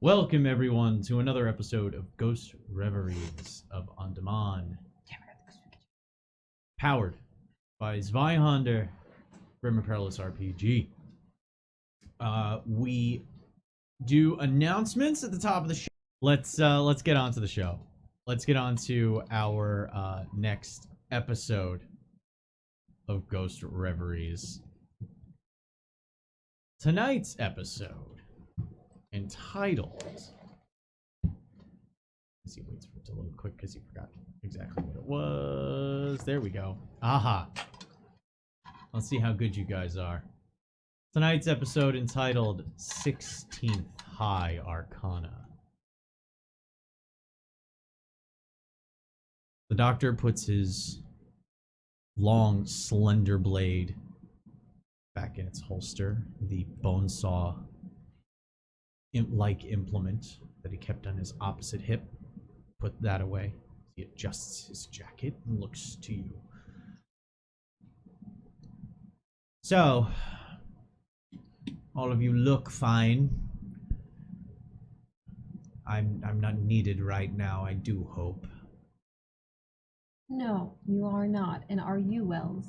Welcome everyone to another episode of Ghost Reveries of An Domhan, powered by Zweihander, perilous RPG. We do announcements at the top of the show. Let's get on to the show. Let's get on to our next episode of Ghost Reveries. Tonight's episode, entitled, let's see, waits for it to load quick because he forgot exactly what it was. There we go. Aha. Let's see how good you guys are. Tonight's episode, entitled 16th High Arcana. The doctor puts his long, slender blade back in its holster, the bone saw like implement that he kept on his opposite hip. Put that away. He adjusts his jacket and looks to you. So, all of you look fine. I'm not needed right now, I do hope. No, you are not. And are you, Wells?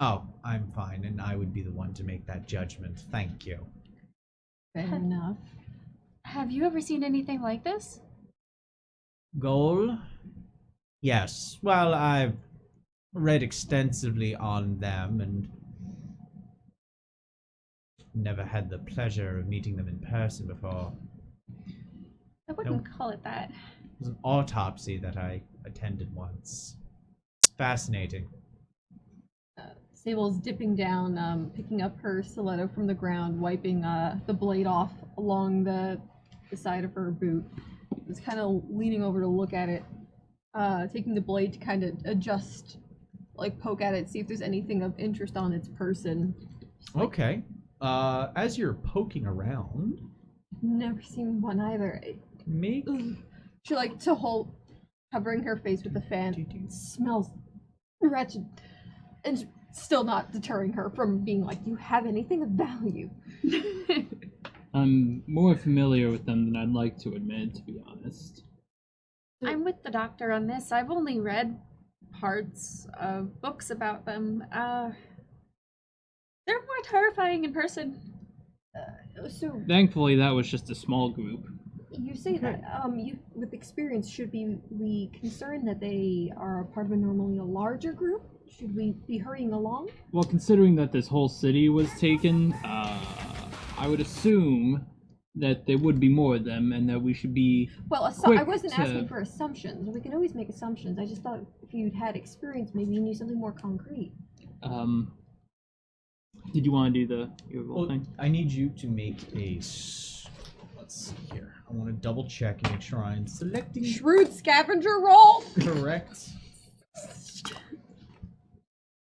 Oh, I'm fine, and I would be the one to make that judgment. Thank you. Fair enough. Have you ever seen anything like this? Goal? Yes. Well, I've read extensively on them and never had the pleasure of meeting them in person before. I wouldn't call it that. It was an autopsy that I attended once. It's fascinating. Sable's dipping down, picking up her stiletto from the ground, wiping the blade off along the side of her boot. Is kind of leaning over to look at it, taking the blade to kind of adjust, like poke at it, see if there's anything of interest on its person. Okay. As you're poking around, Never seen one either. make She like to hold, covering her face with the fan. It smells wretched, and still not deterring her from being like, "Do you have anything of value?" I'm more familiar with them than I'd like to admit, to be honest. I'm with the doctor on this. I've only read parts of books about them. They're more terrifying in person. So Thankfully, that was just a small group. you say that you, with experience, should we concerned that they are part of a normally a larger group? Should we be hurrying along? Well, considering that this whole city was taken, I would assume that there would be more of them, and that we should be Well, I quick wasn't to- asking for assumptions. We can always make assumptions. I just thought if you'd had experience, maybe you knew something more concrete. Did you want to do your roll well, thing? I need you to make a let's see here. I want to double check and make sure I'm selecting Shrewd scavenger roll. correct.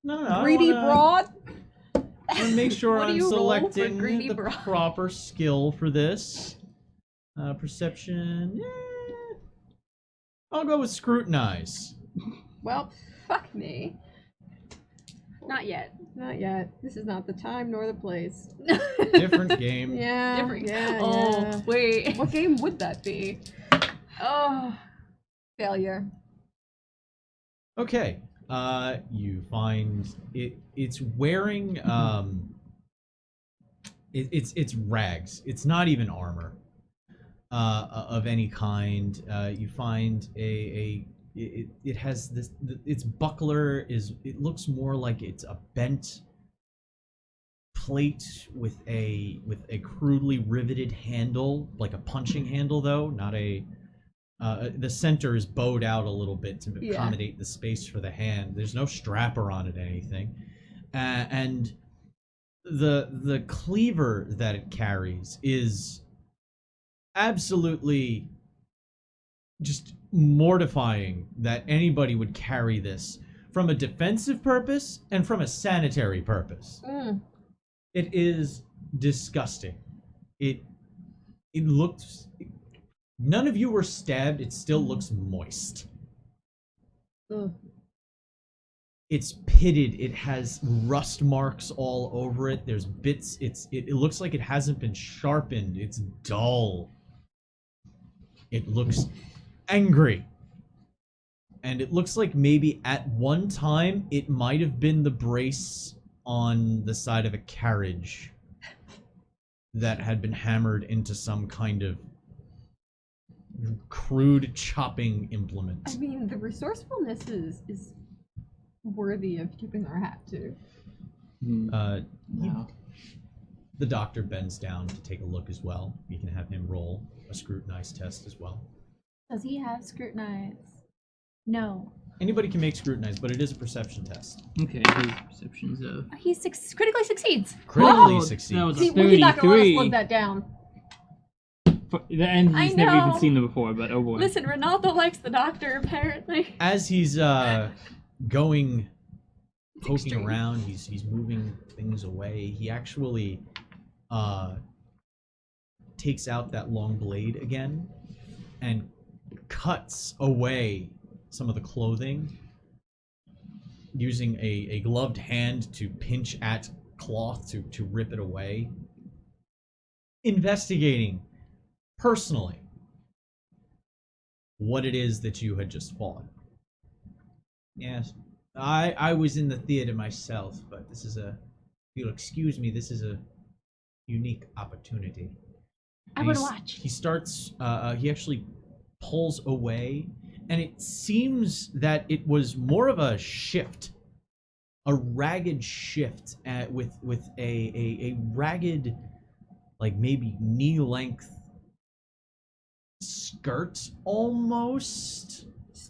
No, Greedy broad. I want to make sure What do I'm you roll for selecting greedy the broad? proper skill for this. Perception. I'll go with scrutinize. Well, fuck me. Not yet. Not yet. This is not the time nor the place. Different game. Yeah. Different. Yeah. Oh, yeah. wait. What game would that be? Oh. Failure. Okay. You find it's wearing it's rags. It's not even armor of any kind. You find it has this, its buckler it looks more like it's a bent plate with a crudely riveted handle, like a punching handle though, not a the center is bowed out a little bit to accommodate the space for the hand. There's no strapper on it, anything, and the cleaver that it carries is absolutely just mortifying that anybody would carry this from a defensive purpose and from a sanitary purpose. It is disgusting. It looks. None of you were stabbed. It still looks moist. Ugh. It's pitted. It has rust marks all over it. There's bits. It looks like it hasn't been sharpened. It's dull. It looks angry. And it looks like maybe at one time it might have been the brace on the side of a carriage that had been hammered into some kind of crude chopping implement. I mean, the resourcefulness is worthy of tipping our hat to. No. The doctor bends down to take a look as well. You can have him roll a scrutinize test as well. Does he have scrutinize? No. Anybody can make scrutinize, but it is a perception test. Okay, his perceptions of... He critically succeeds. Critically Oh, succeeds. that was See, a well, he's not gonna let us 33. live that down. And I he's never even know. seen them before, but oh boy. Listen, Ronaldo likes the doctor, apparently. As he's poking extreme. around, he's moving things away. He actually takes out that long blade again and cuts away some of the clothing using a gloved hand to pinch at cloth to rip it away. Investigating personally what it is that you had just fought. Yes, I was in the theater myself, but this is if you'll excuse me, this is a unique opportunity. I And would he's- watch. He starts, he actually pulls away, and it seems that it was more of a shift, a ragged shift with a ragged, like maybe knee-length skirt almost.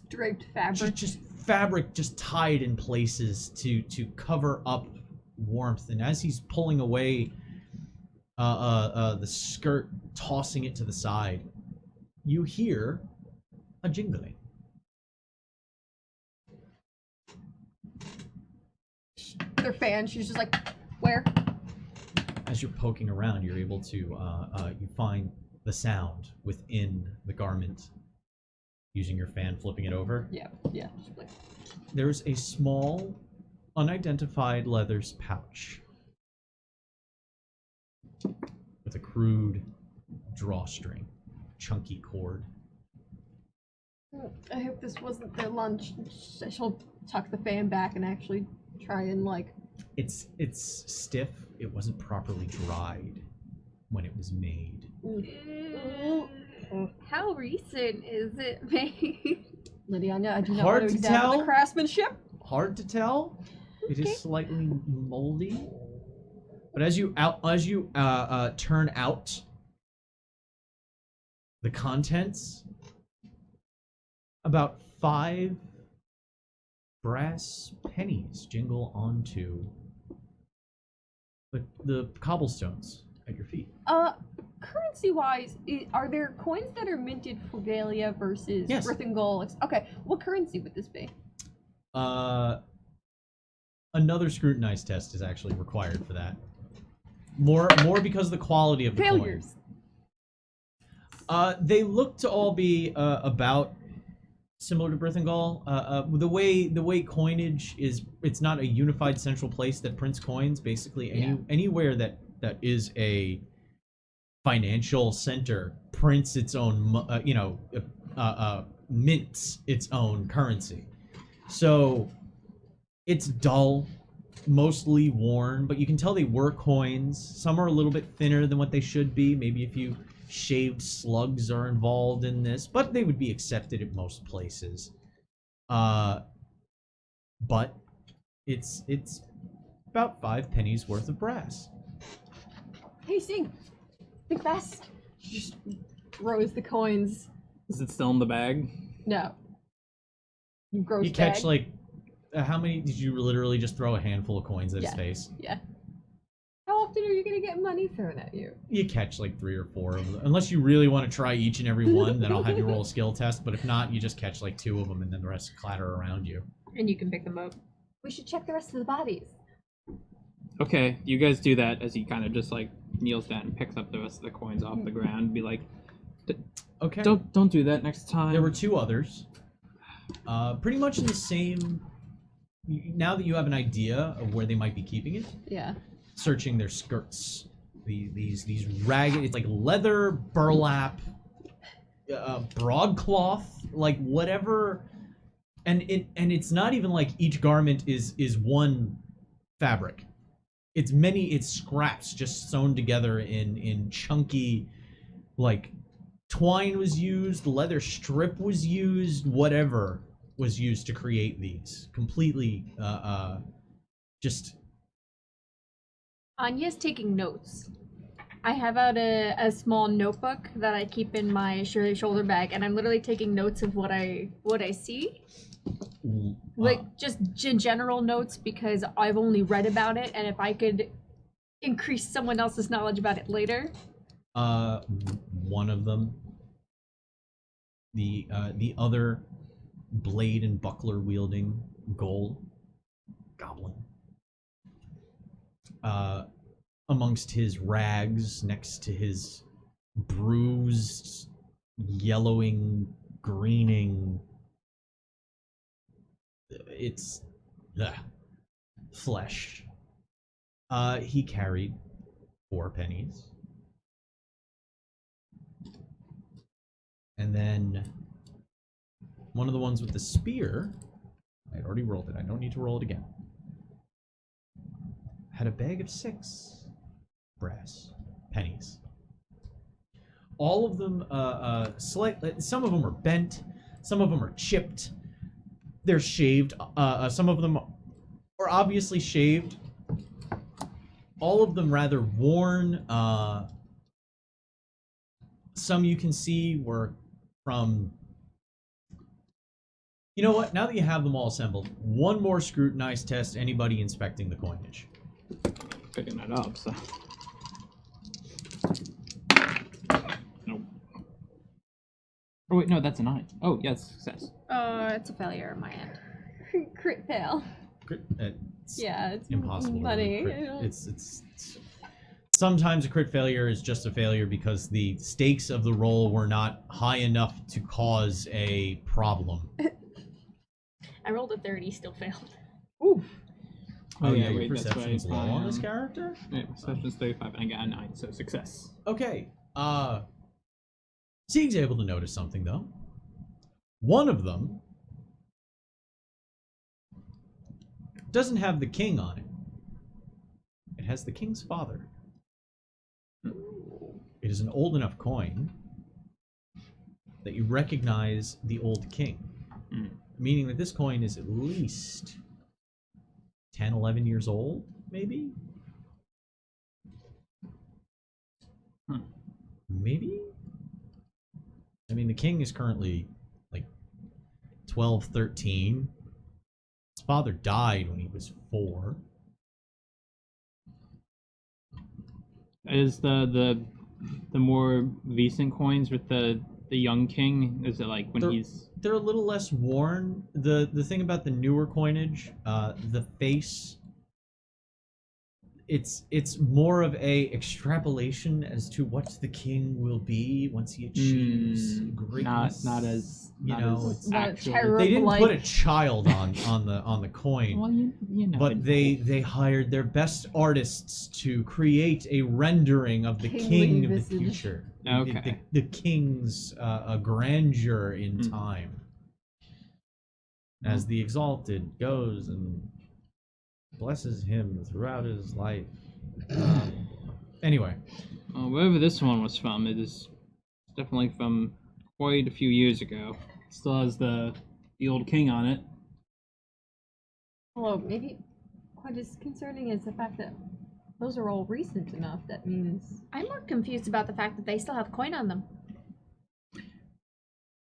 Draped fabric. Just fabric just tied in places to cover up warmth. And as he's pulling away the skirt, tossing it to the side, you hear a jingling. Their fan. She's just like, where? As you're poking around, you're able to you find the sound within the garment using your fan, flipping it over. Yeah. Just like, There's a small, unidentified leather pouch with a crude drawstring, chunky cord. I hope this wasn't their lunch. She'll tuck the fan back and actually try and like. It's stiff. It wasn't properly dried when it was made. How recent is it made? Lydiana, I do not Hard want to to examine tell. the craftsmanship. Hard to tell. It Okay. is slightly moldy. But as you turn out the contents, about 5 brass pennies jingle onto the cobblestones at your feet. Currency-wise, are there coins that are minted Fugalia versus Yes. Rithengol? Okay, what currency would this be? Another scrutinize test is actually required for that. More because of the quality of the Failures. coin. They look to all be about similar to Brithengol. The way coinage is, it's not a unified central place that prints coins. Basically, anywhere that is a financial center prints its own, mints its own currency. So it's dull, mostly worn, but you can tell they were coins. Some are a little bit thinner than what they should be. Maybe a few shaved slugs are involved in this, but they would be accepted at most places. But it's about 5 pennies worth of brass. Hey, Sing, think fast. She just throws the coins. Is it still in the bag? No. Gross You catch bag. like how many? Did you literally just throw a handful of coins at his Yeah. face? Yeah. How often are you gonna get money thrown at you? You catch like 3 or 4 of them. Unless you really want to try each and every one, then I'll have you roll a skill test. But if not, you just catch like 2 of them, and then the rest clatter around you. And you can pick them up. We should check the rest of the bodies. Okay, you guys do that as he kind of just like kneels down and picks up the rest of the coins off the ground. Be like, Okay. don't do that next time. There were 2 others. Pretty much in the same now that you have an idea of where they might be keeping it, Yeah. searching their skirts, these ragged, it's like leather, burlap, broadcloth, like whatever, and it's not even like each garment is one fabric. It's scraps just sewn together in chunky, like twine was used, leather strip was used, whatever was used to create these. Completely just Anya's taking notes. I have out a small notebook that I keep in my shoulder bag, and I'm literally taking notes of what I see. Like, just general notes, because I've only read about it, and if I could increase someone else's knowledge about it later. One of them, the other blade and buckler wielding goblin, amongst his rags, next to his bruised, yellowing, greening, it's flesh. He carried 4 pennies. And then one of the ones with the spear, I already rolled it, I don't need to roll it again, had a bag of 6 brass pennies. All of them, some of them are bent, some of them are chipped, they're shaved, some of them are obviously shaved, all of them rather worn, some you can see were from... You know what, now that you have them all assembled, one more scrutinize test, anybody inspecting the coinage. Picking that up, so. Nope. Oh wait, no, that's a 9. Oh, yes, success. It's a failure on my end. Crit fail. It's Yeah, it's impossible to money. really crit. It's sometimes a crit failure is just a failure because the stakes of the roll were not high enough to cause a problem. I rolled a 30, still failed. Ooh. Oh yeah, your wait, that's perception's right. low on this character? Yeah, perception's 35, and I got a 9, so success. Okay, Sieg's able to notice something though. One of them doesn't have the king on it. It has the king's father. It is an old enough coin that you recognize the old king. Meaning that this coin is at least 10, 11 years old, maybe? Maybe? I mean, the king is currently like 12, 13. His father died when he was 4. Is the more recent coins with the young king, is it like when They're a little less worn. The thing about the newer coinage, the face, it's more of a extrapolation as to what the king will be once he achieves greatness. Not as it's actual. They didn't put a child on the coin. Well, you know, But they hired their best artists to create a rendering of the king of the visage. future. Okay. The king's grandeur in time. As the exalted goes and blesses him throughout his life. Anyway. Wherever this one was from, it is definitely from quite a few years ago. Still has the old king on it. Well, maybe what is concerning is the fact that those are all recent enough. That means... I'm more confused about the fact that they still have coin on them.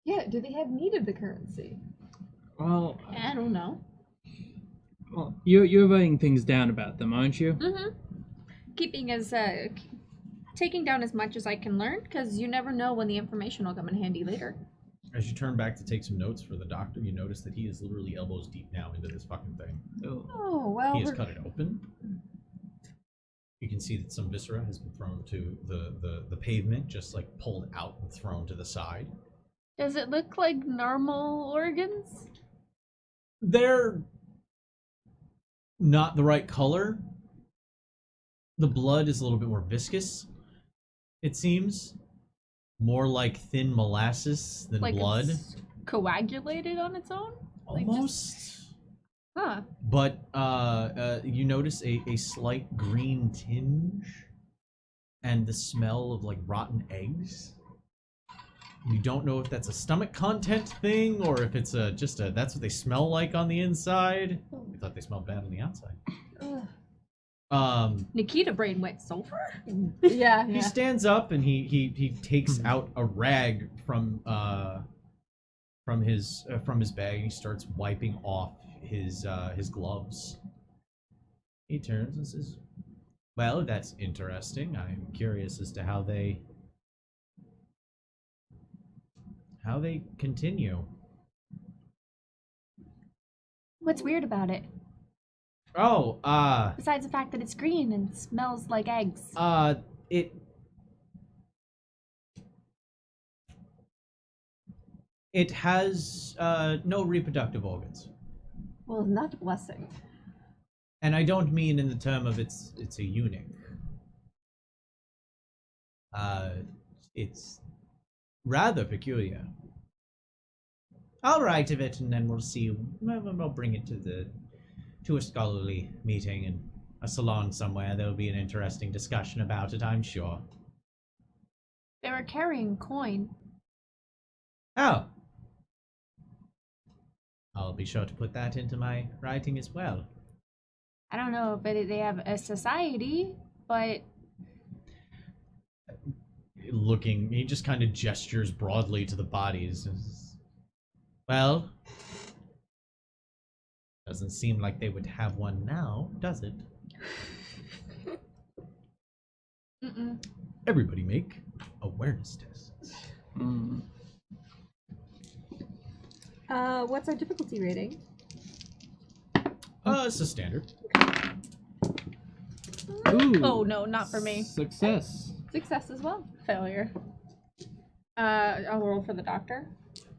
Yeah, do they have need of the currency? Well, I don't know. well, you're writing things down about them, aren't you? Mm-hmm. Taking down as much as I can learn, because you never know when the information will come in handy later. As you turn back to take some notes for the doctor, you notice that he is literally elbows deep now into this fucking thing. Oh, well... He has cut it open. You can see that some viscera has been thrown to the pavement, just like pulled out and thrown to the side. Does it look like normal organs? They're not the right color. The blood is a little bit more viscous, it seems. More like thin molasses than Like blood. it's coagulated on its own? Like Almost. Huh. But you notice a slight green tinge and the smell of like rotten eggs. You don't know if that's a stomach content thing or if it's just that's what they smell like on the inside. I thought they smelled bad on the outside. Nikita brain went sulfur? Yeah, He yeah. stands up and he takes out a rag from his bag and he starts wiping off his gloves. He turns and says, "Well, that's interesting. I'm curious as to how they continue." What's weird about it? Oh, Besides the fact that it's green and smells like eggs. It has no reproductive organs. Well, isn't that a blessing? And I don't mean in the term of it's a eunuch. It's rather peculiar. I'll write of it, and then we'll see. We'll bring it to a scholarly meeting in a salon somewhere. There'll be an interesting discussion about it, I'm sure. They were carrying coin. Oh. I'll be sure to put that into my writing as well. I don't know if they have a society, but Looking, he just kind of gestures broadly to the bodies. Well, doesn't seem like they would have one now, does it? mm-mm. Everybody make awareness tests. What's our difficulty rating? It's a standard. Ooh. Oh no, not for me. Success. Success as well. Failure. I'll roll for the doctor.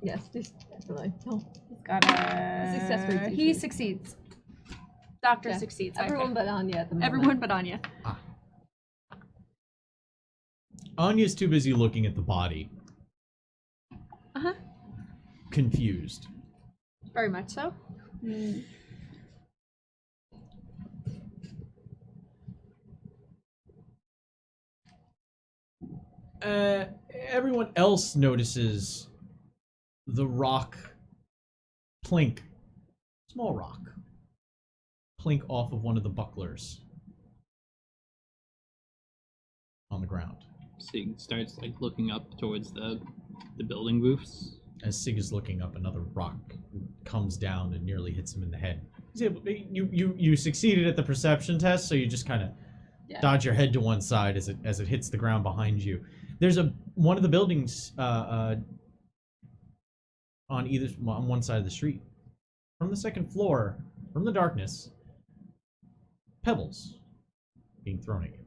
Yes, just definitely. Oh, He's got a Success rate He usually. succeeds. Doctor yeah. succeeds. Everyone Okay. but Anya at the moment. Everyone but Anya. Anya's too busy looking at the body. Uh-huh. Confused. Very much so. Mm. Everyone else notices the rock plink. Small rock. Plink off of one of the bucklers on the ground. Sig starts like looking up towards the building roofs. As Sig is looking up, another rock comes down and nearly hits him in the head. He's able, you succeeded at the perception test, so you just kind of dodge your head to one side as it hits the ground behind you. There's one of the buildings on one side of the street. From the second floor, from the darkness, pebbles being thrown at you.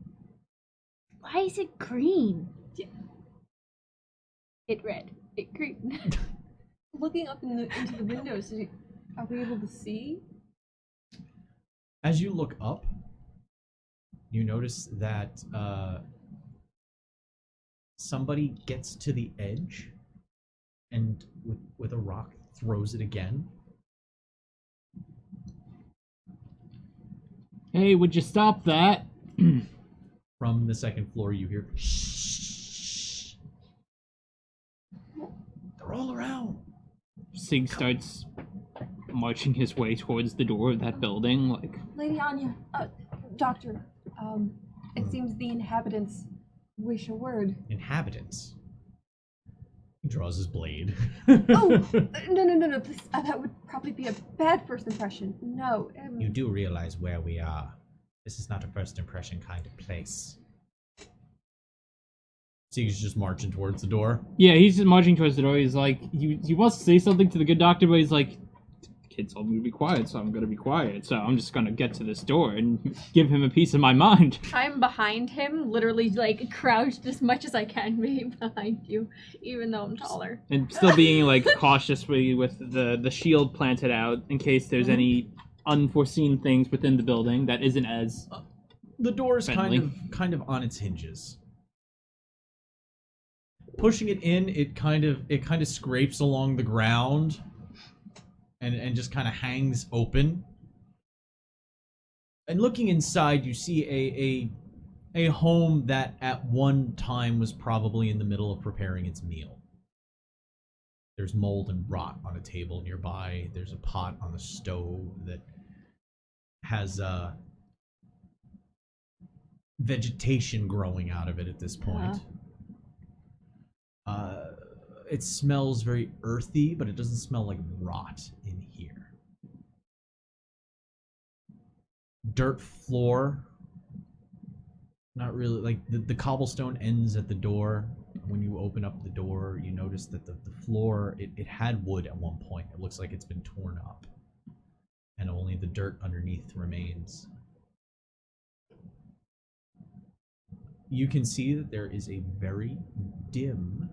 Why is it green? It red. It green. Looking up into the windows, are we able to see? As you look up, you notice that somebody gets to the edge and with a rock throws it again. Hey, would you stop that? From the second floor, you hear, "Shh! They're all around." Oh. Sig starts marching his way towards the door of that building, like, Lady Anya, Doctor, it seems the inhabitants wish a word. Inhabitants. He draws his blade. Oh, no, please, that would probably be a bad first impression. No. You do realize where we are. This is not a first impression kind of place. So he's just marching towards the door. yeah, he's just marching towards the door. He's like, he wants to say something to the good doctor, but he's like, kid told me to be quiet, so I'm gonna be quiet. So I'm just gonna get to this door and give him a piece of my mind. I'm behind him, literally like crouched as much as I can be behind you, even though I'm taller. And still being like cautious with the shield planted out in case there's any unforeseen things within the building that isn't as The door is friendly. kind of on its hinges. Pushing it in, it kind of scrapes along the ground and just kind of hangs open. And looking inside, you see a home that at one time was probably in the middle of preparing its meal. There's mold and rot on a table nearby. There's a pot on the stove that has vegetation growing out of it at this point. It smells very earthy, but it doesn't smell like rot in here. Dirt floor. Not really, like the cobblestone ends at the door. When you open up the door, you notice that the floor, it had wood at one point. It looks like it's been torn up. And only the dirt underneath remains. You can see that there is a very dim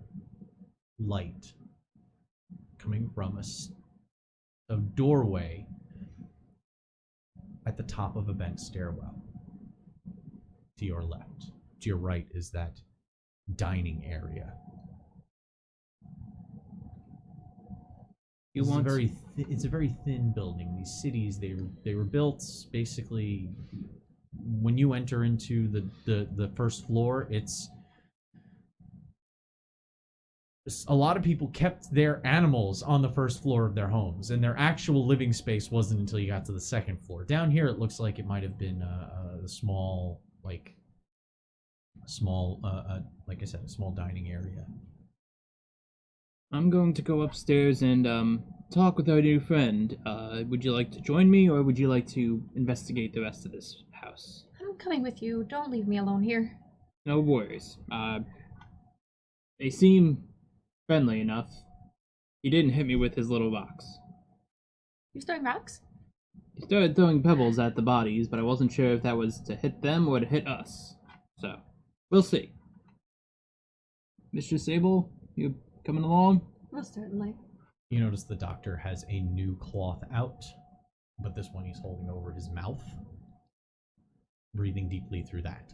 light coming from a doorway at the top of a bent stairwell. To your left. To your right is that dining area. It's a very thin building. These cities, they were built basically when you enter into the first floor. It's a lot of people kept their animals on the first floor of their homes, and their actual living space wasn't until you got to the second floor. Down here, it looks like it might have been a small, like I said, a small dining area. I'm going to go upstairs and talk with our new friend. Would you like to join me, or would you like to investigate the rest of this house? I'm coming with you. Don't leave me alone here. No worries. They seem friendly enough. He didn't hit me with his little rocks. You throwing rocks? He started throwing pebbles at the bodies, but I wasn't sure if that was to hit them or to hit us. So, we'll see. Mr. Sable, you coming along? Most certainly. You notice the doctor has a new cloth out, but this one he's holding over his mouth, breathing deeply through that.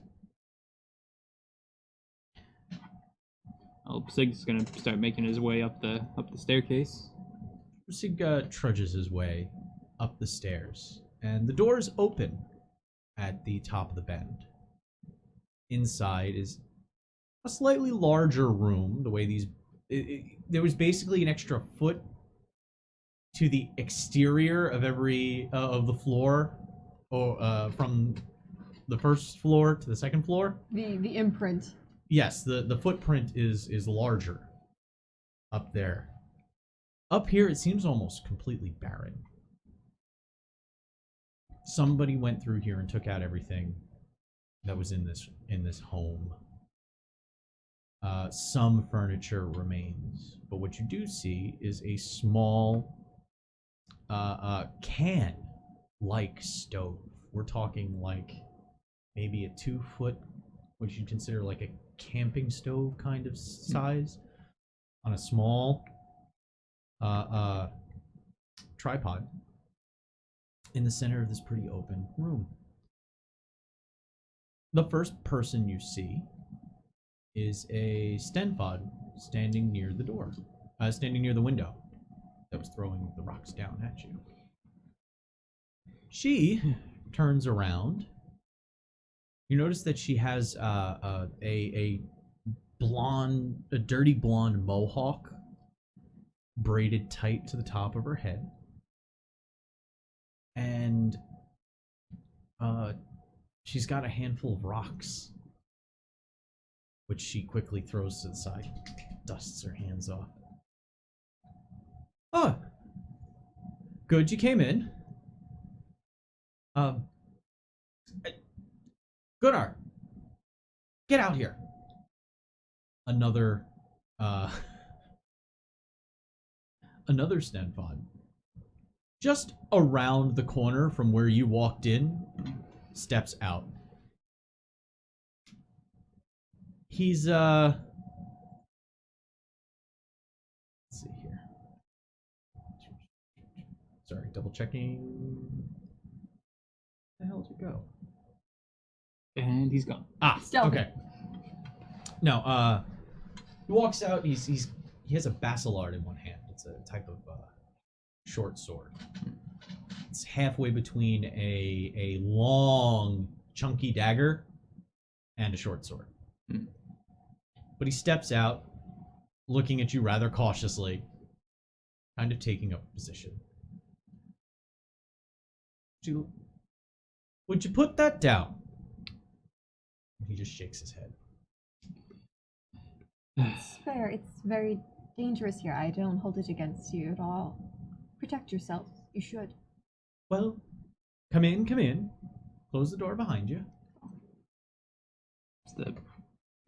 Sig's gonna start making his way up the staircase. Sig trudges his way up the stairs, and the door is open at the top of the bend. Inside is a slightly larger room. The way there was basically an extra foot to the exterior of every of the floor, or from the first floor to the second floor. The imprint. Yes, the footprint is larger up there. Up here, it seems almost completely barren. Somebody went through here and took out everything that was in this home. Some furniture remains, but what you do see is a small can-like stove. We're talking like maybe a 2-foot, what you'd consider like a camping stove kind of size, on a small tripod in the center of this pretty open room. The first person you see is a Stenfod standing near the door, standing near the window that was throwing the rocks down at you. She turns around. You notice that she has a dirty blonde mohawk braided tight to the top of her head, and she's got a handful of rocks, which she quickly throws to the side, dusts her hands off. Oh, good, you came in. Gunnar, get out here. Another Stenfod. Just around the corner from where you walked in, steps out. He's let's see here. Sorry, double checking. the hell did it go? And he's gone. Stealthy. Okay. No, he walks out. He has a basilard in one hand. It's a type of short sword. It's halfway between a long, chunky dagger and a short sword. But he steps out, looking at you rather cautiously, kind of taking up a position. Would you put that down? He just shakes his head. It's fair. It's very dangerous here. I don't hold it against you at all. Protect yourself. You should. Well, come in, come in. Close the door behind you. Is the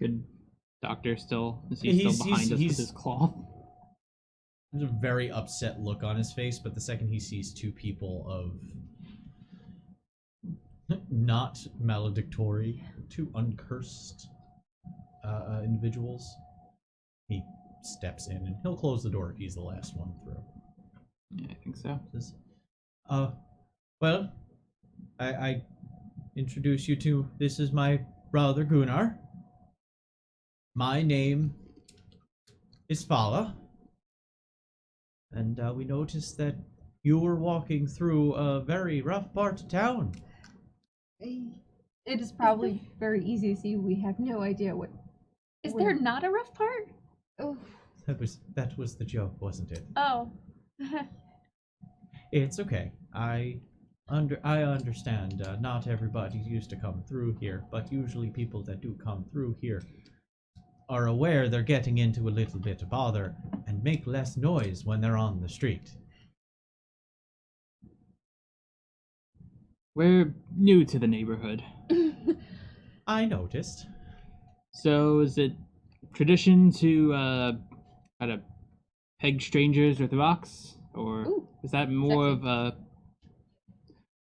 good doctor still? Is he still behind us with his cloth? There's a very upset look on his face, but the second he sees two people of not maledictory, two uncursed individuals, he steps in and he'll close the door if he's the last one through. Yeah, I think so. Says, well, I introduce you to, this is my brother Gunnar. My name is Fala. And we noticed that you were walking through a very rough part of town. It is probably very easy to see. We have no idea what. Is there not a rough part? Oh, That was the joke, wasn't it? Oh. It's okay. I understand. Not everybody used to come through here, but usually people that do come through here are aware they're getting into a little bit of bother and make less noise when they're on the street. We're new to the neighborhood. I noticed. So is it tradition to kind of peg strangers with rocks, or Ooh, is that more sexy. of a?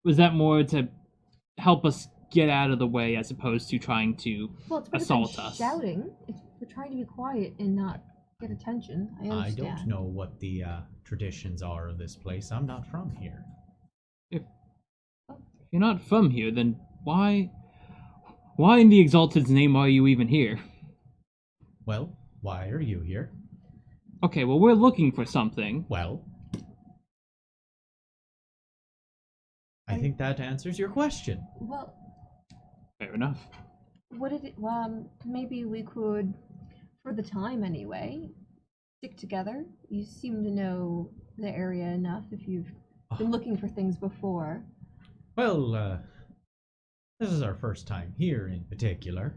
Was that more to help us get out of the way as opposed to trying to well, it's better assault than us? shouting. If we're trying to be quiet and not get attention, I I understand. don't know what the traditions are of this place. I'm not from here. If you're not from here, then why in the Exalted's name are you even here? Well, why are you here? Okay, well, we're looking for something. Well, I think that answers your question. Well, Fair enough. what did it? Well, maybe we could, for the time anyway, stick together. You seem to know the area enough. If you've been looking for things before. Well, this is our first time here in particular.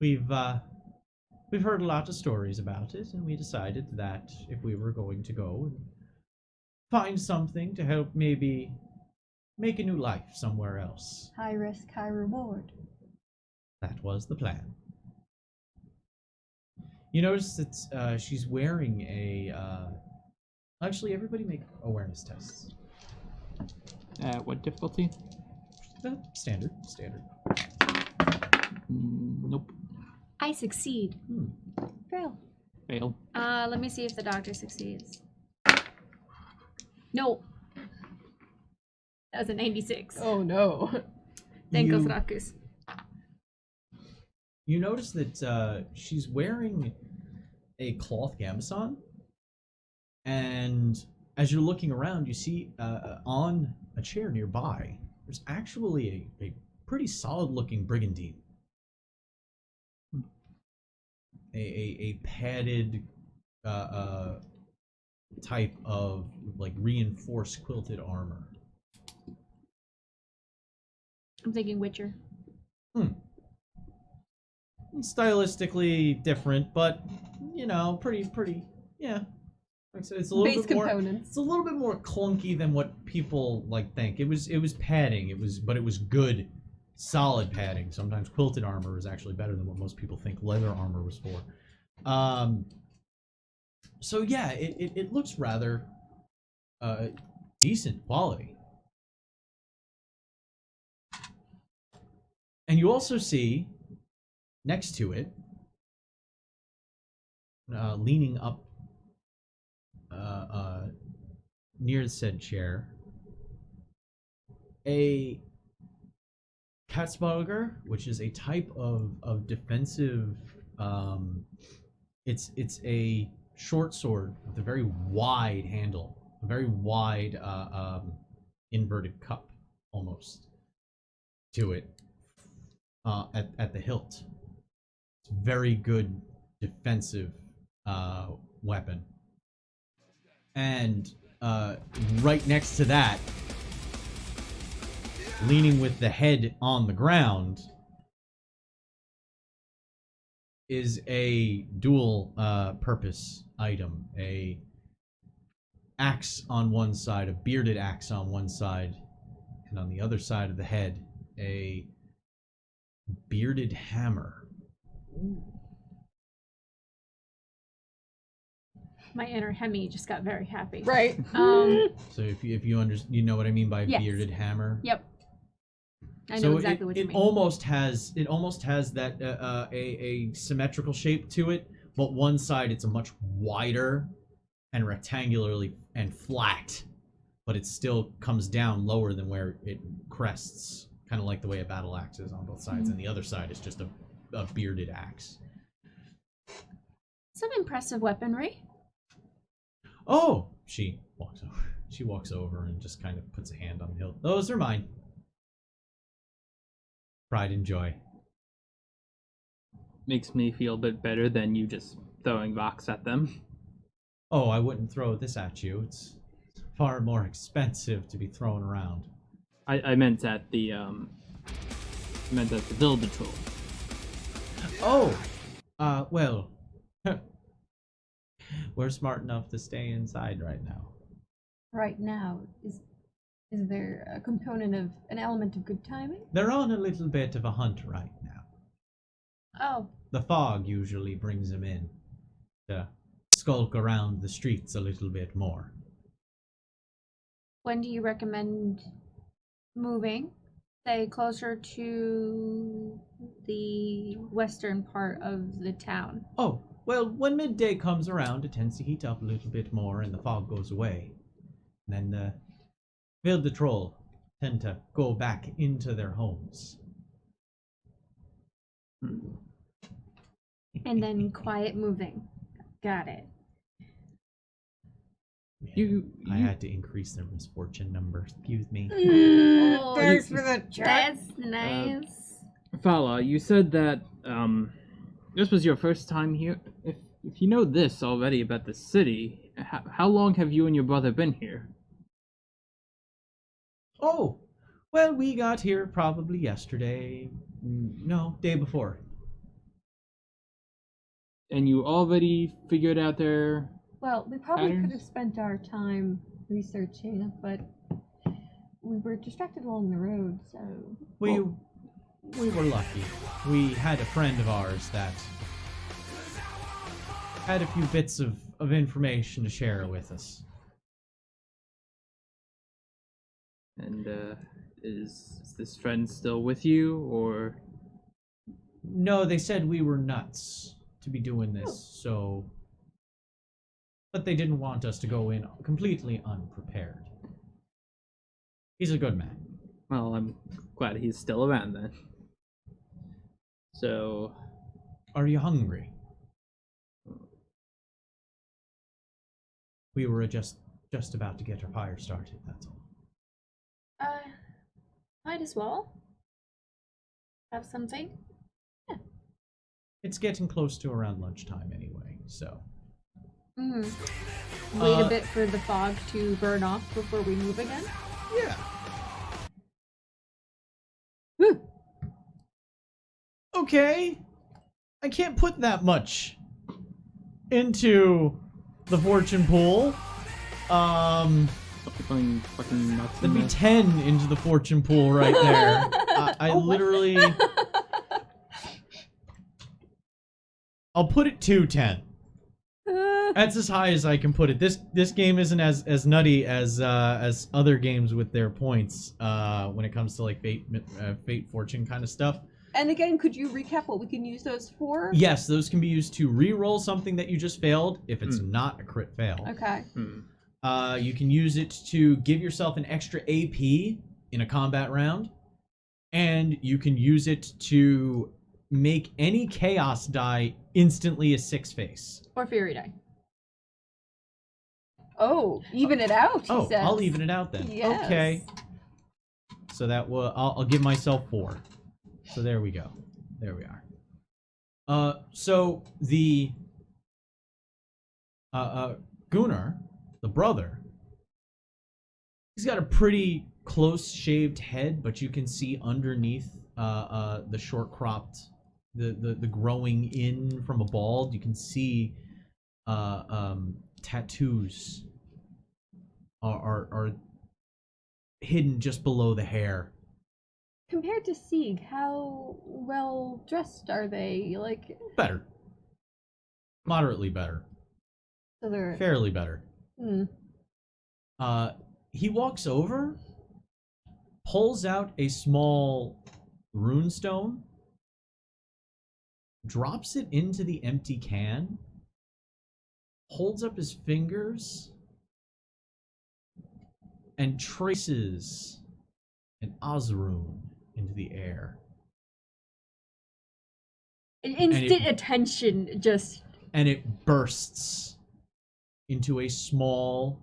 We've heard a lot of stories about it, and we decided that if we were going to go and find something to help maybe make a new life somewhere else, High risk, high reward. that was the plan. You notice that she's wearing a... Actually, everybody make awareness tests. What difficulty? Standard. Nope. I succeed. Fail. Fail. Let me see if the doctor succeeds. No. That was a 96. Oh no. Thank You- Rakus. You notice that she's wearing a cloth gambeson, and as you're looking around, you see on a chair nearby, there's actually a pretty solid-looking brigandine. A padded type of like reinforced quilted armor. I'm thinking Witcher. Stylistically different, but you know, pretty, yeah. Like I said, it's a little Base bit more. components. It's a little bit more clunky than what people like think. It was padding. But it was good, solid padding. Sometimes quilted armor is actually better than what most people think leather armor was for. So yeah, it looks rather decent quality. And you also see next to it, leaning up near the said chair, a Katzbalger, which is a type of defensive. It's a short sword with a very wide handle, a very wide inverted cup almost to it at the hilt. It's a very good defensive weapon. And right next to that, leaning with the head on the ground, is a dual purpose item. A axe on one side, a bearded axe on one side, and on the other side of the head, a bearded hammer. My inner Hemi just got very happy. Right. So if you know what I mean by Yes. bearded hammer. Yep. I know exactly what you mean. It almost has that a symmetrical shape to it, but one side it's a much wider and rectangularly and flat, but it still comes down lower than where it crests, kind of like the way a battle axe is on both sides, and the other side is just a bearded axe. Some impressive weaponry. Oh, she walks over. She walks over and just kind of puts a hand on the hilt. Those are mine. Pride and joy. Makes me feel a bit better than you just throwing rocks at them. Oh, I wouldn't throw this at you. It's far more expensive to be thrown around. I meant at the build the troll. Oh, well, we're smart enough to stay inside right now. Right now, is there a component of an element of good timing? They're on a little bit of a hunt right now. Oh, The fog usually brings them in to skulk around the streets a little bit more. when do you recommend moving? Say closer to the western part of the town. Oh, well, when midday comes around, it tends to heat up a little bit more and the fog goes away. And then the troll tend to go back into their homes. And then quiet moving. Got it. I had to increase their misfortune number. Excuse me. Oh, Thanks for the chat. that's nice. Fala, you said that this was your first time here. If you know this already about the city, how long have you and your brother been here? Oh, well, we got here probably yesterday. No, day before. And you already figured out their... Well, we probably could have Patterns? spent our time researching, but we were distracted along the road, so... We were lucky. We had a friend of ours that had a few bits of information to share with us. And is this friend still with you, or... No, they said we were nuts to be doing this, so... But they didn't want us to go in completely unprepared. He's a good man. Well, I'm glad he's still around then. So... Are you hungry? We were just about to get our fire started, that's all. Might as well. Have something. It's getting close to around lunchtime anyway, so... Wait a bit for the fog to burn off before we move again. Yeah. Okay. I can't put that much into the fortune pool. Going fucking nuts. That'd be 10 into the fortune pool right there. I literally... I'll put it to 10. That's as high as I can put it. This game isn't as nutty as other games with their points when it comes to like fate fortune kind of stuff. And again, could you recap what we can use those for? Yes, those can be used to re-roll something that you just failed if it's not a crit fail. Okay. You can use it to give yourself an extra AP in a combat round, and you can use it to make any chaos die instantly a 6 face. Or Fury die. Oh, even it out, he Oh, says. I'll even it out then. Yes. Okay. So that will I'll give myself 4. So there we go. There we are. So the Gunnar, the brother, he's got a pretty close shaved head, but you can see underneath the short cropped, the growing in from a bald, you can see tattoos are hidden just below the hair. Compared to Sieg, how well dressed are they? Like, Better. Moderately better. so they're. Fairly better. Hmm. He walks over, pulls out a small runestone, drops it into the empty can, holds up his fingers, and traces an Ozrune into the air. An instant it- attention, just. And it bursts into a small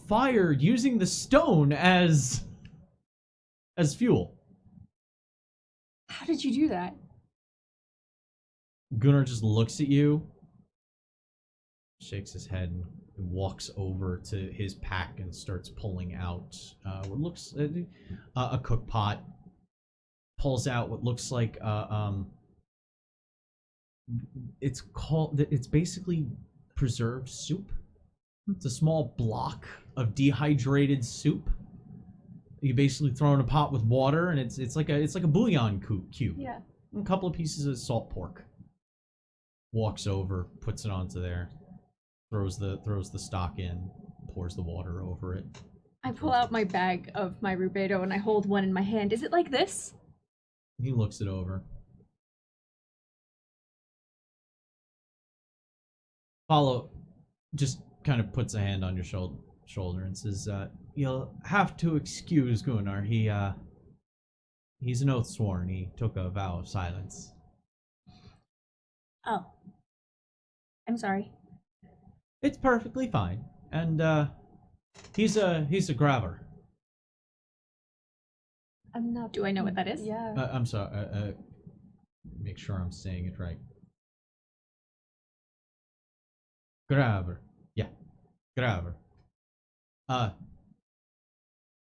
fire using the stone as fuel. How did you do that? Gunnar just looks at you, shakes his head, and walks over to his pack and starts pulling out what looks a cook pot. Pulls out what looks like it's basically preserved soup. It's a small block of dehydrated soup. You basically throw in a pot with water, and it's like a bouillon cube. Yeah. And a couple of pieces of salt pork. Walks over, puts it onto there, throws the stock in, pours the water over it. I pull out my bag of my rubedo and I hold one in my hand. Is it like this? He looks it over. Follow just kind of puts a hand on your shoulder and says, "You'll have to excuse Gunnar. He's an oath sworn. He took a vow of silence." Oh. I'm sorry. It's perfectly fine, and he's a grabber. I'm not. Do I know what that is? Yeah. I'm sorry. Make sure I'm saying it right. Grabber. Yeah, grabber.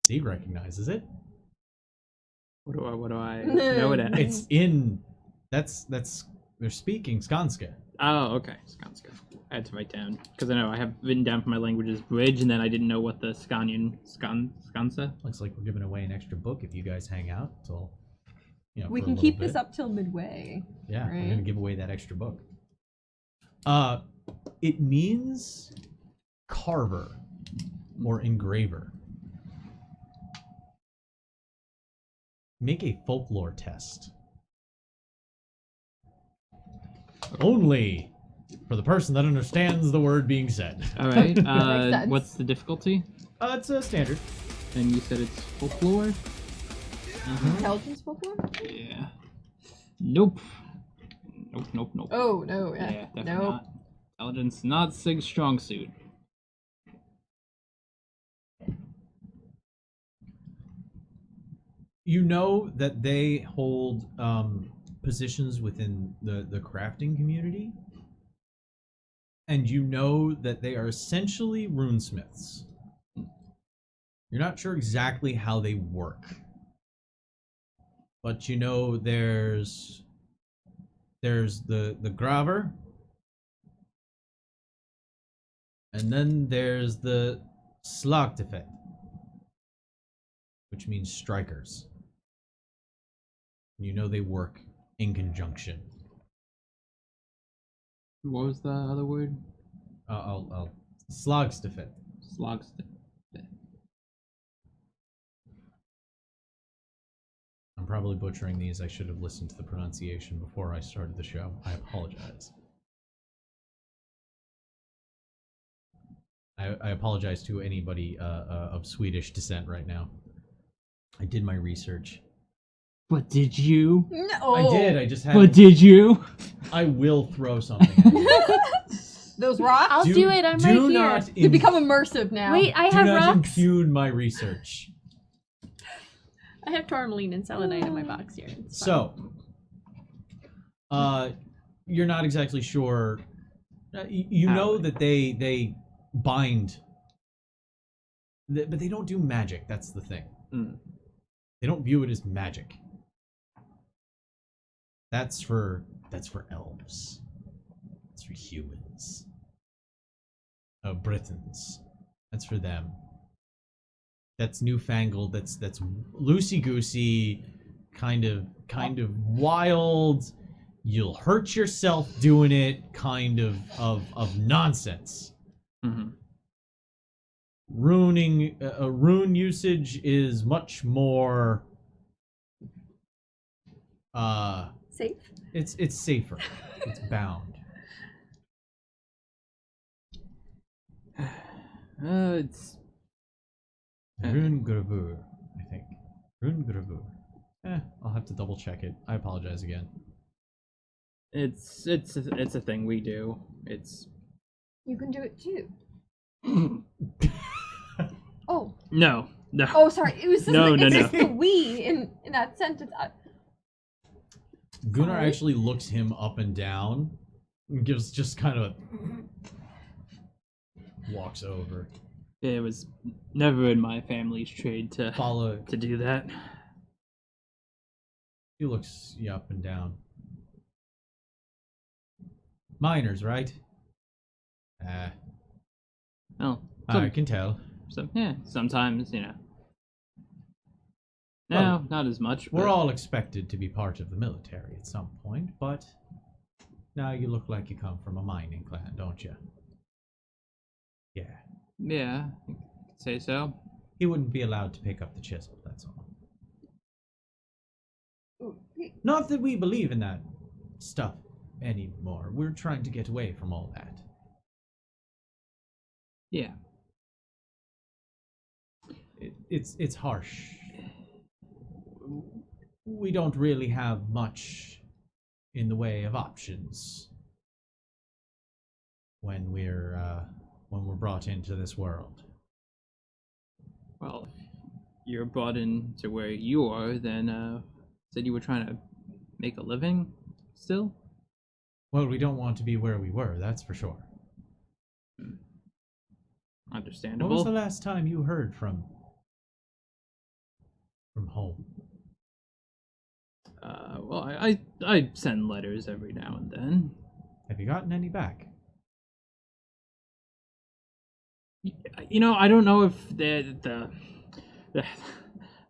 He recognizes it. What do I know it as? It's in. That's they're speaking Skanska. Oh, okay. Skanska. I had to write down because I know I have written down for my languages bridge, and then I didn't know what the Skansa. Looks like we're giving away an extra book if you guys hang out till. We for a can little keep bit. this up till midway. Yeah, we're right? gonna give away that extra book. It means carver or engraver. Make a folklore test. Only for the person that understands the word being said. All right. Makes sense. What's the difficulty? It's a standard. And you said it's folklore. Intelligence folklore? Yeah. Nope. Nope. Oh no. Yeah. Yeah, definitely Nope. not. Intelligence, not Sig's strong suit. You know that they hold positions within the crafting community, and you know that they are essentially runesmiths. You're not sure exactly how they work, but you know there's the graver, and then there's the slagtefet, which means strikers. You know they work in conjunction. What was the other word? I'll slagstefet. Slogs. I'm probably butchering these. I should have listened to the pronunciation before I started the show. I apologize. I apologize to anybody of Swedish descent right now. I did my research. But did you? No. I did. I just had. But did you? I will throw something at you. Those rocks. I'll do it. I'm right do here. not You become immersive now. Wait, I do have not rocks. impugn my research. I have tourmaline and selenite in my box here. It's fine. So, you're not exactly sure. You know that they bind, but they don't do magic. That's the thing. Mm. They don't view it as magic. That's for elves. That's for humans. Britons. That's for them. That's newfangled. That's loosey goosey, kind of wild. You'll hurt yourself doing it. Kind of nonsense. Mm-hmm. Rune usage is much more. Safe. It's safer. It's bound. It's Rune gravure, I think. Rune gravure. I'll have to double check it. I apologize again. it's a thing we do. It's You can do it too. Oh. no. Oh, sorry. It was just No, it's no. just the we in that sentence. Gunnar Sorry? actually looks him up and down and gives just kind of a walks over. It was never in my family's trade to Follow. do that. He looks you up and down. Miners, right? Well, I can tell. so yeah, sometimes No, Well, not as much. We're but- all expected to be part of the military at some point, but now you look like you come from a mining clan, don't you? Yeah. Yeah, I could say so. He wouldn't be allowed to pick up the chisel, that's all. Ooh, Not that we believe in that stuff anymore. We're trying to get away from all that. Yeah. It's harsh. We don't really have much in the way of options when we're brought into this world. Well, if you're brought into where you are, then said you were trying to make a living still? Well, we don't want to be where we were, that's for sure. What Understandable. was the last time you heard from home? Well, I send letters every now and then. Have you gotten any back? I don't know if the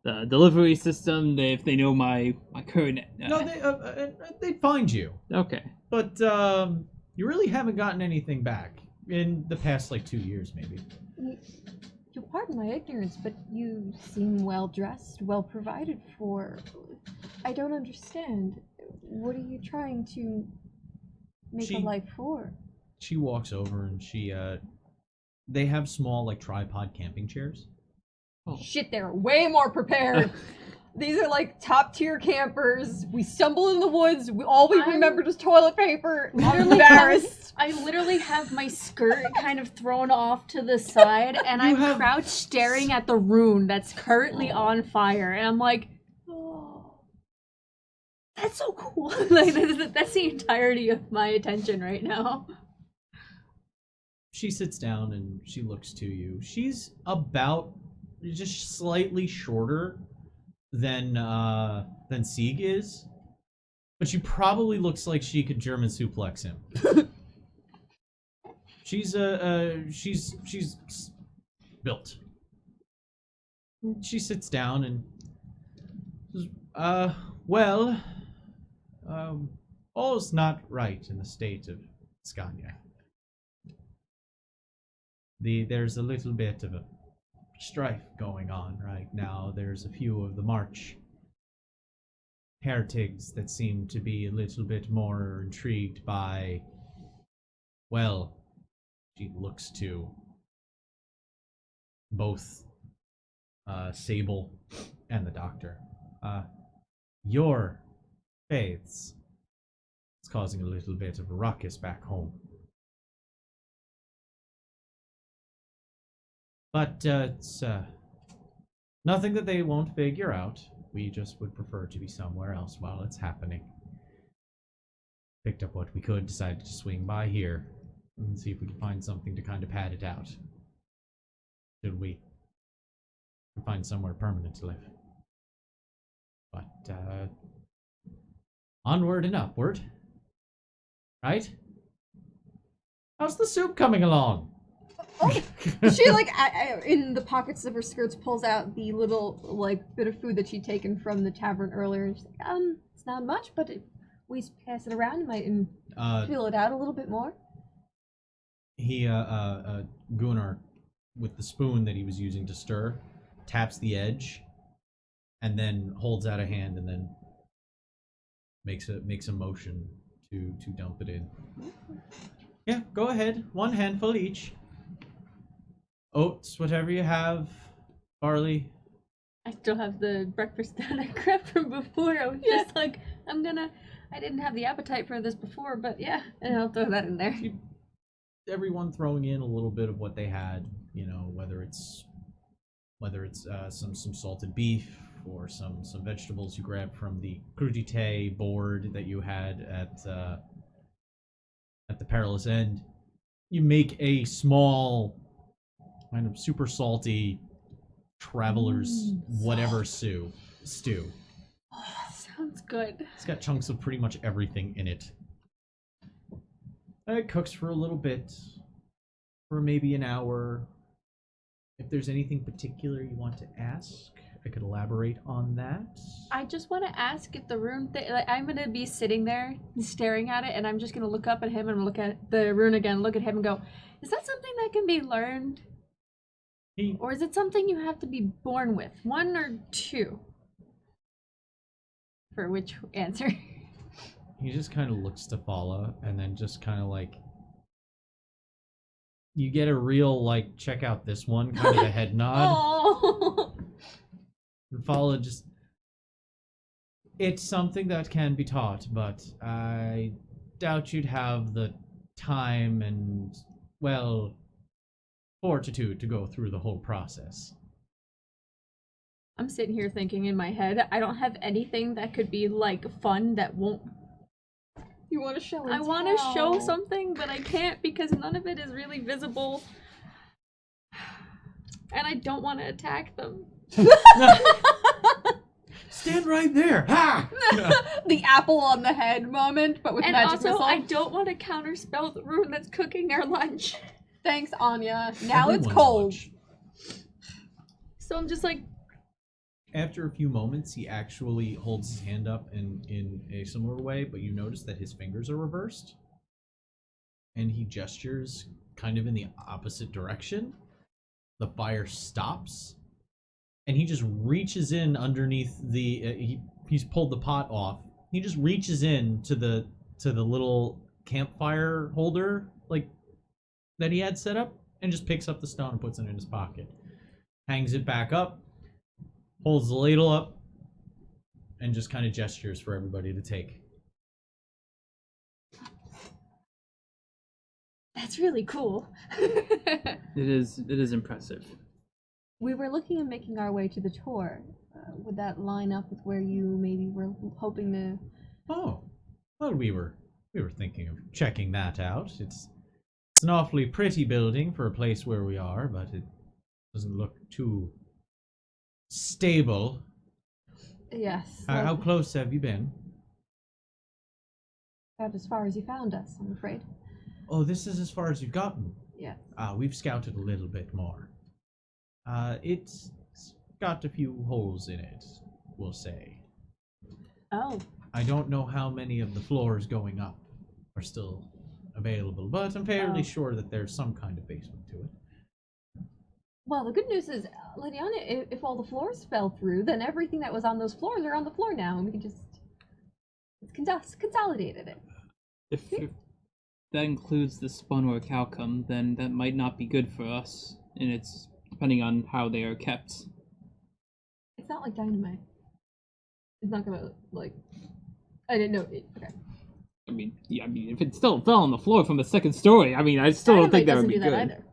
delivery system, if they know my current. No, they'd find you. Okay. But you really haven't gotten anything back in the past, 2 years, maybe. You'll pardon my ignorance, but you seem well dressed, well provided for. I don't understand. What are you trying to make a life for? She walks over and they have small, tripod camping chairs. Oh. Shit, they're way more prepared. These are top tier campers. We stumble in the woods. All we remembered was toilet paper. I'm embarrassed. I literally have my skirt kind of thrown off to the side, and I'm crouched staring at the rune that's currently on fire, and I'm like, oh, that's so cool. That's the entirety of my attention right now. She sits down and she looks to you. She's about just slightly shorter than Sieg is, but she probably looks like she could German suplex him. She's built. She sits down and says, all's not right in the state of Scania. There's a little bit of a strife going on right now. There's a few of the March heretics that seem to be a little bit more intrigued by, well, she looks to both Sable and the doctor. Your faiths is causing a little bit of a ruckus back home. But it's nothing that they won't figure out. We just would prefer to be somewhere else while it's happening. Picked up what we could, decided to swing by here and see if we could find something to kind of pad it out. Should we find somewhere permanent to live. But onward and upward. Right? How's the soup coming along? Oh, she like in the pockets of her skirts pulls out the little like bit of food that she'd taken from the tavern earlier, and she's like, it's not much, but if we pass it around, it might fill it out a little bit more. He Gunnar, with the spoon that he was using to stir, taps the edge, and then holds out a hand, and then makes a motion to dump it in. Yeah, go ahead. One handful each. Oats, whatever you have. Barley. I still have the breakfast that I grabbed from before. I was just like, I didn't have the appetite for this before, but yeah, and I'll throw that in there. Everyone throwing in a little bit of what they had, you know, whether it's some salted beef or some vegetables you grabbed from the crudité board that you had at the perilous end. You make a small, kind of super salty traveler's whatever stew. Oh, sounds good. It's got chunks of pretty much everything in it. It cooks for a little bit, for maybe an hour. If there's anything particular you want to ask, I could elaborate on that. I just want to ask if the rune thing, like, I'm going to be sitting there staring at it, and I'm just going to look up at him and look at the rune again, look at him and go, is that something that can be learned? Or is it something you have to be born with? One or two? For which answer? He just kind of looks to Fala, and then just kind of like, you get a real, like, check out this one, kind of a head nod. Oh. And Fala just, it's something that can be taught, but I doubt you'd have the time and, well, fortitude to go through the whole process. I'm sitting here thinking in my head, I don't have anything that could be, like, fun that won't... You want to show and I want to show something, but I can't because none of it is really visible. And I don't want to attack them. Stand right there! Ha! The apple on the head moment, but with And magic also, missile. I don't want to counterspell the rune that's cooking our lunch. Thanks, Anya. Now it's Everyone's cold. lunch. So I'm just like... After a few moments, he actually holds his hand up in a similar way, but you notice that his fingers are reversed. And he gestures kind of in the opposite direction. The fire stops. And he just reaches in underneath the... he's pulled the pot off. He just reaches in to the little campfire holder like that he had set up and just picks up the stone and puts it in his pocket. Hangs it back up. Holds the ladle up and just kind of gestures for everybody to take. That's really cool. It is impressive. We were looking at making our way to the tour. Would that line up with where you maybe were hoping to... Oh, well, we were thinking of checking that out. It's an awfully pretty building for a place where we are, but it doesn't look too stable. Yes. How close have you been? About as far as you found us, I'm afraid. Oh, this is as far as you've gotten. Yes. We've scouted a little bit more. It's got a few holes in it, we'll say. Oh. I don't know how many of the floors going up are still available, but I'm fairly sure that there's some kind of basement to it. Well, the good news is, Lady Anya, if all the floors fell through, then everything that was on those floors are on the floor now, and we can just consolidated it. If that includes the Spunwork outcome, then that might not be good for us, and it's depending on how they are kept. It's not like dynamite. It's not gonna, like... I didn't know it. Okay. I mean, if it still fell on the floor from the second story, I mean, I still don't think that would be good. Dynamite doesn't do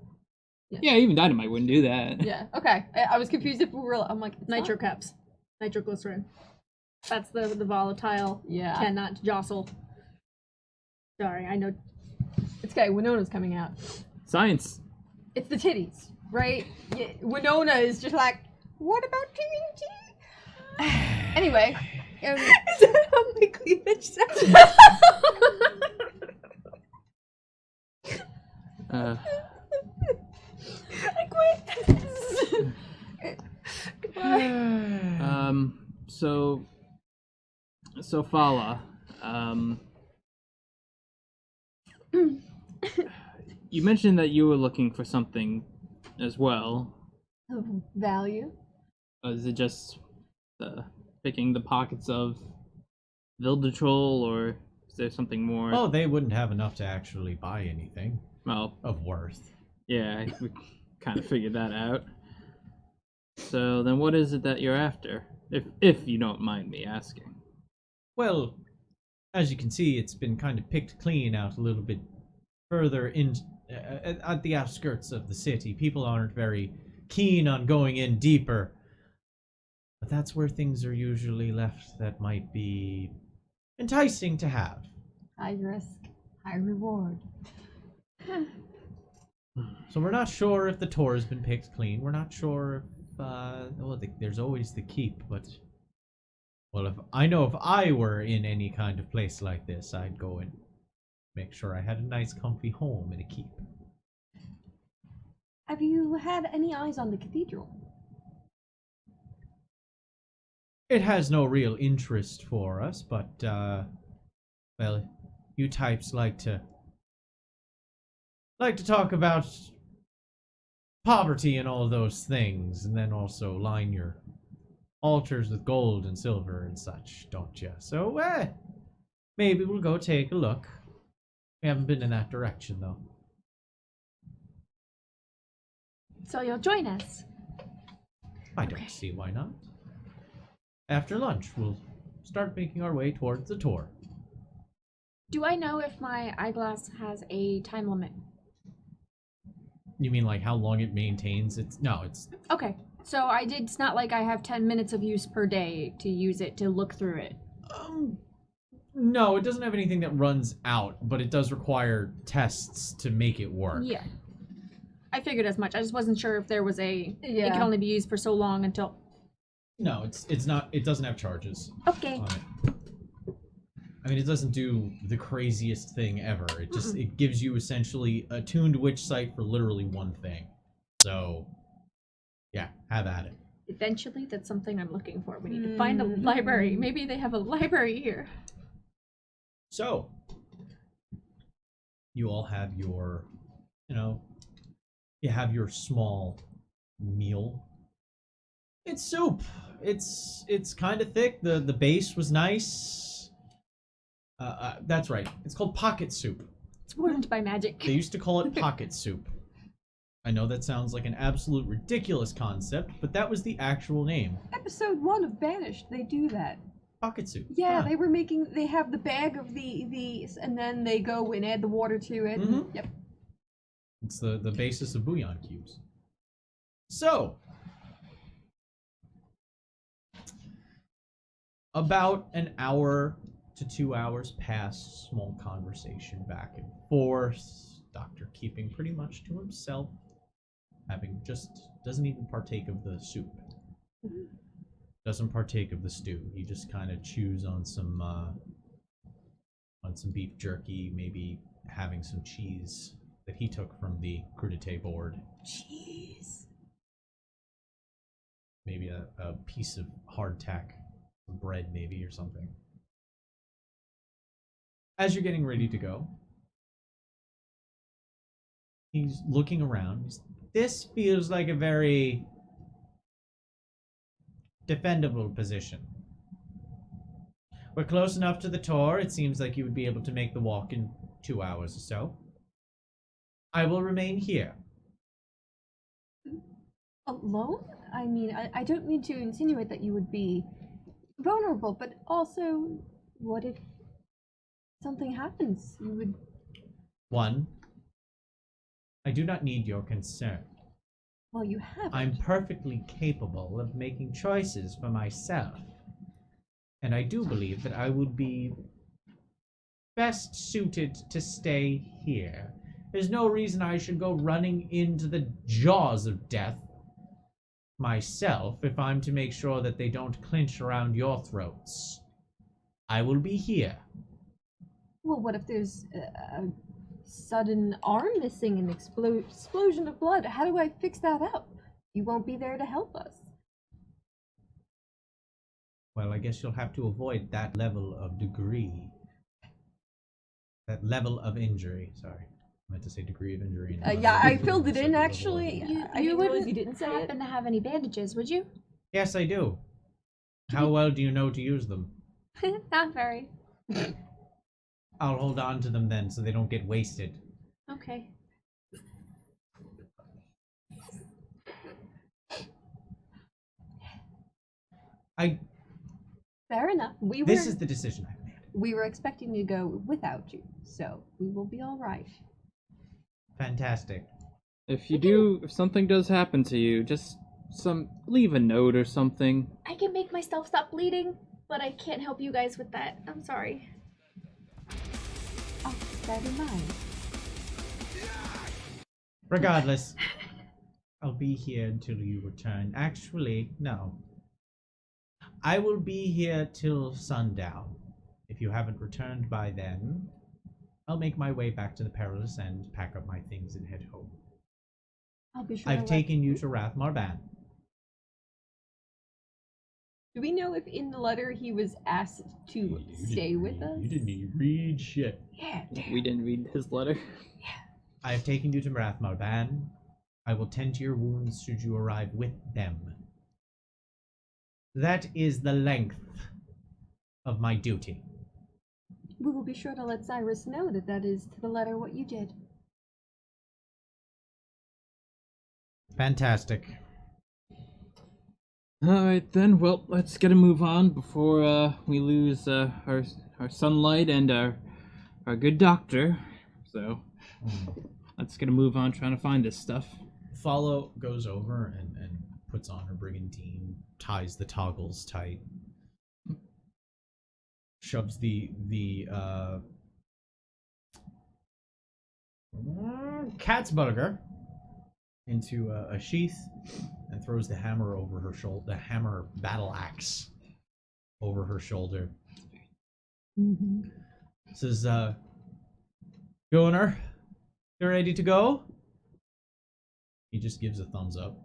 that either. Yeah, even dynamite wouldn't do that. Yeah, okay. I was confused if we were... I'm like, it's Nitro not... caps. Nitroglycerin. That's the volatile. Yeah. Cannot jostle. Sorry, I know. It's okay, Winona's coming out. Science. It's the titties, right? Yeah, Winona is just like, what about TNT? Anyway. Is that how my cleavage sounds? I quit. Goodbye. So Fala, you mentioned that you were looking for something as well. Of value? Is it just picking the pockets of Vildatrol, or is there something more? Oh, they wouldn't have enough to actually buy anything Well, of worth. yeah, we kind of figured that out. So then what is it that you're after? If you don't mind me asking. Well, as you can see, it's been kind of picked clean out a little bit further in at the outskirts of the city. People aren't very keen on going in deeper. But that's where things are usually left that might be enticing to have. High risk, high reward. So we're not sure if the tour has been picked clean. We're not sure if there's always the keep, but well, if I were in any kind of place like this, I'd go and make sure I had a nice comfy home and a keep. Have you had any eyes on the cathedral? It has no real interest for us, but well, you types like to talk about poverty and all those things, and then also line your altars with gold and silver and such, don't you? So, maybe we'll go take a look. We haven't been in that direction, though. So you'll join us. I don't see why not. After lunch, we'll start making our way towards the tour. Do I know if my eyeglass has a time limit? You mean like how long it maintains? No, it's... Okay. So it's not like I have 10 minutes of use per day to use it to look through it. No, it doesn't have anything that runs out, but it does require tests to make it work. Yeah. I figured as much. I just wasn't sure if there was it Yeah. can only be used for so long until... No, it's not. It doesn't have charges Okay. on it. I mean, it doesn't do the craziest thing ever. It just it gives you essentially a tuned witch sight for literally one thing. So, yeah, have at it. Eventually, that's something I'm looking for. We need to find a library. Maybe they have a library here. So, you all have your, you have your small meal. It's soup. It's kind of thick. The base was nice. That's right. It's called pocket soup. It's warmed by magic. They used to call it pocket soup. I know that sounds like an absolute ridiculous concept, but that was the actual name. Episode 1 of Banished, they do that. Pocket soup. Yeah, Huh. they have the bag of these, and then they go and add the water to it. Mhm. Yep. It's the basis of bouillon cubes. So, about an hour to 2 hours pass, small conversation back and forth. Doctor keeping pretty much to himself, doesn't even partake of the soup. Doesn't partake of the stew. He just kind of chews on some beef jerky, maybe having some cheese that he took from the crudité board. Cheese. Maybe a piece of hardtack, some bread maybe or something. As you're getting ready to go, he's looking around. This feels like a very defendable position. We're close enough to the tour. It seems like you would be able to make the walk in 2 hours or so. I will remain here. Alone? I mean, I don't mean to insinuate that you would be vulnerable, but also, what if something happens? You would. One, I do not need your concern. Well, you have. I'm perfectly capable of making choices for myself. And I do believe that I would be best suited to stay here. There's no reason I should go running into the jaws of death myself if I'm to make sure that they don't clinch around your throats. I will be here. Well, what if there's a sudden arm missing, an explosion of blood? How do I fix that up? You won't be there to help us. Well, I guess you'll have to avoid that level of degree. That level of injury. Sorry. I meant to say degree of injury. Yeah, I filled it in actually. I You didn't realize wouldn't you didn't say it. happen to have any bandages, would you? Yes, I do. How well do you know to use them? Not very. I'll hold on to them then so they don't get wasted. Okay. Fair enough. This is the decision I've made. We were expecting to go without you, so we will be all right. Fantastic. If something does happen to you, just leave a note or something. I can make myself stop bleeding, but I can't help you guys with that. I'm sorry. I'll keep that in mind. Regardless, I'll be here until you return. Actually, no. I will be here till sundown. If you haven't returned by then, I'll make my way back to the Perilous and pack up my things and head home. I'll be sure. I've taken you to Rathmarban. Do we know if in the letter he was asked to stay with us? You didn't even read shit. Yeah. We didn't read his letter. I have taken you to Rathmarban. I will tend to your wounds should you arrive with them. That is the length of my duty. We will be sure to let Cyrus know that that is to the letter what you did. Fantastic. Alright then, well, let's get a move on before we lose our sunlight and our good doctor. So, let's get a move on trying to find this stuff. Follow goes over and puts on her brigantine, ties the toggles tight, shoves the cat's burger into a sheath and throws the hammer over her shoulder, the hammer battle axe over her shoulder. Mm-hmm. Says, Governor, you ready to go? He just gives a thumbs up.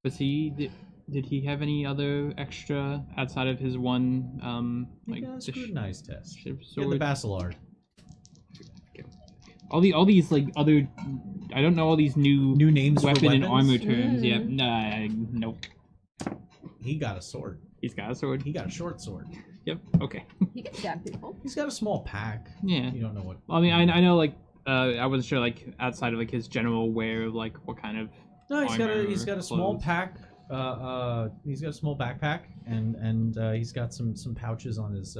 Was did he have any other extra outside of his one like a scrutinize test. sword? Yeah, the Bacillard. All these like other, I don't know all these new names weapon for and weapons? armor terms. Yep. Nah, nope. He got a sword. He's got a sword. He got a short sword. Yep. Okay. He can stab people. He's got a small pack. Yeah. You don't know what. Well, I mean, I know like I wasn't sure like outside of like his general wear of like what kind of. No, he's got armor a or small clothes. pack. He's got a small backpack and he's got some pouches on his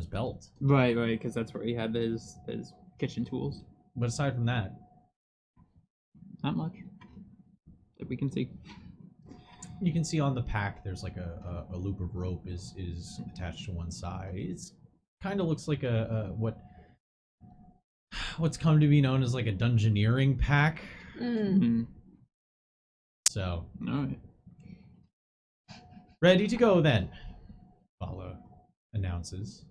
belt. Right, because that's where he had his kitchen tools. But aside from that, Not much that we can see. you can see on the pack there's like a loop of rope is attached to one side. It's kind of looks like what's come to be known as like a dungeoneering pack. Mm. So All right. ready to go then. Follow announces.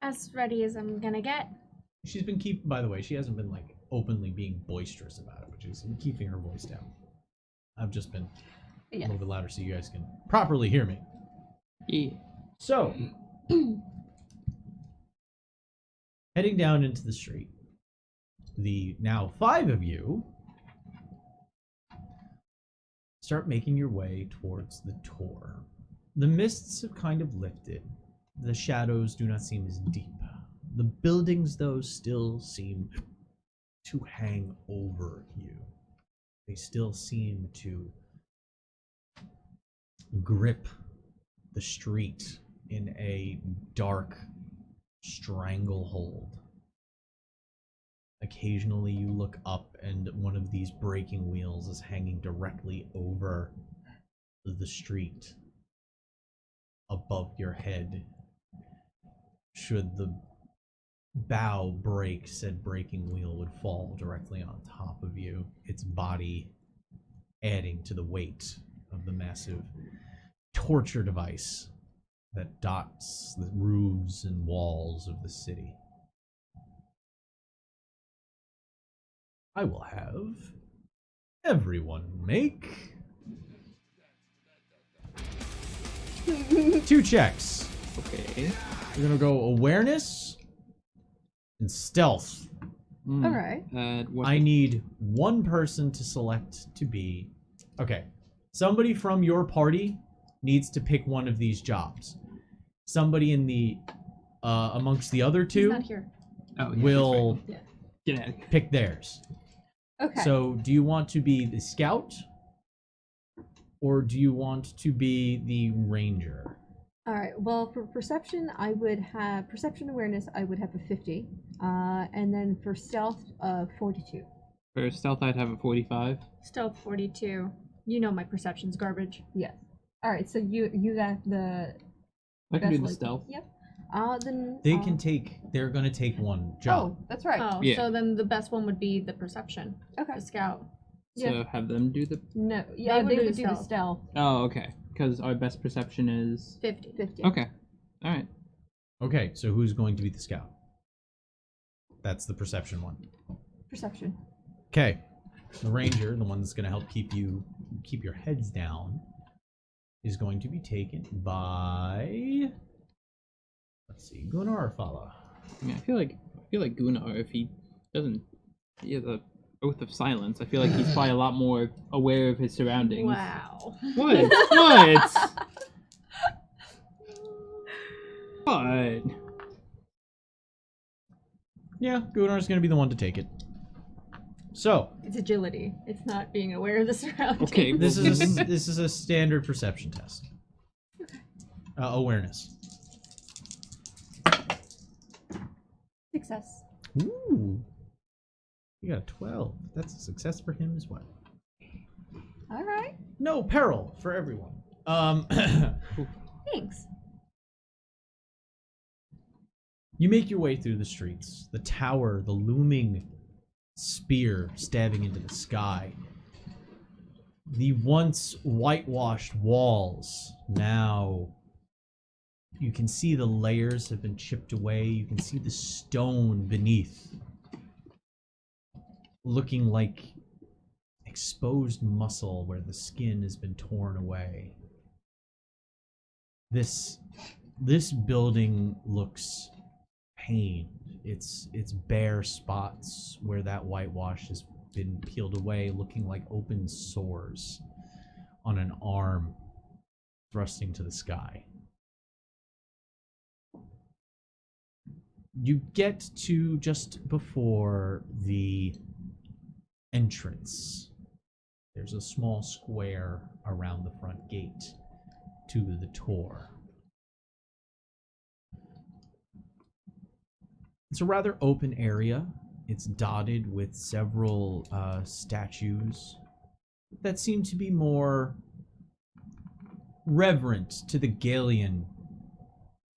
As ready as I'm gonna get. She's been by the way, she hasn't been like openly being boisterous about it, but she's been keeping her voice down. I've just been a little bit louder so you guys can properly hear me. Yeah. So, heading down into the street, the now 5 of you start making your way towards the Tor. The mists have kind of lifted. The shadows do not seem as deep. The buildings, though, still seem to hang over you. they still seem to grip the street in a dark stranglehold. Occasionally you look up and one of these braking wheels is hanging directly over the street above your head. Should the bow break, said braking wheel would fall directly on top of you, its body adding to the weight of the massive torture device that dots the roofs and walls of the city. I will have everyone make 2 checks. Okay. You're gonna go awareness and stealth. All right. I need one person to select to be... Okay. Somebody from your party needs to pick one of these jobs. Somebody in the... amongst the other He's two not here. Oh, yeah, will that's right. Get out of here. pick theirs. Okay. So, do you want to be the scout? Or do you want to be the ranger? All right. Well, for perception, I would have perception awareness. I would have a 50, and then for stealth, 42. For stealth, I'd have a 45. Stealth 42. You know my perception's garbage. Yes. All right. So you got the. I can do the best stealth. Yep. Then They can take... They're gonna take one job. Oh, that's right. Oh, Yeah. so then the best one would be the perception. Okay. The scout. So Yeah. have them do the... No. Yeah, would they do would the do the stealth. stealth. Oh, okay. Because our best perception is... 50. 50. Okay. Alright. Okay, so who's going to be the scout? That's the perception one. Perception. Okay. The ranger, the one that's going to help keep your heads down, is going to be taken by... Let's see, Gunnar Fala. I mean, I feel like Gunnar, if he doesn't... He has a oath of silence. I feel like he's probably a lot more aware of his surroundings. Wow. What? What? What? Yeah, Gunnar's going to be the one to take it. So, It's agility. It's not being aware of the surroundings. Okay, this is a standard perception test. Awareness. Success. Ooh. You got a 12. That's a success for him as well. All right. No peril for everyone. Thanks. You make your way through the streets. The tower, the looming spear stabbing into the sky. The once whitewashed walls, now you can see the layers have been chipped away. You can see the stone beneath, looking like exposed muscle where the skin has been torn away. This building looks pained. It's bare spots where that whitewash has been peeled away, looking like open sores on an arm thrusting to the sky. You get to just before the entrance. There's a small square around the front gate to the Tor. It's a rather open area. It's dotted with several statues that seem to be more reverent to the Galian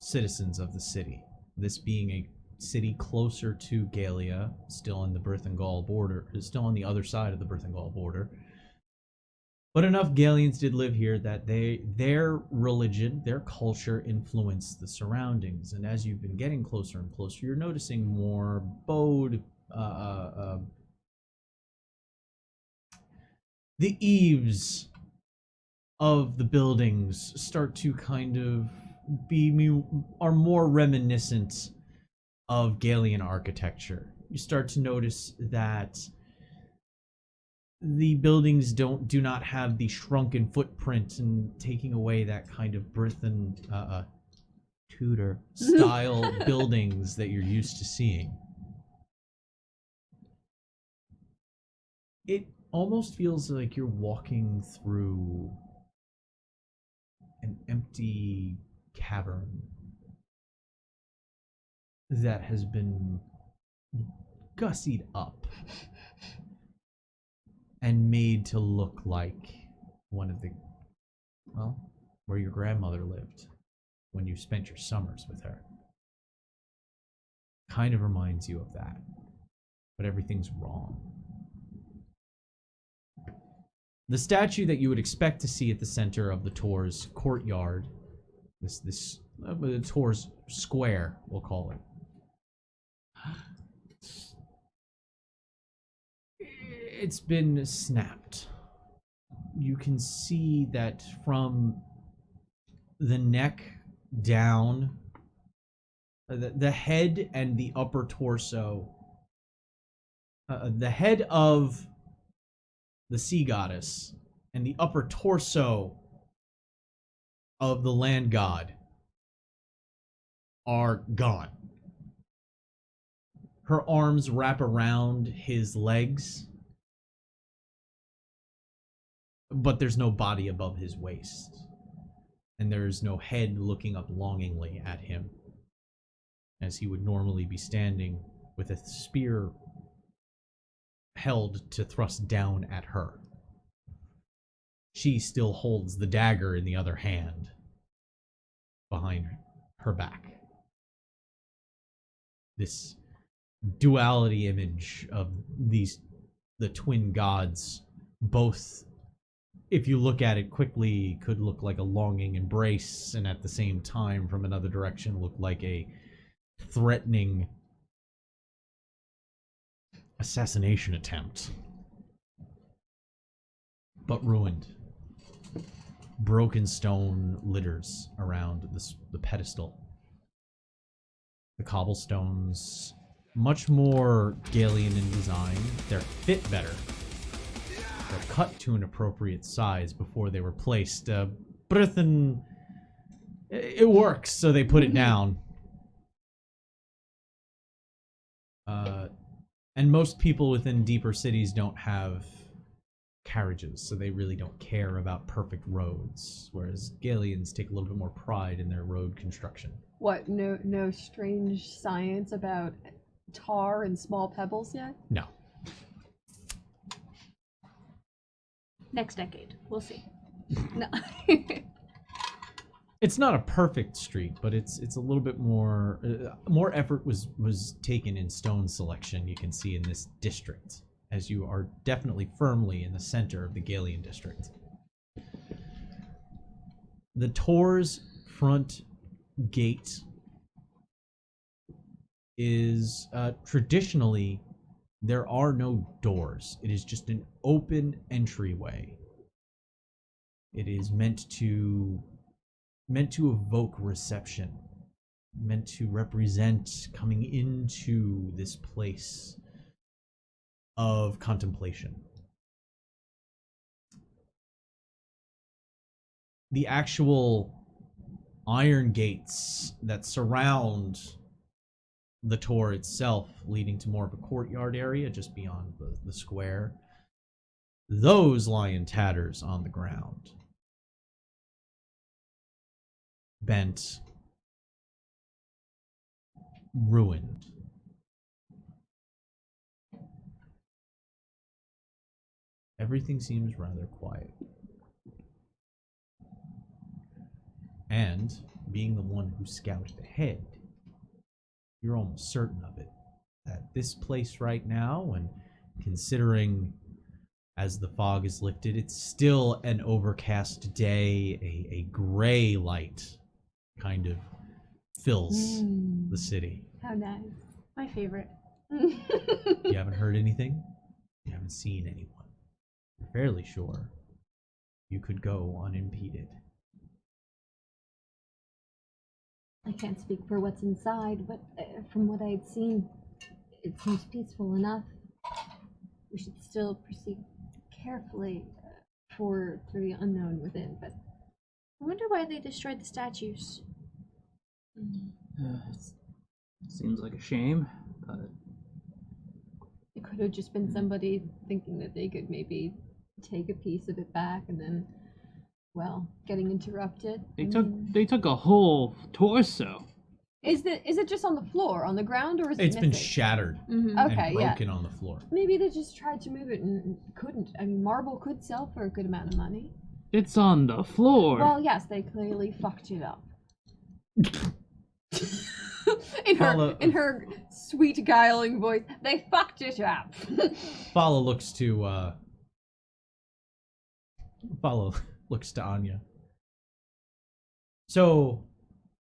citizens of the city. This being a city closer to Galia, still on the Brithengal border, is still on the other side of the Brithengal border. But enough Galians did live here that their religion, their culture influenced the surroundings. And as you've been getting closer and closer, you're noticing more bowed, the eaves of the buildings start to kind of are more reminiscent of Galian architecture. You start to notice that the buildings do not have the shrunken footprint and taking away that kind of Brithen Tudor style buildings that you're used to seeing. almost feels like you're walking through an empty cavern that has been gussied up and made to look like one of the, well, where your grandmother lived when you spent your summers with her. Kind of reminds you of that, but everything's wrong. The statue that you would expect to see at the center of the Tor's courtyard, this Tor's square, we'll call it, it's been snapped. You can see that from the neck down, the head and the upper torso, the head of the sea goddess and the upper torso of the land god are gone. Her arms wrap around his legs, but there's no body above his waist, and there's no head looking up longingly at him, as he would normally be standing with a spear held to thrust down at her. She still holds the dagger in the other hand behind her back. This duality image of the twin gods, both, if you look at it quickly, could look like a longing embrace, and at the same time, from another direction, look like a threatening assassination attempt. But ruined. Broken stone litters around the pedestal. The cobblestones, much more Galian in design. They're fit better. They're cut to an appropriate size before they were placed. Brithen, it works, so they put it down. And most people within deeper cities don't have carriages, so they really don't care about perfect roads, whereas Galians take a little bit more pride in their road construction. What, no strange science about tar and small pebbles yet? No. Next decade, we'll see. No. It's not a perfect street, but it's a little bit more more effort was taken in stone selection, you can see in this district, as you are definitely firmly in the center of the Galian district. The Tor's front gate is traditionally, there are no doors. It is just an open entryway. It is meant to evoke reception, meant to represent coming into this place of contemplation. The actual iron gates that surround the Tor itself, leading to more of a courtyard area just beyond the square, those lie in tatters on the ground. Bent, ruined. Everything seems rather quiet. And, being the one who scouted ahead, you're almost certain of it. That this place right now, and considering as the fog is lifted, it's still an overcast day, a gray light kind of fills the city. How nice. My favorite. You haven't heard anything? You haven't seen anyone. You're fairly sure you could go unimpeded. I can't speak for what's inside, but from what I'd seen, it seems peaceful enough. We should still proceed carefully for the unknown within, but I wonder why they destroyed the statues. Seems like a shame, but it could have just been somebody thinking that they could maybe take a piece of it back and then, well, getting interrupted. They took a whole torso. Is it just on the floor, on the ground, or is it It's been missing? shattered Mm-hmm. Okay, and yeah. broken on the floor. Maybe they just tried to move it and couldn't. I mean, marble could sell for a good amount of money. It's on the floor. Well, yes, they clearly fucked it up. in her sweet, guiling voice, they fucked it up. Fala looks to Anya. So,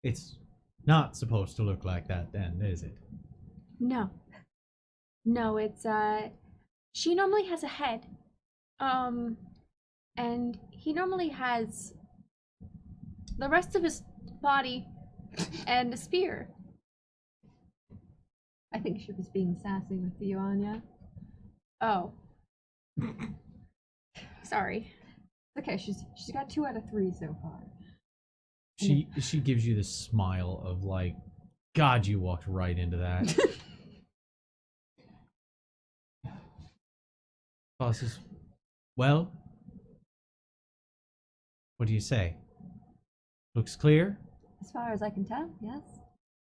it's not supposed to look like that then, is it? No. No, it's she normally has a head. And he normally has the rest of his body and a spear. I think she was being sassy with you, Anya. Oh. Sorry. Okay, she's got 2 out of 3 so far. She gives you this smile of like, God, you walked right into that. Fala says, well, what do you say? Looks clear? As far as I can tell, yes.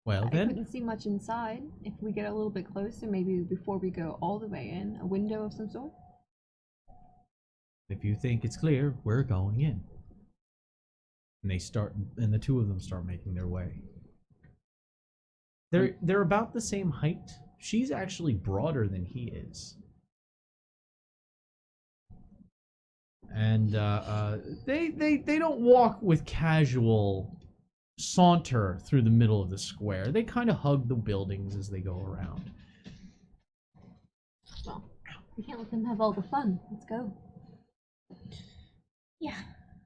Well I then, couldn't see much inside. If we get a little bit closer, maybe before we go all the way in, a window of some sort. if you think it's clear, we're going in. And the two of them start making their way. They're about the same height. She's actually broader than he is. And they don't walk with casual saunter through the middle of the square. They kind of hug the buildings as they go around. Well, we can't let them have all the fun. Let's go. Yeah,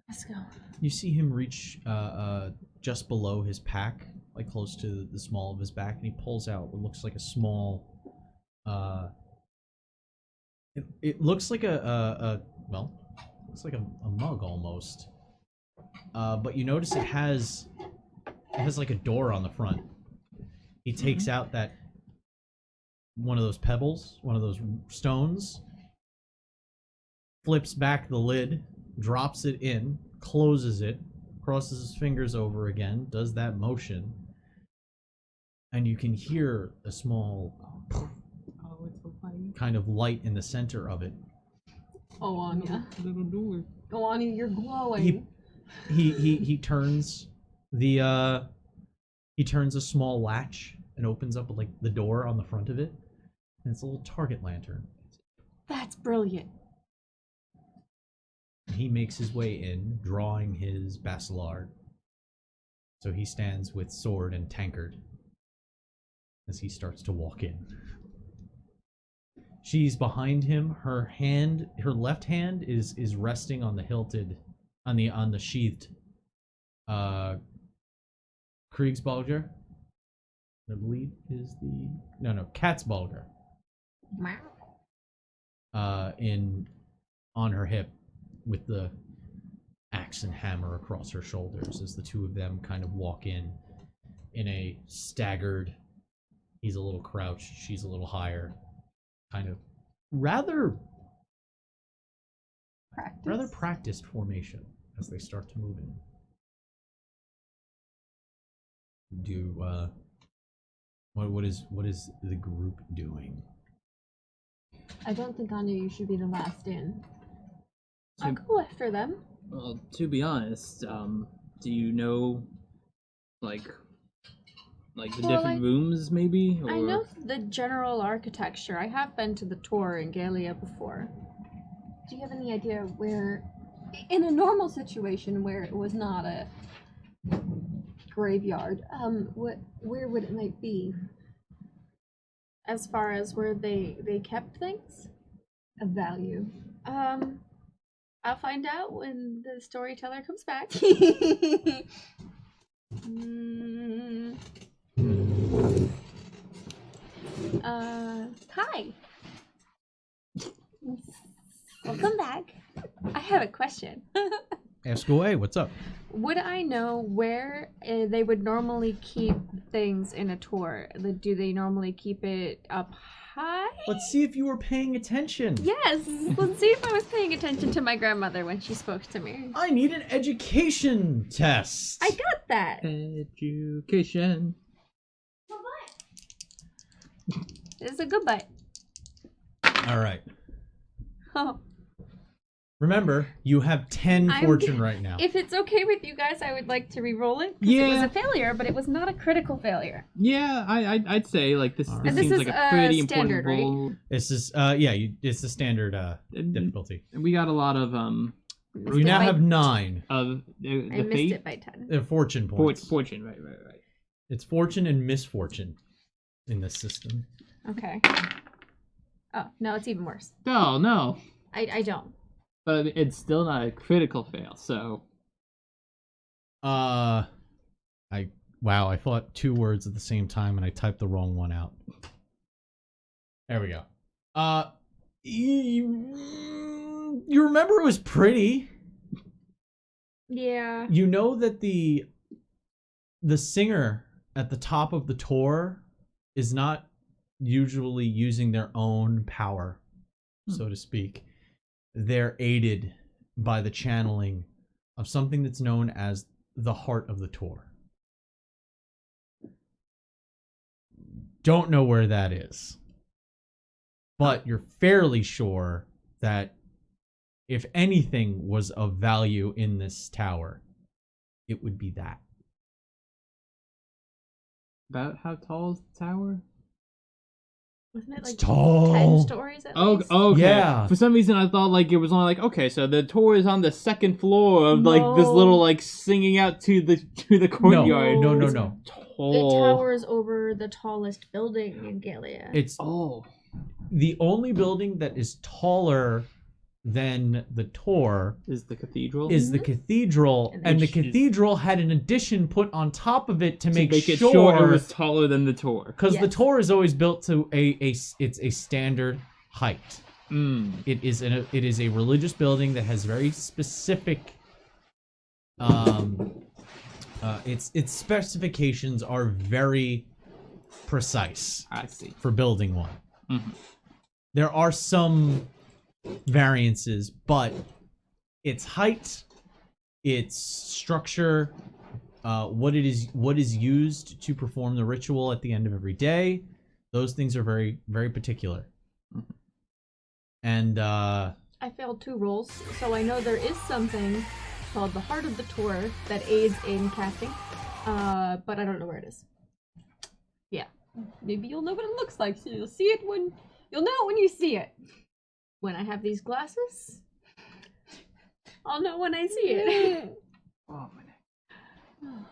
let's go. You see him reach just below his pack, like close to the small of his back, and he pulls out what looks like a small. It looks like looks like a mug almost. But you notice it has like a door on the front. He takes out that one of those pebbles, one of those stones, flips back the lid, drops it in, closes it, crosses his fingers over again, does that motion, and you can hear a small kind of light in the center of it. Oh, Anya. Little door. Oh, Anya, you're glowing. He turns the he turns a small latch and opens up like the door on the front of it, and it's a little target lantern. That's brilliant. He makes his way in, drawing his bacillard. So he stands with sword and tankard as he starts to walk in. She's behind him. Her left hand is resting on the hilted, on the sheathed Kriegsbalger. I believe is the Katzbalger. On her hip, with the axe and hammer across her shoulders, as the two of them kind of walk in a staggered. He's a little crouched. She's a little higher. Kind of rather practiced formation as they start to move in. What is the group doing? I don't think, Anya, you should be the last in. I'll go after them. Well, to be honest, do you know, like the Well, different rooms, maybe? Or... I know the general architecture. I have been to the tour in Galia before. Do you have any idea where, in a normal situation where it was not a graveyard, where would it might be? As far as where they kept things? Of value. I'll find out when the storyteller comes back. Hi. Welcome back. I have a question. Ask away. What's up? would I know where they would normally keep things in a tour? Do they normally keep it up high? Let's see if you were paying attention. Yes. Let's see if I was paying attention to my grandmother when she spoke to me. I need an education test. I got that. Education. It's a good bite. All right. Oh. Remember, you have 10 fortune right now. If it's okay with you guys, I would like to re-roll it. Because it was Yeah. a failure, but it was not a critical failure. Yeah, I'd say like this. Alright. This And this seems is, like a pretty standard, important right? roll. This is, it's the standard difficulty. And we got a lot of You now have 9 the I missed fate. it by 10. fortune points. Fortune, right. It's fortune and misfortune in this system. Okay. Oh, no, it's even worse. Oh no, I don't. but it's still not a critical fail. So Wow, I thought 2 words at the same time and I typed the wrong one out. There we go. You remember it was pretty. Yeah. You know that the singer at the top of the tour is not usually using their own power, so to speak. They're aided by the channeling of something that's known as the heart of the tour. Don't know where that is, but you're fairly sure that if anything was of value in this tower, it would be that. about how tall is the tower? Wasn't it It's like tall. 10 stories at least? Okay. Yeah. For some reason, I thought like it was only like okay, so the tour is on the second floor of like this No. little like singing out to the courtyard. No. It's- Tall. It towers over the tallest building in Gallia. It's Oh. the only building that is taller than the tour Is the cathedral? is the cathedral, and the Which is- cathedral had an addition put on top of it to make it sure sure it was taller than the tour. because the Yes. tour is always built to it's a standard height. Mm. It is a religious building that has very specific its specifications are very precise I see. for building one. Mhm. There are some variances, but its height, its structure, what is used to perform the ritual at the end of every day, those things are very, very particular. Mhm. And I failed 2 rolls, so I know there is something called the Heart of the Tour that aids in casting, but I don't know where it is. Maybe you'll know what it looks like, so you'll see it when you see it. When I have these glasses, I'll know when I see it. Oh my neck.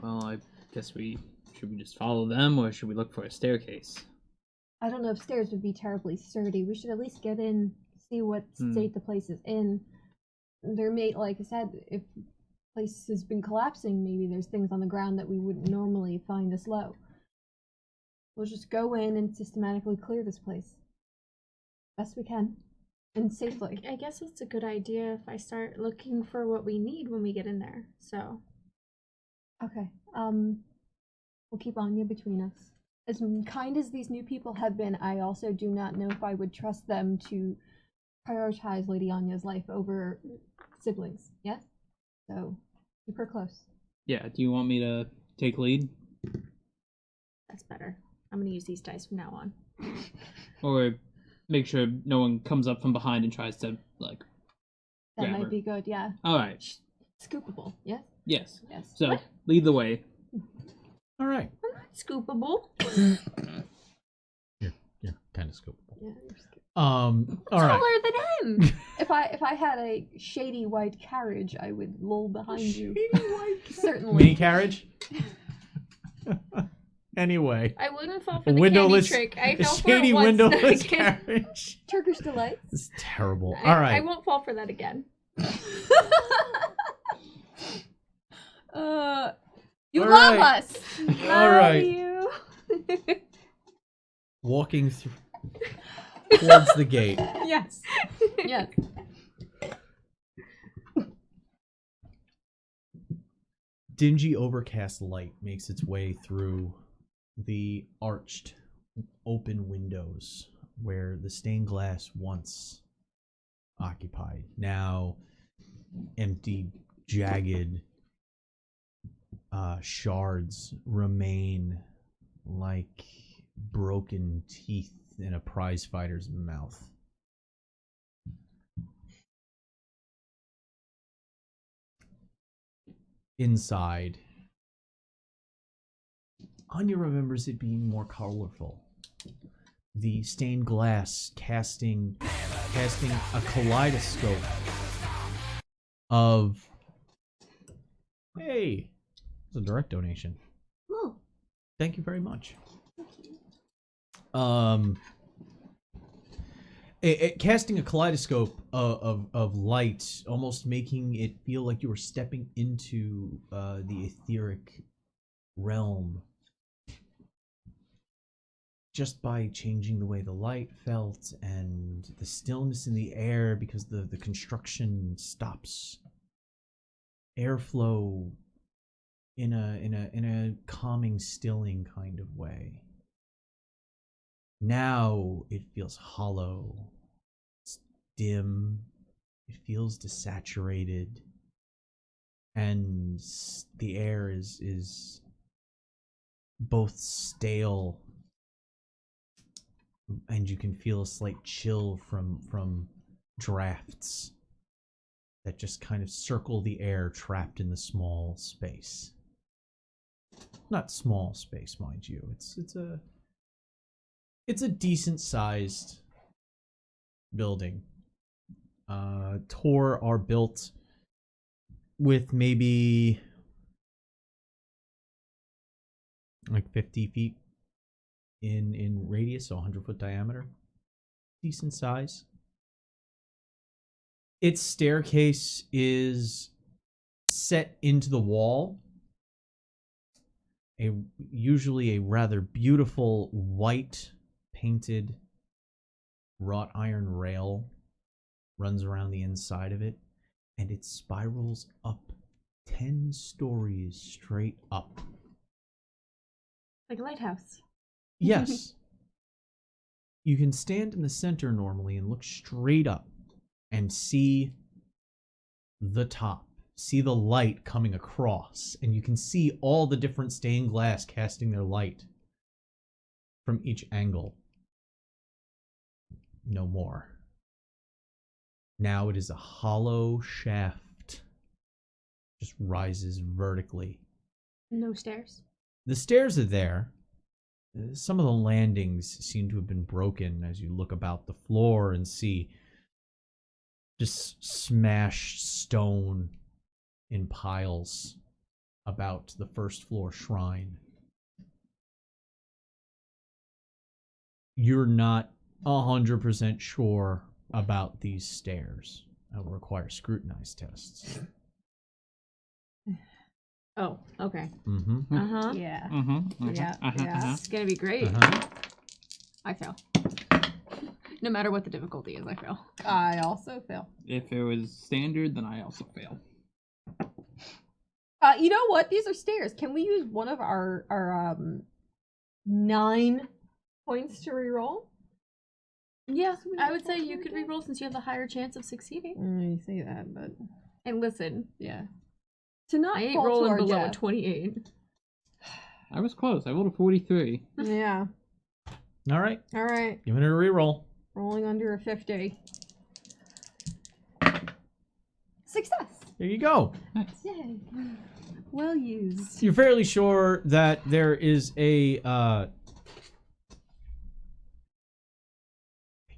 Well, I guess should we just follow them, or should we look for a staircase? I don't know if stairs would be terribly sturdy. We should at least get in, see what state the place is in. There may, like I said, if the place has been collapsing, maybe there's things on the ground that we wouldn't normally find this low. We'll just go in and systematically clear this place. Best we can. And safely. I guess it's a good idea if I start looking for what we need when we get in there. So, Okay. We'll keep Anya between us. As kind as these new people have been, I also do not know if I would trust them to prioritize Lady Anya's life over siblings. Yes? So, keep her close. Yeah. Do you want me to take lead, that's better. I'm gonna use these dice from now on. or make sure no one comes up from behind and tries to like? That Grab might her. be good, yeah. All right. Scoopable, yes? Yes. Yes. So lead the way. all right, Scoopable. you're kind of scoopable. Yeah, you're scoop- All right. Taller than him. If I had a shady white carriage, I would loll behind you. Certainly. Mini carriage. Anyway, I wouldn't fall a for the windowless, candy trick. I a fell for it shady once. windowless carriage. Turkish delight. This is terrible. I All right. won't fall for that again. You All love right. us. All right. You. Walking towards the gate. Yes. Yes. dingy, overcast light makes its way through the arched, open windows where the stained glass once occupied. Now empty, jagged shards remain like broken teeth in a prize fighter's mouth. Inside, Anya remembers it being more colorful. The stained glass casting a kaleidoscope of, hey, it's a direct donation. Oh, Thank you very much. Casting a kaleidoscope of light, almost making it feel like you were stepping into the etheric realm, just by changing the way the light felt and the stillness in the air, because the construction stops airflow in a calming, stilling kind of way. Now it feels hollow, it's dim, it feels desaturated, and the air is both stale, and you can feel a slight chill from drafts that just kind of circle the air trapped in the small space. Not small space, mind you. It's a decent sized building. Tor are built with maybe like 50 feet in radius, so 100-foot diameter. Decent size. Its staircase is set into the wall. Usually a rather beautiful white painted wrought iron rail runs around the inside of it, and it spirals up 10 stories straight up. Like a lighthouse. Yes. You can stand in the center normally and look straight up and see the top. See the light coming across, and you can see all the different stained glass casting their light from each angle. No more. Now it is a hollow shaft. Just rises vertically. No stairs. The stairs are there. Some of the landings seem to have been broken as you look about the floor and see just smashed stone in piles about the first floor shrine. You're not 100% sure about these stairs. That will require scrutinized tests. Oh, okay. Mm-hmm. Uh-huh. Yeah. Yeah. Yeah. It's gonna be great. Uh-huh. I fail. No matter what the difficulty is, I fail. I also fail. If it was standard, then I also fail. You know what? These are stairs. Can we use one of our 9 points to reroll? Yeah, I would say you could reroll since you have the higher chance of succeeding. You say that, but And listen, yeah. To not I ain't fall to rolling our below a death. 28. I was close. I rolled a 43. Yeah. All right. All right. Giving it a reroll. Rolling under a 50. Success. There you go. Yay. Well used. You're fairly sure that there is a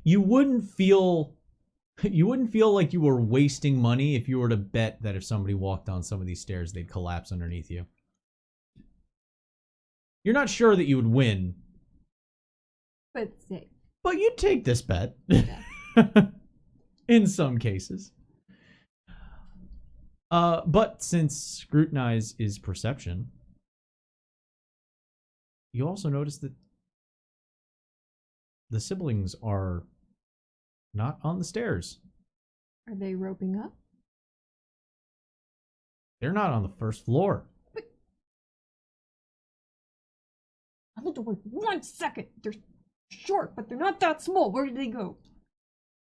you wouldn't feel like you were wasting money if you were to bet that if somebody walked down some of these stairs they'd collapse underneath you. You're not sure that you would win, But safe. but you'd take this bet. In some cases. But since scrutinize is perception, you also notice that the siblings are not on the stairs. Are they roping up? They're not on the first floor. But Hold on 1 second. They're short, but they're not that small. Where did they go?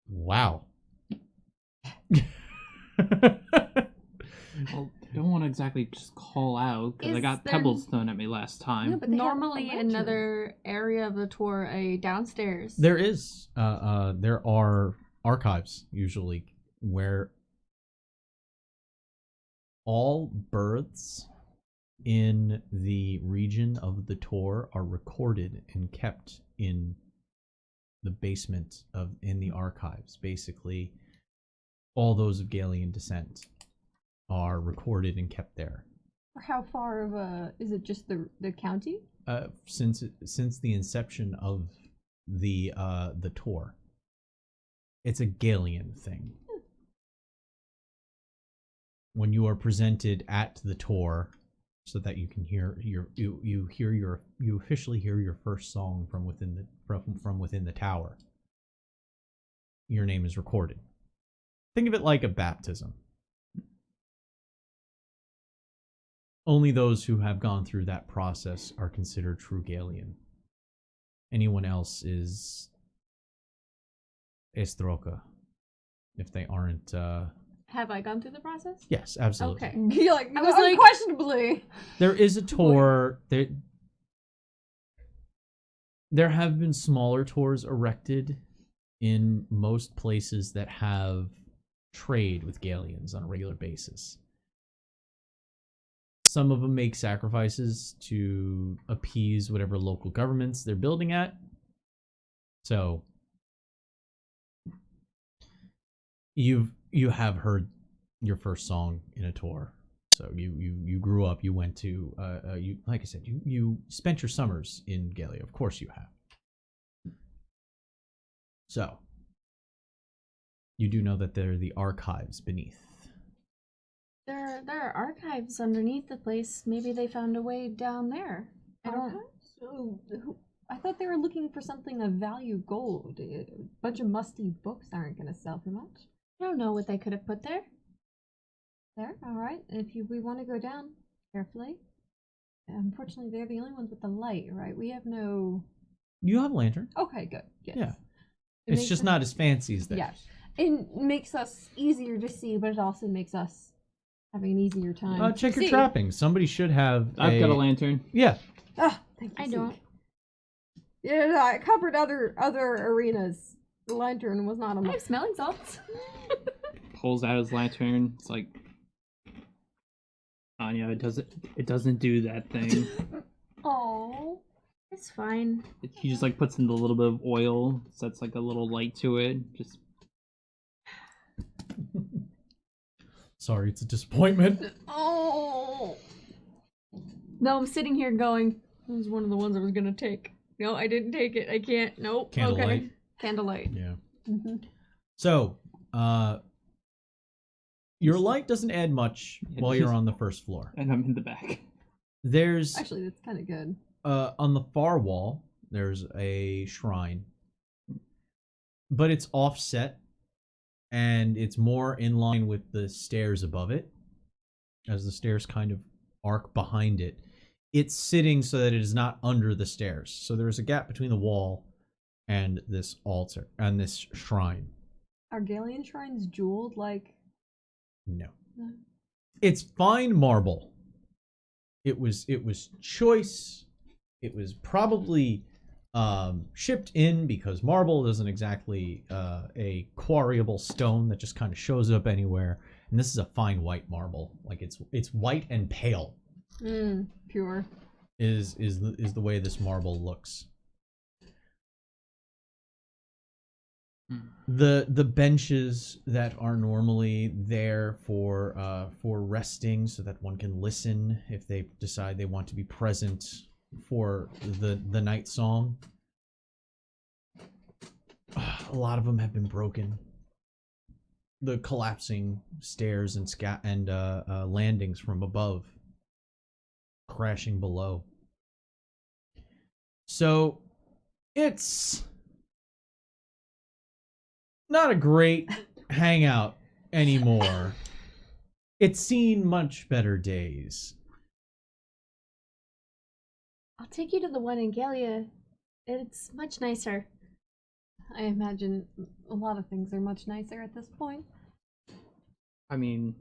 Wow. Well, I don't want to exactly just call out because I Is got there- pebbles thrown at me last time. Yeah, but they have Normally, a lantern. another area of the tour, a downstairs. There is. There are archives usually where all births in the region of the Tor are recorded and kept in the basement in the archives. Basically, all those of Galian descent are recorded and kept there. How far of a is it? Just the county? Since the inception of the Tor. It's a Galian thing. When you are presented at the Tor, so that you can hear you officially hear your first song from within the tower. Your name is recorded. Think of it like a baptism. Only those who have gone through that process are considered true Galian. Anyone else is Estroka, if they aren't. Have I gone through the process? Yes, absolutely. Okay. You're like, I was like- unquestionably. There is a tour. There have been smaller tours erected in most places that have trade with Galians on a regular basis. Some of them make sacrifices to appease whatever local governments they're building at. So you have heard your first song in a tour. So you grew up, you went to you, like I said, you spent your summers in Galia. Of course you have. So you do know that there are the archives beneath. There are archives underneath the place. Maybe they found a way down there. I don't. So, I thought they were looking for something of value gold. A bunch of musty books aren't going to sell for much. I don't know what they could have put there. There, all right. We want to go down carefully. Unfortunately, they're the only ones with the light, right? We have no. You have a lantern. Okay, good. Yes. Yeah. It It's makes just us- not as fancy as that. Yeah. It makes us easier to see, but it also makes us having an easier time. Check to your see. trappings. Somebody should have. I've got a lantern. Yeah. Ah, thank you. I sweet. don't. Yeah, I covered other arenas. The lantern was not I enough. have smelling salts. Pulls out his lantern. It's like, Anya, it doesn't do that thing. Oh, it's fine. He just like puts in a little bit of oil, sets like a little light to it. Just Sorry, it's a disappointment. Oh. No, I'm sitting here going, this was one of the ones I was gonna take. No, I didn't take it. I can't. Nope. Candlelight. Okay. Candlelight. Yeah. Mm-hmm. So, your light doesn't add much while you're on the first floor. and I'm in the back. There's Actually, that's kind of good. on the far wall, there's a shrine, but it's offset, and it's more in line with the stairs above it, as the stairs kind of arc behind it. It's sitting so that it is not under the stairs. So there's a gap between the wall and this altar and this shrine. Are Galian shrines jeweled like? No. No. It's fine marble. It was choice. It was probably shipped in because marble isn't exactly a quarryable stone that just kind of shows up anywhere. And this is a fine white marble. Like it's white and pale Pure. is the way this marble looks. The benches that are normally there for resting so that one can listen if they decide they want to be present for the night song. A lot of them have been broken. The collapsing stairs and landings from above, crashing below. So it's not a great hangout anymore. It's seen much better days. I'll take you to the one in Galia. It's much nicer. I imagine a lot of things are much nicer at this point. I mean,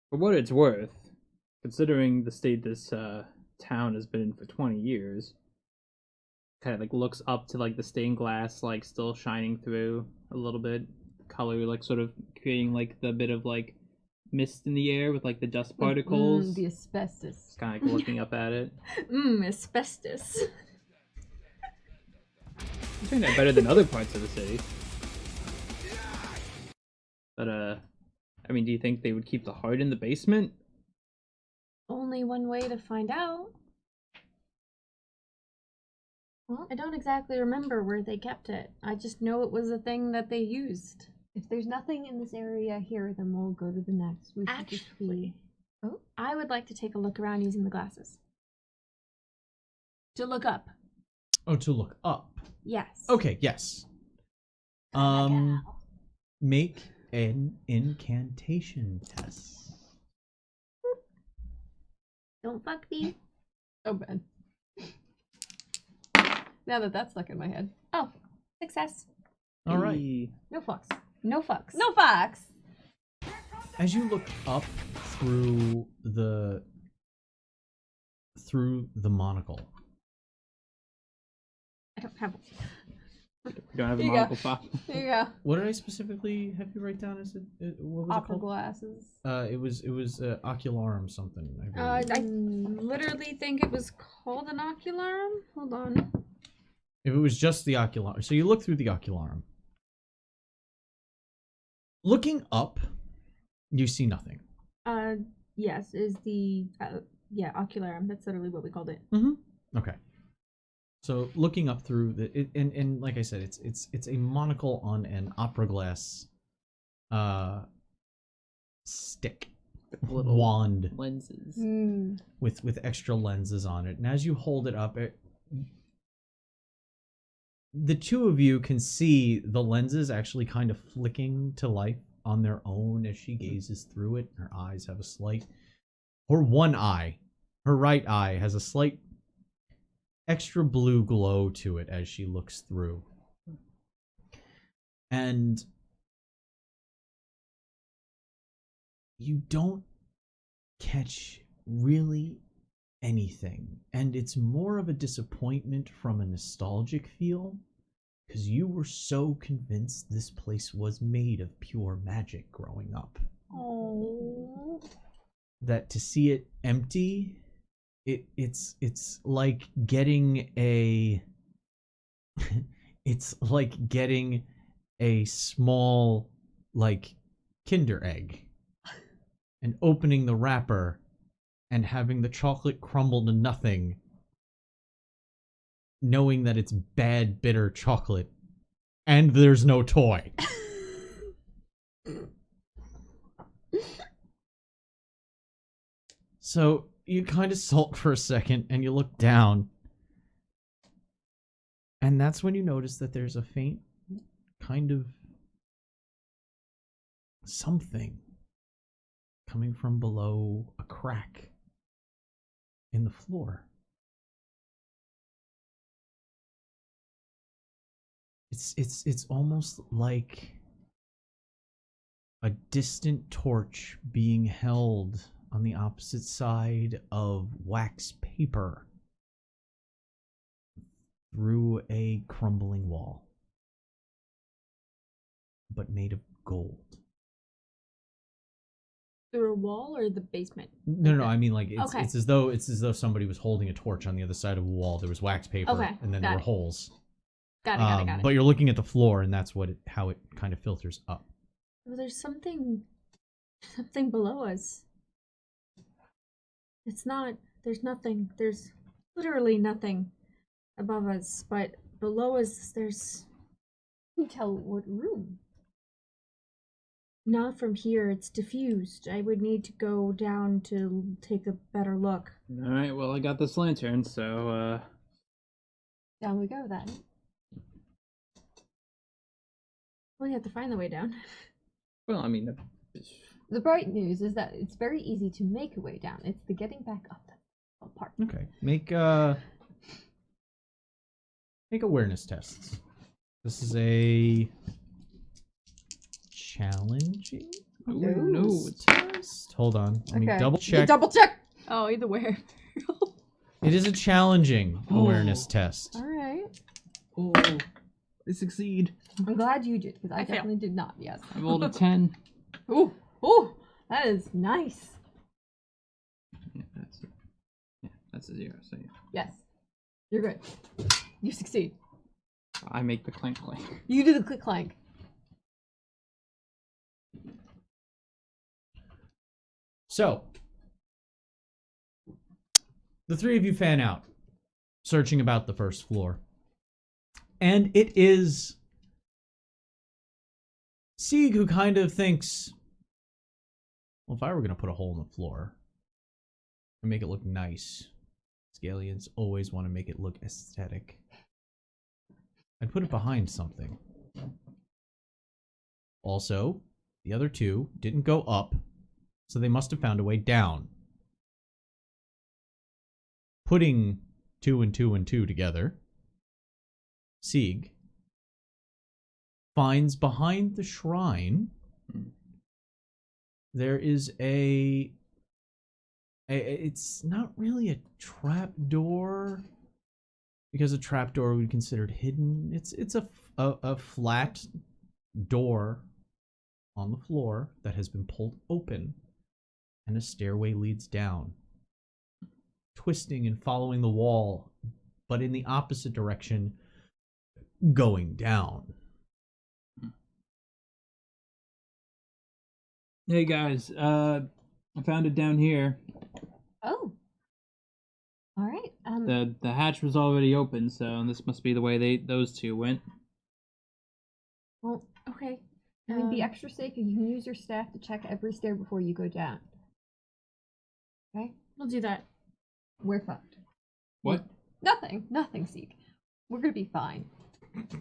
for what it's worth, considering the state this town has been in for 20 years, kind of like looks up to like the stained glass like still shining through a little bit, color like sort of creating like the bit of like mist in the air with like the dust particles. The asbestos. Just kind of like looking up at it. Asbestos. I'm saying that better than other parts of the city. But I mean, do you think they would keep the heart in the basement? Only one way to find out. Well, I don't exactly remember where they kept it. I just know it was a thing that they used. If there's nothing in this area here, then we'll go to the next. We should just Actually, be... Oh? I would like to take a look around using the glasses. To look up. Oh, to look up. Yes. Okay, yes. Make an incantation test. Don't fuck me. Oh, bad. Now that that's stuck in my head. Oh, success. All right. Hey. No fucks. No fucks. No fucks! As you look up through the monocle, I don't have. You don't have a Here you go. monocle pop. There you go. what did I specifically have you write down? As what was Opera it called? glasses. It was ocularum something. I literally think it was called an ocularum. Hold on. If it was just the ocularum, so you look through the ocularum. Looking up, you see nothing. Yes, is the ocularum. That's literally what we called it. Mm-hmm. Okay. So looking up through and like I said, it's a monocle on an opera glass stick, Little wand lenses. with extra lenses on it. And as you hold it up, the two of you can see the lenses actually kind of flicking to life on their own as she gazes through it. Her eyes have a slight, her one eye, her right eye has a slight extra blue glow to it as she looks through. And you don't catch really anything. And it's more of a disappointment from a nostalgic feel, because you were so convinced this place was made of pure magic growing up. Oh. That to see it empty, it's like getting a it's like getting a small like Kinder egg and opening the wrapper and having the chocolate crumble to nothing, knowing that it's bad, bitter chocolate, and there's no toy. So you kind of sulk for a second and you look down, and that's when you notice that there's a faint kind of something coming from below a crack in the floor. It's almost like a distant torch being held on the opposite side of wax paper through a crumbling wall, but made of gold. Through a wall or the basement? No, I mean like Okay. it's as though somebody was holding a torch on the other side of a wall. There was wax paper, Okay, and then got there were it. holes. Got it. But you're looking at the floor, and that's how it kind of filters up. Well, there's something below us. There's nothing. There's literally nothing above us, but below us, there's Can you tell what room? not from here. It's diffused. I would need to go down to take a better look. All right, well, I got this lantern, so Down we go then. We have to find the way down. well, I mean, The bright news is that it's very easy to make a way down. It's the getting back up that part. Okay, make Make awareness tests. This is a challenging Oh awareness no. test. Hold on. Let me Okay. double check. Double check. Oh, either way. It is a challenging awareness test. All right. Oh, I succeed. I'm glad you did because I fail. definitely did not. Yes. I rolled a 10. Ooh, ooh, that is nice. Yeah, that's a 0. So yeah. Yes, you're good. You succeed. I make the clank clank. You do the click clank. So, the three of you fan out, searching about the first floor. And it is Sieg who kind of thinks, well, if I were going to put a hole in the floor and make it look nice, Scalians always want to make it look aesthetic, I'd put it behind something. Also, the other two didn't go up, so they must have found a way down. Putting 2 and 2 and 2 together, Sieg finds behind the shrine there is it's not really a trap door, because a trap door would be considered hidden. It's a flat door on the floor that has been pulled open, and a stairway leads down, twisting and following the wall, but in the opposite direction, going down. Hey guys, I found it down here. Oh. All right. The hatch was already open, so this must be the way those two went. Well, Okay. I mean, be extra safe. You can use your staff to check every stair before you go down. Okay? We'll do that. We're fucked. What? Nothing, Seek. We're gonna be fine.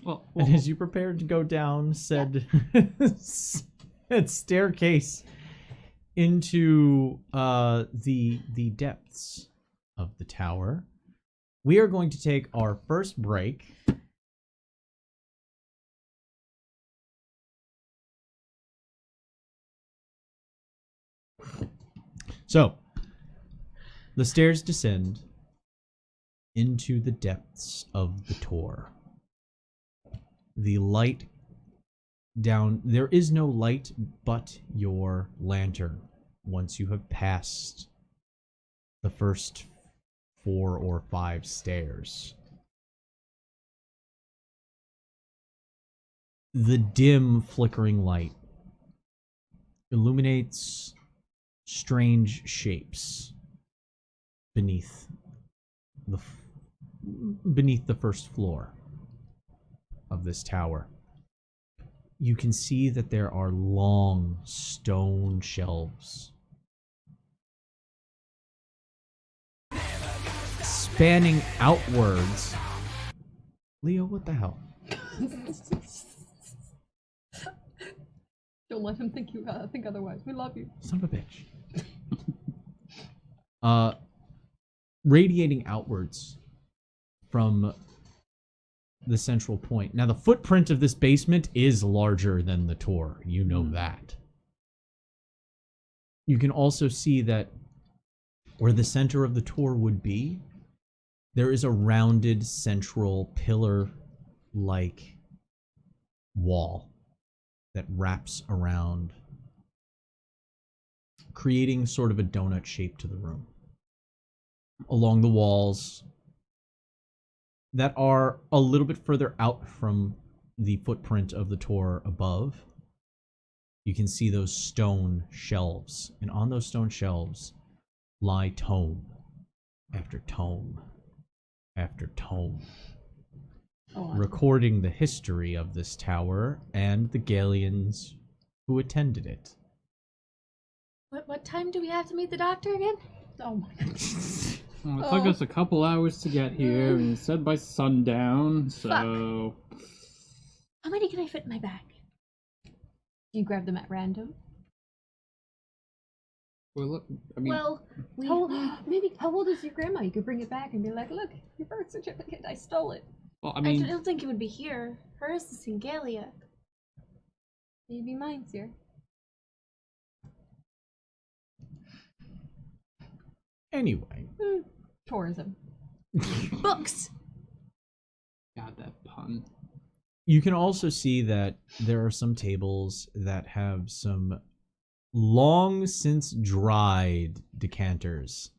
Well, And as you prepared to go down said staircase into the depths of the tower, we are going to take our first break. So, the stairs descend into the depths of the Tor. The light down... There is no light but your lantern once you have passed the first 4 or 5 stairs. The dim, flickering light illuminates strange shapes beneath the first floor of this tower. You can see that there are long stone shelves spanning outwards. Leo, what the hell? Don't let him think think otherwise. We love you. Son of a bitch. Radiating outwards from the central point. Now, the footprint of this basement is larger than the Tor. You know that. You can also see that where the center of the Tor would be, there is a rounded central pillar-like wall that wraps around, creating sort of a donut shape to the room. Along the walls that are a little bit further out from the footprint of the Tor above, you can see those stone shelves. And on those stone shelves lie tome after tome after tome, recording the history of this tower and the Galians who attended it. What time do we have to meet the doctor again? Oh my god. Well, it took us a couple hours to get here, and it said by sundown, so... How many can I fit in my bag? Do you grab them at random? Well, look, I mean... Well, How old is your grandma? You could bring it back and be like, look, your birth certificate, I stole it. Well, I I mean, don't think it would be here. Hers is in Galia. Maybe mine's here. Anyway. Tourism. Books. God, that pun. You can also see that there are some tables that have some long since dried decanters.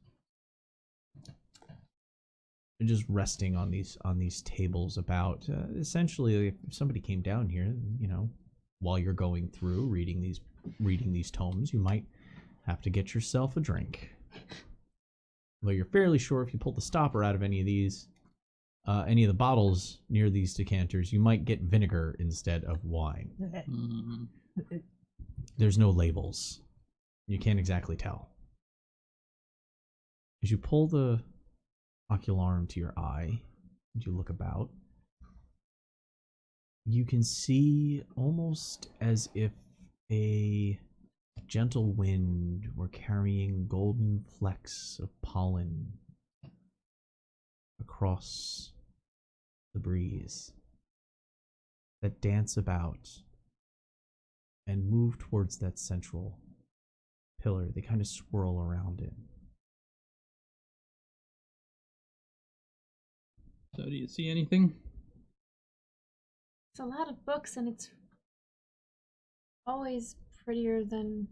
They're just resting on these tables about essentially if somebody came down here, you know, while you're going through reading these tomes, you might have to get yourself a drink. Though you're fairly sure if you pull the stopper out of any of these any of the bottles near these decanters, you might get vinegar instead of wine. There's no labels. You can't exactly tell. As you pull the ocularum to your eye, and you look about, you can see almost as if a gentle wind were carrying golden flecks of pollen across the breeze that dance about and move towards that central pillar. They kind of swirl around it. So, do you see anything? It's a lot of books, and it's always prettier than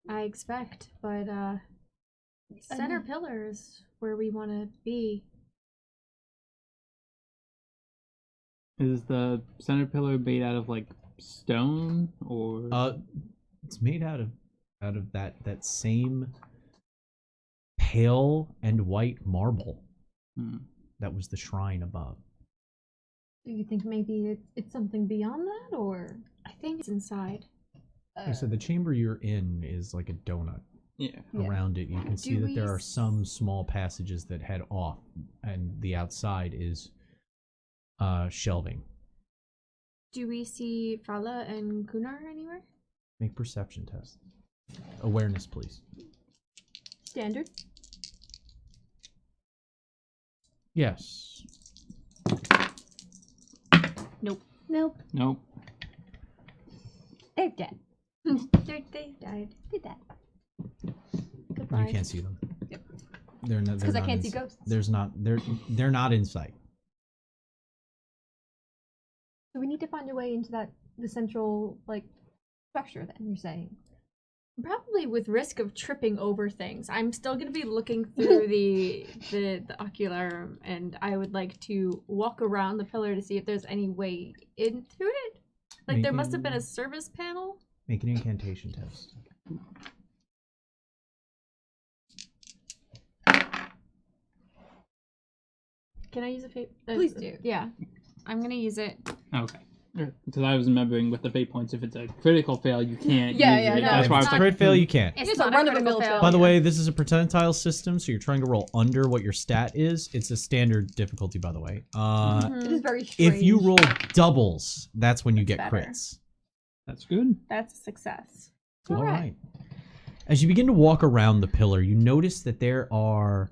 I expect. But center pillar is where we want to be. Is the center pillar made out of like stone or? It's made out of that same pale and white marble. That was the shrine above. Do you think maybe it's something beyond that, or? I think it's inside. Like I said, the chamber you're in is like a donut. Yeah. Around it, you can see that we there are some small passages that head off, and the outside is shelving. Do we see Fala and Kunar anywhere? Make perception tests. Awareness, please. Standard. Yes. Nope. Nope. Nope. They're dead. They died. They're dead. Goodbye. You can't see them. Yep. They're not. Because I can't see ghosts. They're not in sight. So we need to find a way into the central structure. Then you're saying. Probably with risk of tripping over things. I'm still going to be looking through the ocularum, and I would like to walk around the pillar to see if there's any way into it. Like there must have been a service panel. Make an incantation test. Can I use a fate? Please do. Yeah, I'm going to use it. Okay. Because I was remembering with the fate points, if it's a critical fail, you can't. Yeah, use yeah, it. no, That's why I was it's like, Crit fail, you can't. It's It's not a a run-of-the-mill critical fail. By the way, this is a percentile system, so you're trying to roll under what your stat is. It's a standard difficulty, by the way. It is very strange. If you roll doubles, that's when you get better. crits. that's good. That's a success. All right. As you begin to walk around the pillar, you notice that there are,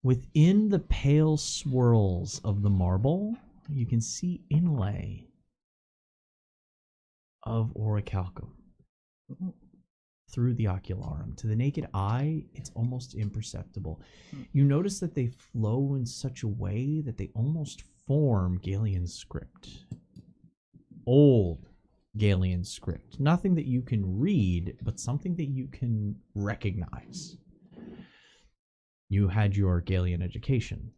within the pale swirls of the marble, you can see inlay of orichalcum through the ocularum. To the naked eye, it's almost imperceptible. You notice that they flow in such a way that they almost form Galian script. Old Galian script. Nothing that you can read, but something that you can recognize. You had your Galian education,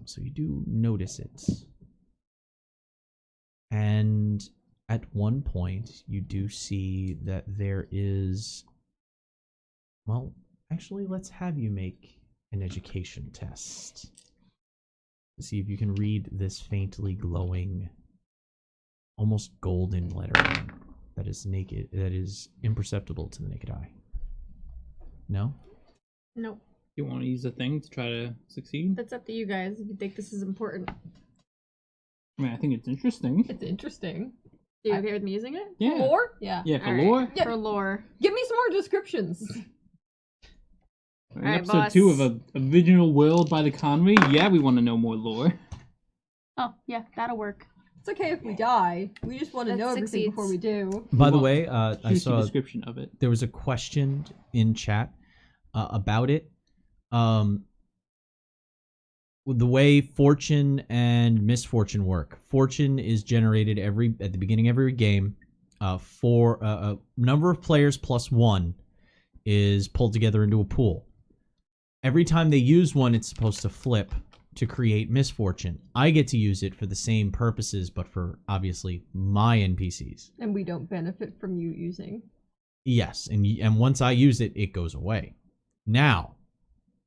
so you do notice it. And at one point, you do see that there is... Well, actually, let's have you make an education test to see if you can read this faintly glowing, almost golden lettering that is naked, that is imperceptible to the naked eye. No? Nope. You want to use a thing to try to succeed? That's up to you guys if you think this is important. I mean, I think it's interesting. It's interesting. Are you okay with me using it? Yeah. Lore? Yeah. Yeah, for All right. lore. Yeah. For lore. Give me some more descriptions. In Alright, episode boss. 2 of a original world by the Conway, yeah, we want to know more lore. Oh, yeah, that'll work. It's okay if we die. We just want to That know everything succeeds. before we do. By the Well, way, I Juicy saw description of it. there was a question in chat about it. The way fortune and misfortune work. Fortune is generated at the beginning of every game. For a number of players plus one is pulled together into a pool. Every time they use one, it's supposed to flip to create misfortune. I get to use it for the same purposes, but for obviously my NPCs. And we don't benefit from you using. Yes, and once I use it, it goes away. Now,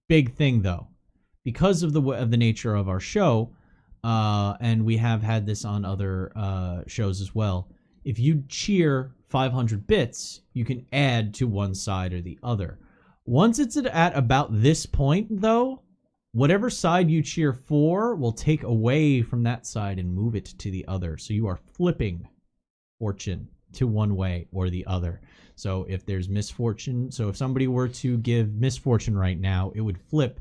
big thing though, because of the nature of our show, and we have had this on other shows as well. If you cheer 500 bits, you can add to one side or the other. Once it's at about this point, though, whatever side you cheer for will take away from that side and move it to the other. So you are flipping fortune to one way or the other. So if there's misfortune, so if somebody were to give misfortune right now, it would flip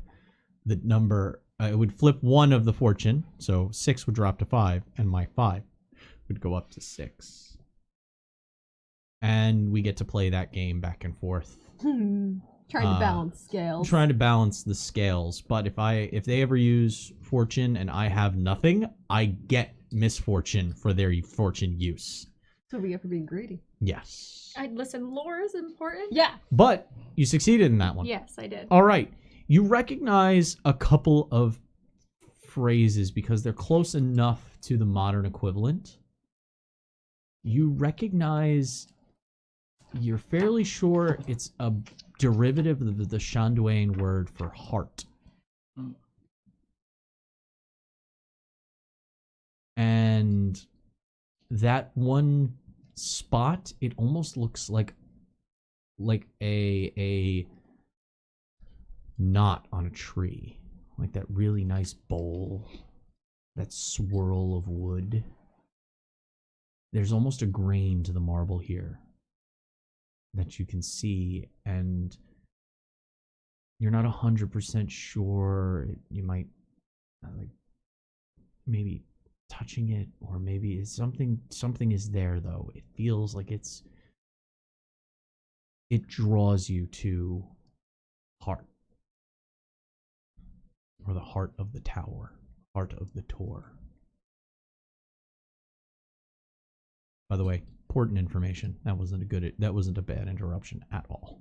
the number, it would flip one of the fortune. So 6 would drop to 5, and my 5 would go up to 6. And we get to play that game back and forth. Trying to balance scales. Trying to balance the scales. But if they ever use fortune and I have nothing, I get misfortune for their fortune use. So we have for being greedy. Yes. Listen, lore is important. Yeah. But you succeeded in that one. Yes, I did. All right. You recognize a couple of phrases because they're close enough to the modern equivalent. You recognize, you're fairly sure it's a derivative of the Shanduane word for heart. And that one spot, it almost looks like a knot on a tree, like that really nice bowl, that swirl of wood. There's almost a grain to the marble here that you can see, and you're not 100% sure. You might like maybe touching it, or maybe it's something is there though. It feels like it draws you to heart, or the heart of the tower, heart of the Tor. By the way, important information. That wasn't a bad interruption at all.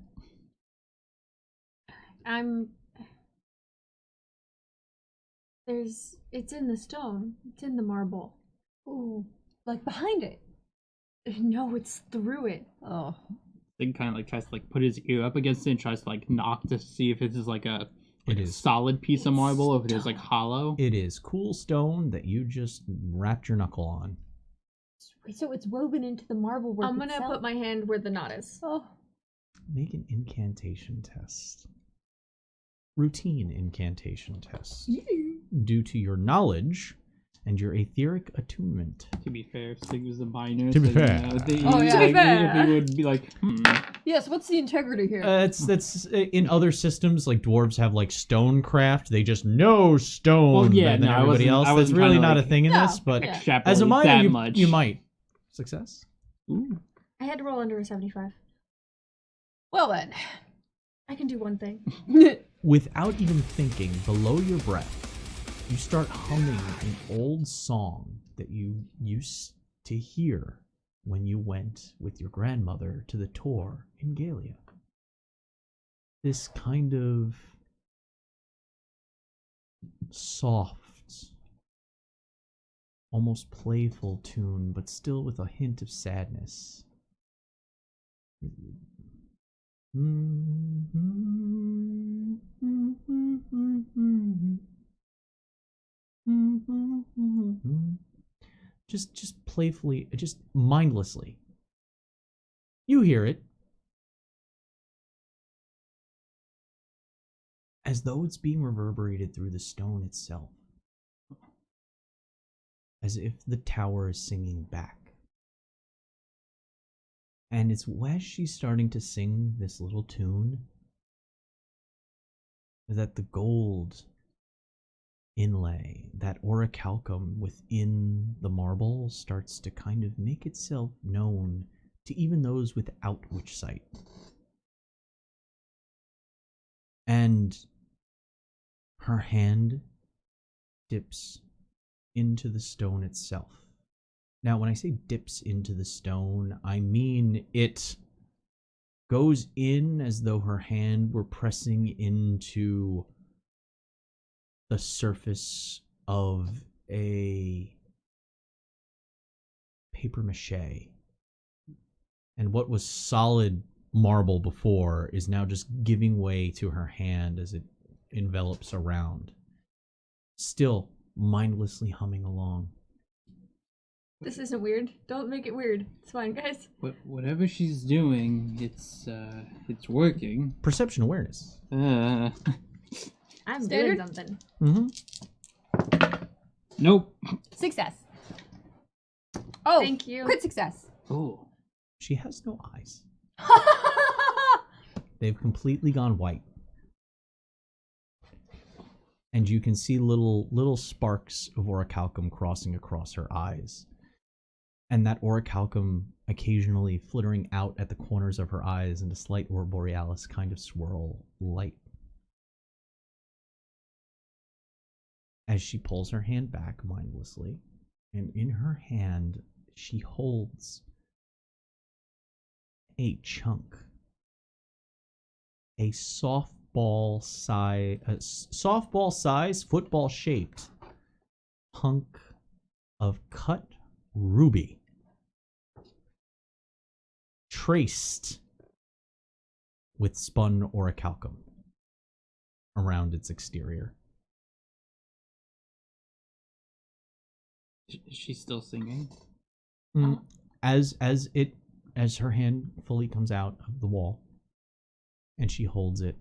It's in the stone. It's in the marble. Ooh. Like behind it. No, it's through it. Oh. Thing kind of like tries to like put his ear up against it and tries to like knock to see if it is like a solid piece of marble, or if it is like hollow. It is cool stone that you just wrapped your knuckle on. So it's woven into the marble work I'm gonna itself. put my hand where the knot is. Oh. Make an incantation test. Routine incantation test. Due to your knowledge and your etheric attunement. To be fair, Sig was the miner. To be so, fair. You know, Oh, yeah. like, To be fair. If he would be like, Yes, what's the integrity here? That's in other systems, like dwarves have like stonecraft. They just know stone Well, yeah, better than no, I everybody wasn't- else. I That's wasn't really trying to, not like, a thing in No, this, but yeah. extrapolate as a miner, that you, much. you might. Success? Ooh. I had to roll under a 75. Well then. I can do one thing. Without even thinking, below your breath, you start humming an old song that you used to hear when you went with your grandmother to the Tor in Galia. This kind of soft, almost playful tune, but still with a hint of sadness. Just playfully, just mindlessly. You hear it. As though it's being reverberated through the stone itself. As if the tower is singing back. And it's as she's starting to sing this little tune that the gold inlay, that orichalcum within the marble starts to kind of make itself known to even those without witch sight. And her hand dips into the stone itself. Now, when I say dips into the stone, I mean it goes in as though her hand were pressing into the surface of a paper mache. And what was solid marble before is now just giving way to her hand as it envelops around, still mindlessly humming along. This isn't weird. Don't make it weird. It's fine, guys. Whatever she's doing, it's working. Perception awareness. I'm Standard? doing something. Mm-hmm. Nope. Success. Oh, Thank you. crit success. Oh. She has no eyes. They've completely gone white. And you can see little sparks of orichalcum crossing across her eyes. And that orichalcum occasionally flittering out at the corners of her eyes into slight aurora borealis kind of swirl light. As she pulls her hand back mindlessly, and in her hand she holds a chunk, a softball size, football shaped hunk of cut ruby, traced with spun orichalcum around its exterior. She's still singing. As her hand fully comes out of the wall and she holds it,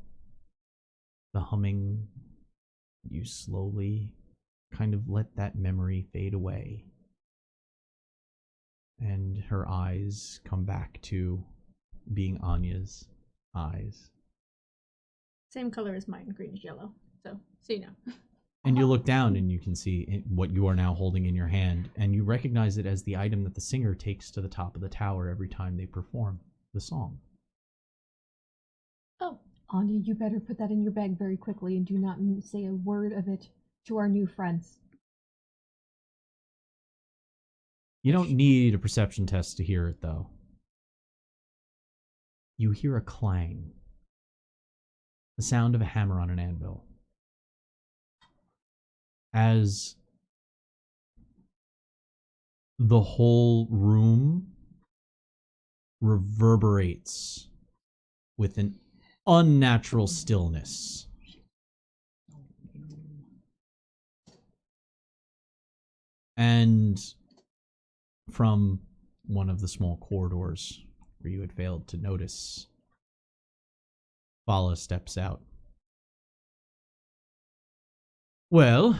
the humming, you slowly kind of let that memory fade away, and her eyes come back to being Anya's eyes. Same color as mine, greenish yellow. So you know. And you look down and you can see what you are now holding in your hand, and you recognize it as the item that the singer takes to the top of the tower every time they perform the song. Oh, Anya, you better put that in your bag very quickly and do not say a word of it to our new friends. You don't need a perception test to hear it, though. You hear a clang, the sound of a hammer on an anvil, as the whole room reverberates with an unnatural stillness. And from one of the small corridors where you had failed to notice, Vala steps out. Well,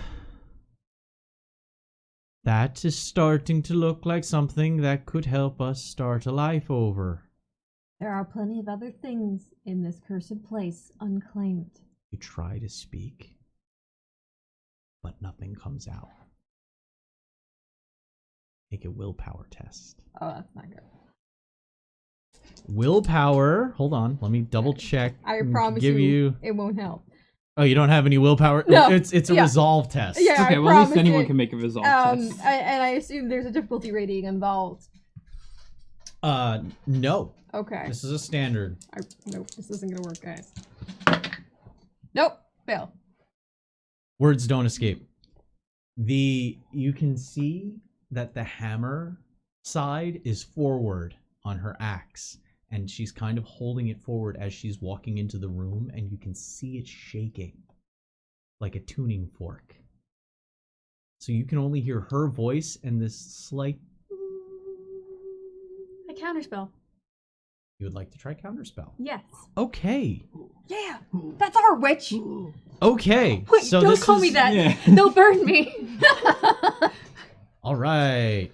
that is starting to look like something that could help us start a life over. There are plenty of other things in this cursed place unclaimed. You try to speak, but nothing comes out. Make a willpower test. Oh, that's not good. Willpower. Hold on. Let me double check. I promise give you. it won't help. Oh, you don't have any willpower? No. It's a Yeah. resolve test. Yeah, Okay, I well, at least promise anyone it. can make a resolve test. And I assume there's a difficulty rating involved. No. Okay. This is a standard. Nope, this isn't gonna work, guys. Nope, fail. Words don't escape. You can see that the hammer side is forward on her axe, and she's kind of holding it forward as she's walking into the room, and you can see it shaking like a tuning fork. So you can only hear her voice and this slight... A counterspell. You would like to try counterspell? Yes. Okay. Yeah, that's our witch. Okay. Wait, so don't this call is... me that. Yeah. They'll burn me. All right.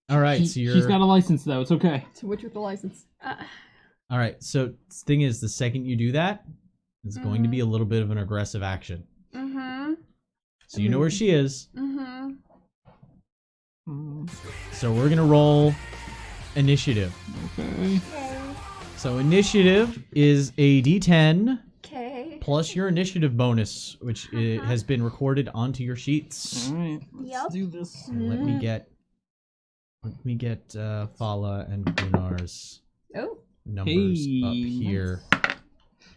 All right, so you're... She's got a license, though. It's okay. It's a witch with a license. All right, so the thing is, the second you do that, it's going to be a little bit of an aggressive action. Mm-hmm. So you know where she is. Mm-hmm. So we're gonna roll initiative. Okay. So initiative is a D10 Okay. plus your initiative bonus, which has been recorded onto your sheets. All right. Let's Yep. do this. And let me get Fala and Gunnar's Oh. numbers Hey, up here.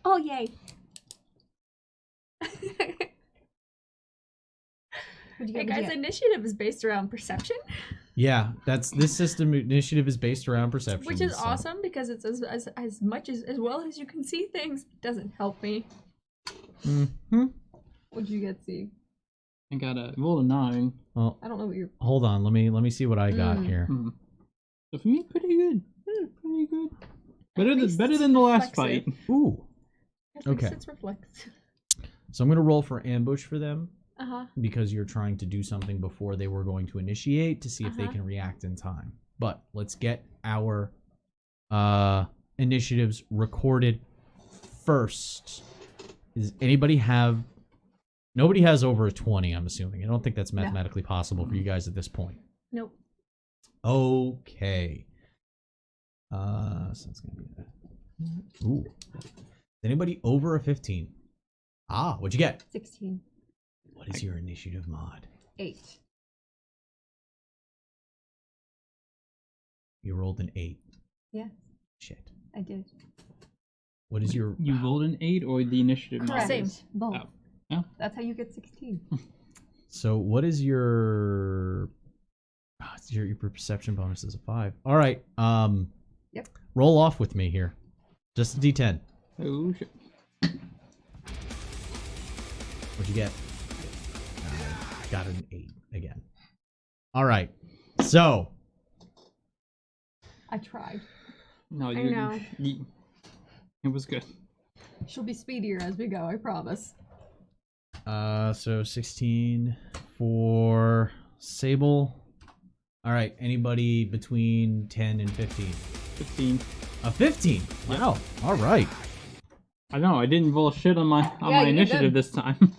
Oh yay. What'd you Hey get? guys, What'd you initiative is based around perception, Yeah, this system initiative is based around perception, which is so- awesome because it's as much as well as you can see things. Doesn't help me. Mhm. What'd you get, C? I got a roll of 9. Well, I don't know what you're. hold on. Let me see what I got here. Hmm. So for me, pretty good. Pretty good. least Better it's than the last fight. reflexive. Ooh. At least Okay. it's reflects. So I'm gonna roll for ambush for them Uh-huh. because you're trying to do something before they were going to initiate to see if they Uh-huh. can react in time. But let's get our initiatives recorded first. Does anybody have? Nobody has over a 20, I'm assuming. I don't think that's mathematically possible for you guys at this point. Nope. Okay. So it's gonna be that. Ooh. Anybody over a 15? Ah, what'd you get? 16. What is your initiative mod? 8. You rolled an 8. Yeah, Shit. I did. What is your? You rolled an 8 or the initiative mod? Correct. Same. Both. Oh. Oh. That's how you get 16. So what is your? It's your perception bonus is a 5. All right. Yep. Roll off with me here. Just a D10. Oh shit. What'd you get? Got an 8 again. All right. So I tried. No, I you. know. It was good. She'll be speedier as we go, I promise. So 16 for Sable. All right. Anybody between 10 and 15? 15. A 15. Wow. All right. I know. I didn't roll shit on my Yeah, you did initiative good. this time.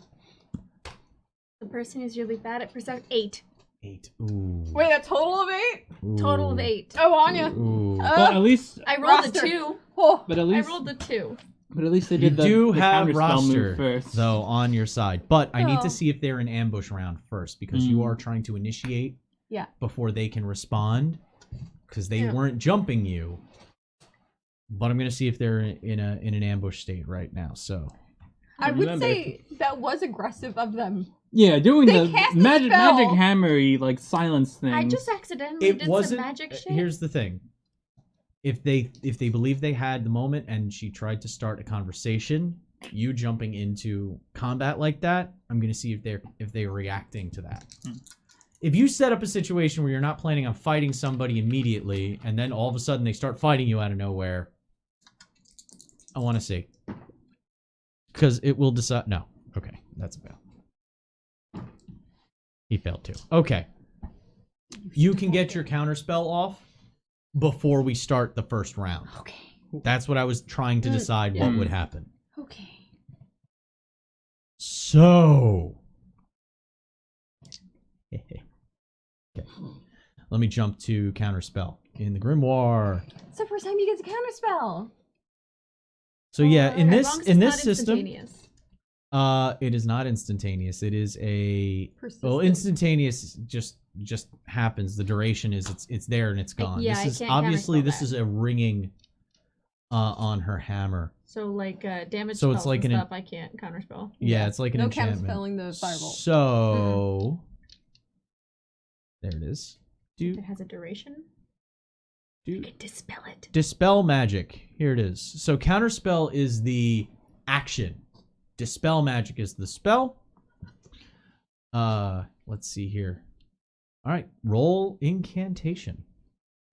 The person who's really bad at perception. 8. 8. Ooh. Wait, a total of 8? Total of Ooh. 8. Oh, Anya. Ooh. But at least, I rolled Roster. a 2. Oh, but at I least, rolled a 2. but at least they You did do the have counterspell move roster first. though on your side, but I need Oh. to see if they're in ambush round first because you are trying to initiate Yeah. before they can respond because they Yeah. weren't jumping you. But I'm gonna see if they're in an ambush state right now. So I would Remember- say that was aggressive of them. Yeah, doing They the cast a magic spell. hammery like silence thing. I just accidentally it did wasn't. some magic shit. Here's the thing: if they believe they had the moment and she tried to start a conversation, you jumping into combat like that, I'm gonna see if they're reacting to that. If you set up a situation where you're not planning on fighting somebody immediately, and then all of a sudden they start fighting you out of nowhere, I want to see. Because it will decide. No. Okay. That's a fail. He failed too. Okay. You can get your counterspell off before we start the first round. Okay. That's what I was trying to decide what would happen. Okay. So. Okay. Let me jump to counterspell in the grimoire. It's the first time you get to counterspell. So yeah, in As this long as in it's this not system, instantaneous. it is not instantaneous. It is a well, Persistent. instantaneous just happens. The duration is it's there and it's gone. yeah, this I is can't obviously counterspell this that. is a ringing on her hammer. So like damage So it's spells like and an- stuff I can't counterspell. Yeah, it's like an No enchantment. counterspelling the firebolt. So there it is. If it has a duration, you can dispel it. Dispel magic. Here it is. So counterspell is the action. Dispel magic is the spell. Let's see here. All right, roll incantation.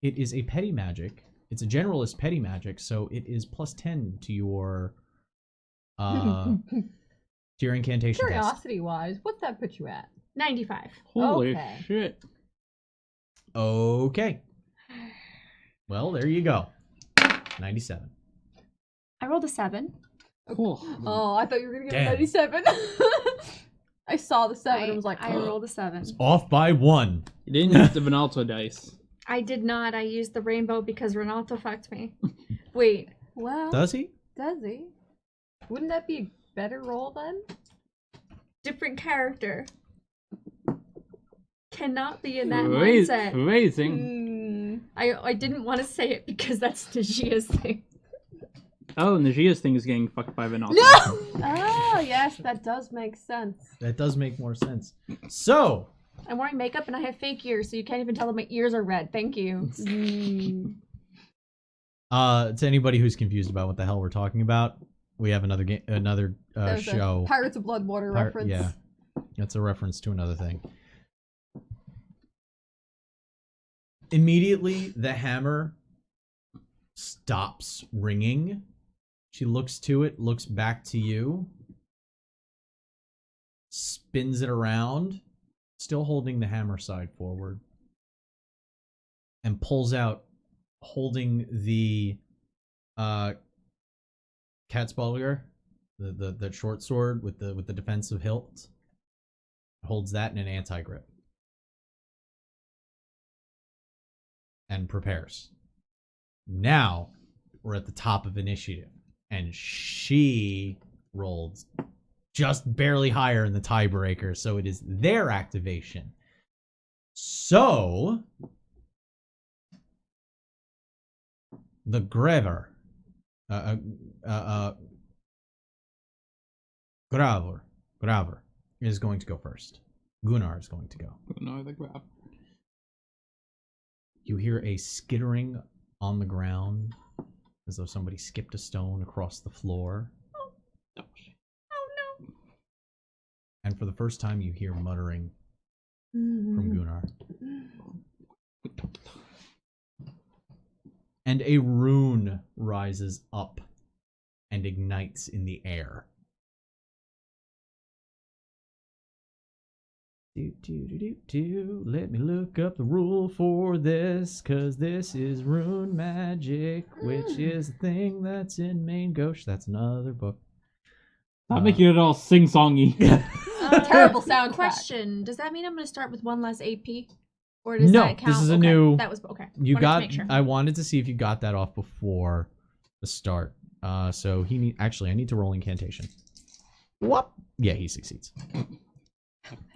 It is a petty magic. It's a generalist petty magic, so it is plus 10 to your incantation test. Curiosity wise, what's that put you at? 95. Holy Okay. shit. Okay. Well, there you go. 97. I rolled a 7. Cool. Oh, I thought you were gonna get Damn. a 97. I saw the 7 and was like, I rolled a 7. Off by 1. You didn't use the Venalto dice. I did not. I used the rainbow because Renato fucked me. Wait. well, Does he? does he? Wouldn't that be a better roll then? Different character. Cannot be in that Amazing. mindset. Amazing. I didn't want to say it because that's Najia's thing. Oh, Najia's thing is getting fucked by Venalto. Oh, yes, that does make sense. That does make more sense. So, I'm wearing makeup and I have fake ears, so you can't even tell that my ears are red. Thank you. to anybody who's confused about what the hell we're talking about, we have another There's a show. Pirates of Bloodwater reference. Yeah, that's a reference to another thing. Immediately, the hammer stops ringing. She looks to it, looks back to you, spins it around, still holding the hammer side forward, and pulls out, holding the Catsballiger, the short sword with the defensive hilt. Holds that in an anti-grip. And prepares. Now, we're at the top of initiative. And she rolled just barely higher in the tiebreaker, so it is their activation. So, the Graver, Graver is going to go first. Gunnar is going to go. No, the grab. You hear a skittering on the ground, as though somebody skipped a stone across the floor. Oh no. And for the first time, you hear muttering from Gunnar. And a rune rises up and ignites in the air. Let me look up the rule for this, cause this is rune magic, which is a thing that's in main Gauche. That's another book. Stop making it all sing-songy. Terrible sound Question: does that mean I'm going to start with 1 less AP, or does No, that count? this is a Okay, new. That was okay. You Wanted to got. make sure. I wanted to see if you got that off before the start. So he actually, I need to roll incantation. What? Yeah, he succeeds.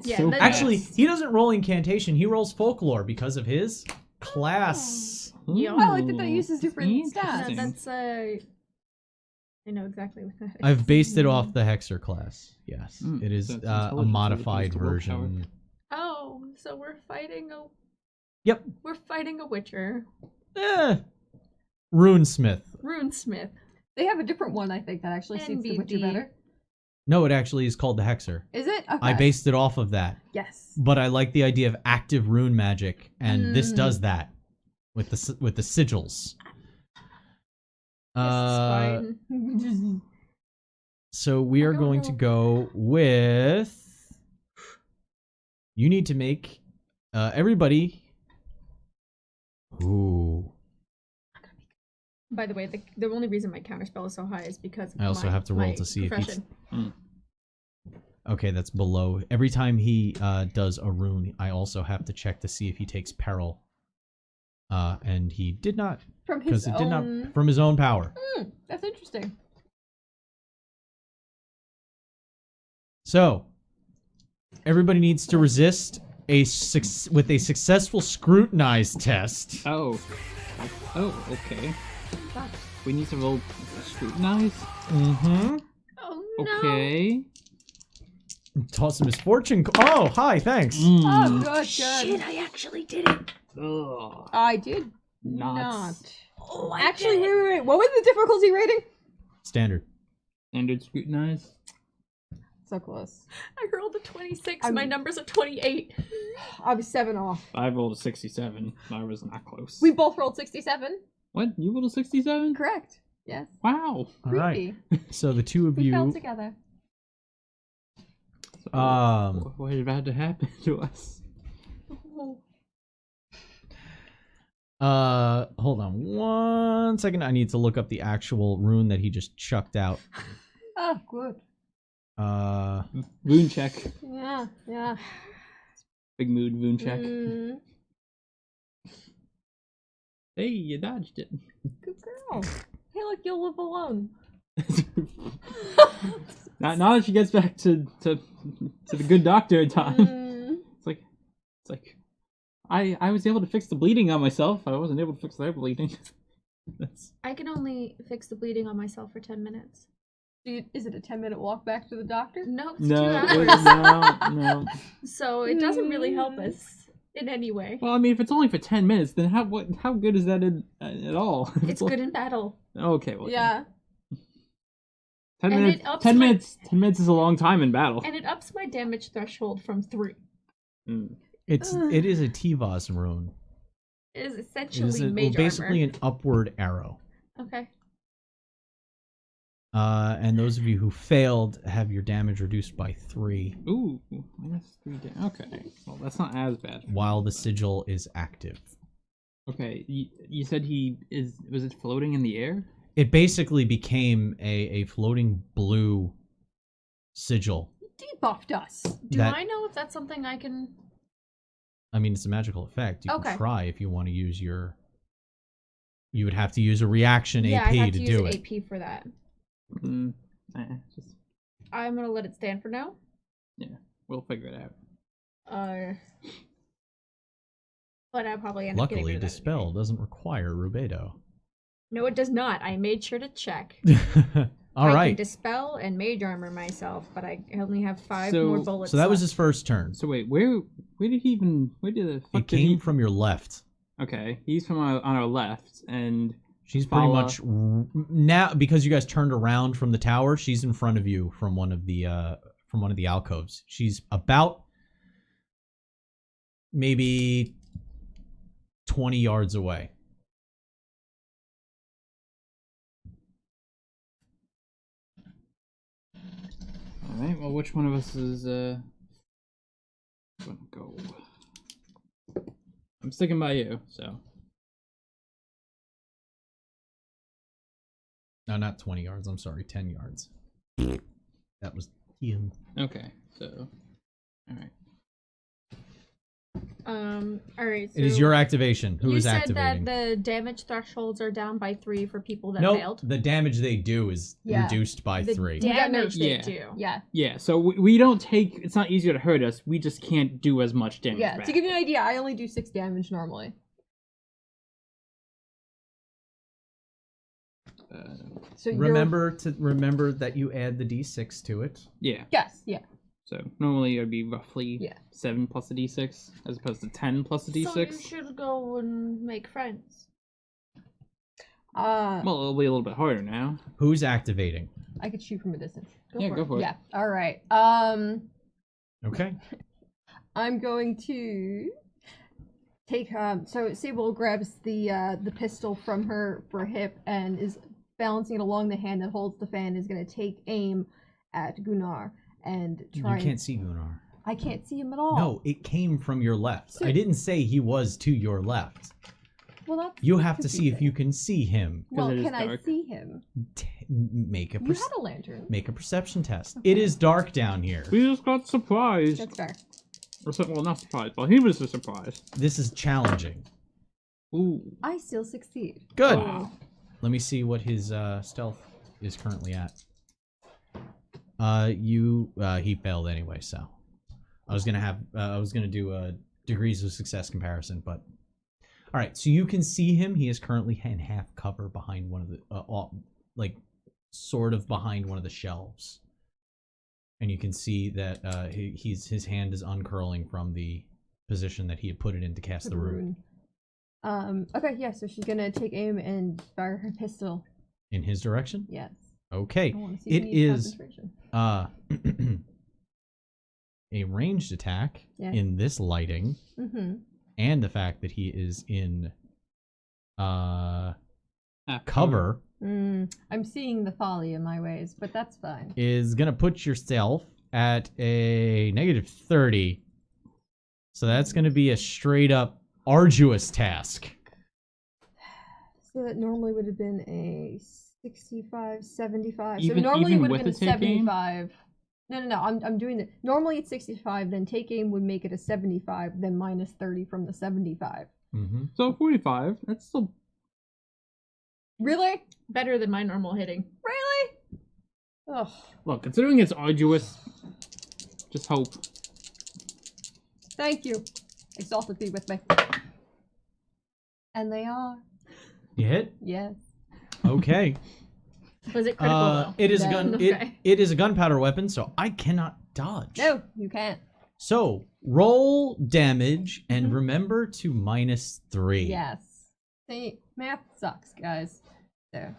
Yeah, So that- Actually, he doesn't roll incantation. He rolls folklore because of his class. Yeah. Oh, I like that uses different No, stats. Interesting. that's I know exactly what that is. I've based it off the Hexer class. Yes, Mm, it is so it's a intelligence as opposed modified to willpower. version. Oh, so we're fighting a. Yep. We're fighting a Witcher, Runesmith. Runesmith. They have a different one, I think, that actually suits the Witcher NBD. better. No, it actually is called the Hexer. Is it? Okay. I based it off of that, Yes. but I like the idea of active rune magic, and this does that with the sigils. This is fine. So we are going to go with. You need to make everybody. Ooh. By the way, the only reason my counterspell is so high is because of I also have to roll my to see if he's- profession. Okay, that's below. Every time he does a rune, I also have to check to see if he takes peril. And he did not, From because his it did own... not from his own power. That's interesting. So, everybody needs to resist with a successful scrutinize test. Oh. Oh, okay. We need to roll scrutinize? Mm-hmm. Oh no! Okay. Toss a misfortune. Oh, hi, thanks. Oh, good. Shit! I actually did it. Ugh. I did Not. not. Oh, I Actually, did it. wait. What was the difficulty rating? Standard. Standard scrutinize? So close. I rolled a 26. My number's a 28. I was 7 off. I rolled a 67. I was not close. We both rolled 67. What? You rolled a 67? Correct. Yes. Wow. All right. Creepy. So the two of We fell you. together. So, what is about to happen to us? Hold on 1 second. I need to look up the actual rune that he just chucked out. Oh, good. Wound check. Yeah, yeah. Big mood wound check. Mm, Hey, you dodged it. good girl. Hey, look, you'll live alone. Now that she gets back to the good doctor in time, Mm, it's like I was able to fix the bleeding on myself. I wasn't able to fix their bleeding. I can only fix the bleeding on myself for 10 minutes. is it a 10-minute walk back to the doctor? No, it's No, 2 hours. no. So it doesn't really help us in any way. Well, I mean, if it's only for 10 minutes, then how good is that at all? It's good in battle. Okay, well, Yeah. 10 And minutes. it ups 10 my- minutes. 10 minutes is a long time in battle. And it ups my damage threshold from 3. It is a Tivas rune. It is It essentially is mage basically armor. an upward arrow. Okay. And those of you who failed have your damage reduced by 3 Ooh, -3 okay. Well, that's not as bad. while the sigil is active. Okay, you said was it floating in the air? It basically became a floating blue sigil. Debuffed us. Do That- I know if that's something I can... I mean, it's a magical effect. You Okay. can try if you want to use your... You would have to use a reaction Yeah, AP I have to to use do an it. AP for that. Just I'm gonna let it stand for now. we'll figure it out. But I'll probably end up getting Luckily, rid of that Dispel doesn't require Rubedo. No, it does not. I made sure to check. All I right. can dispel and mage armor myself, but I only have 5 So- more bullets. So that was left. his first turn. So wait, where did the fuck It did he? came from your left. Okay, he's from on our left, and She's pretty Fala. much now because you guys turned around from the tower. She's in front of you from one of the alcoves. She's about maybe 20 yards away. all right. Well, which one of us is gonna go? I'm sticking by you. So No, not 20 yards. I'm sorry, 10 yards. That was him. okay. So all right. Alright, so It is your activation. Who you is said activating? that the damage thresholds are down by 3 for people that Nope, failed. the damage they do is Yeah. reduced by The 3. damage they Yeah. do. Yeah. Yeah. So we don't take. It's not easier to hurt us. We just can't do as much damage. Yeah. back. To give you an idea, I only do 6 damage normally. So Remember that you add the d6 to it. Yeah. Yes. Yeah. So normally it would be roughly Yeah. 7 plus a d6, as opposed to 10 plus a d6. So you should go and make friends. Well, it'll be a little bit harder now. Who's activating? I could shoot from a distance. Go for it. Yeah. All right. Okay. I'm going to take so Sable grabs the pistol from her hip and is balancing it along the hand that holds the fan, is going to take aim at Gunnar and try. You can't see Gunnar. I can't see him at all. No, it came from your left. I didn't say he was to your left. Well, that's You have to see if confusing. you can see him. Well, it is can I dark. see him? Make a You had a lantern. make a perception test. It is dark down here. We just got surprised. That's fair. Or something, well, not surprised, but he was surprised. This is challenging. Ooh. I still succeed. Good. Wow. Let me see what his stealth is currently at. He failed anyway, so I was gonna do a degrees of success comparison, but all right. So you can see him. He is currently in half cover behind one of the sort of behind one of the shelves, and you can see that his hand is uncurling from the position that he had put it in to cast the rune Okay, yeah, so she's gonna take aim and fire her pistol. in his direction. Yes. Okay, I want to see it if he needs is concentration. a ranged attack Yeah. in this lighting, and the fact that he is in cover I'm seeing the folly in my ways, but that's fine. is gonna put yourself at a -30. So that's gonna be a straight up arduous task. So that normally would have been a 65, 75. So Even- normally even it would have with been a the take aim? 75. No. I'm doing it. Normally it's 65. Then take aim would make it a 75. Then minus 30 from the 75. Mm-hmm. So 45. That's still. Really? Better than my normal hitting. Really? Ugh. Look, considering it's arduous, just hope. Thank you. Exalted be with me. And they are. You hit? Yes. Okay. Was it critical though? It is a No. gun. Okay. It is a gunpowder weapon, so I cannot dodge. No, you can't. So roll damage and remember to -3. Yes. See, math sucks, guys. So.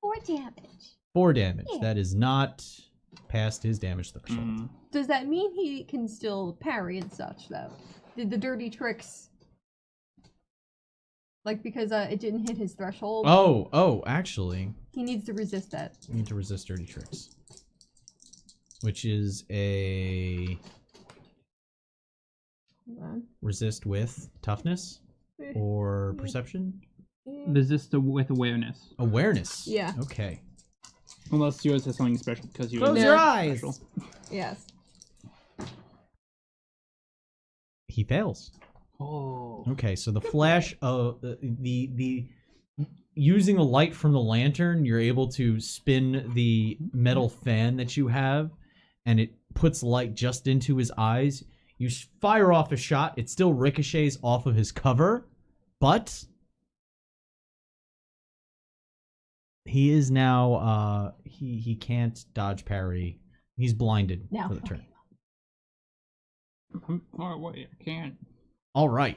4 damage. 4 damage. Yeah. That is not past his damage threshold. Mm. Does that mean he can still parry and such, though? Did the dirty tricks... Like, because it didn't hit his threshold, Oh, actually, he needs to resist that. you need to resist dirty tricks, which is a Hold on. resist with toughness or perception, Resist with awareness. awareness. Yeah. Okay. Unless yours has something special because you. Close Yeah. your eyes. Special. Yes. He fails. Oh. Okay, so the flash of the using the light from the lantern, you're able to spin the metal fan that you have, and it puts light just into his eyes. You fire off a shot. It still ricochets off of his cover, but he is now he can't dodge parry. He's blinded Now. for the turn. I'm far away. I can't. All right.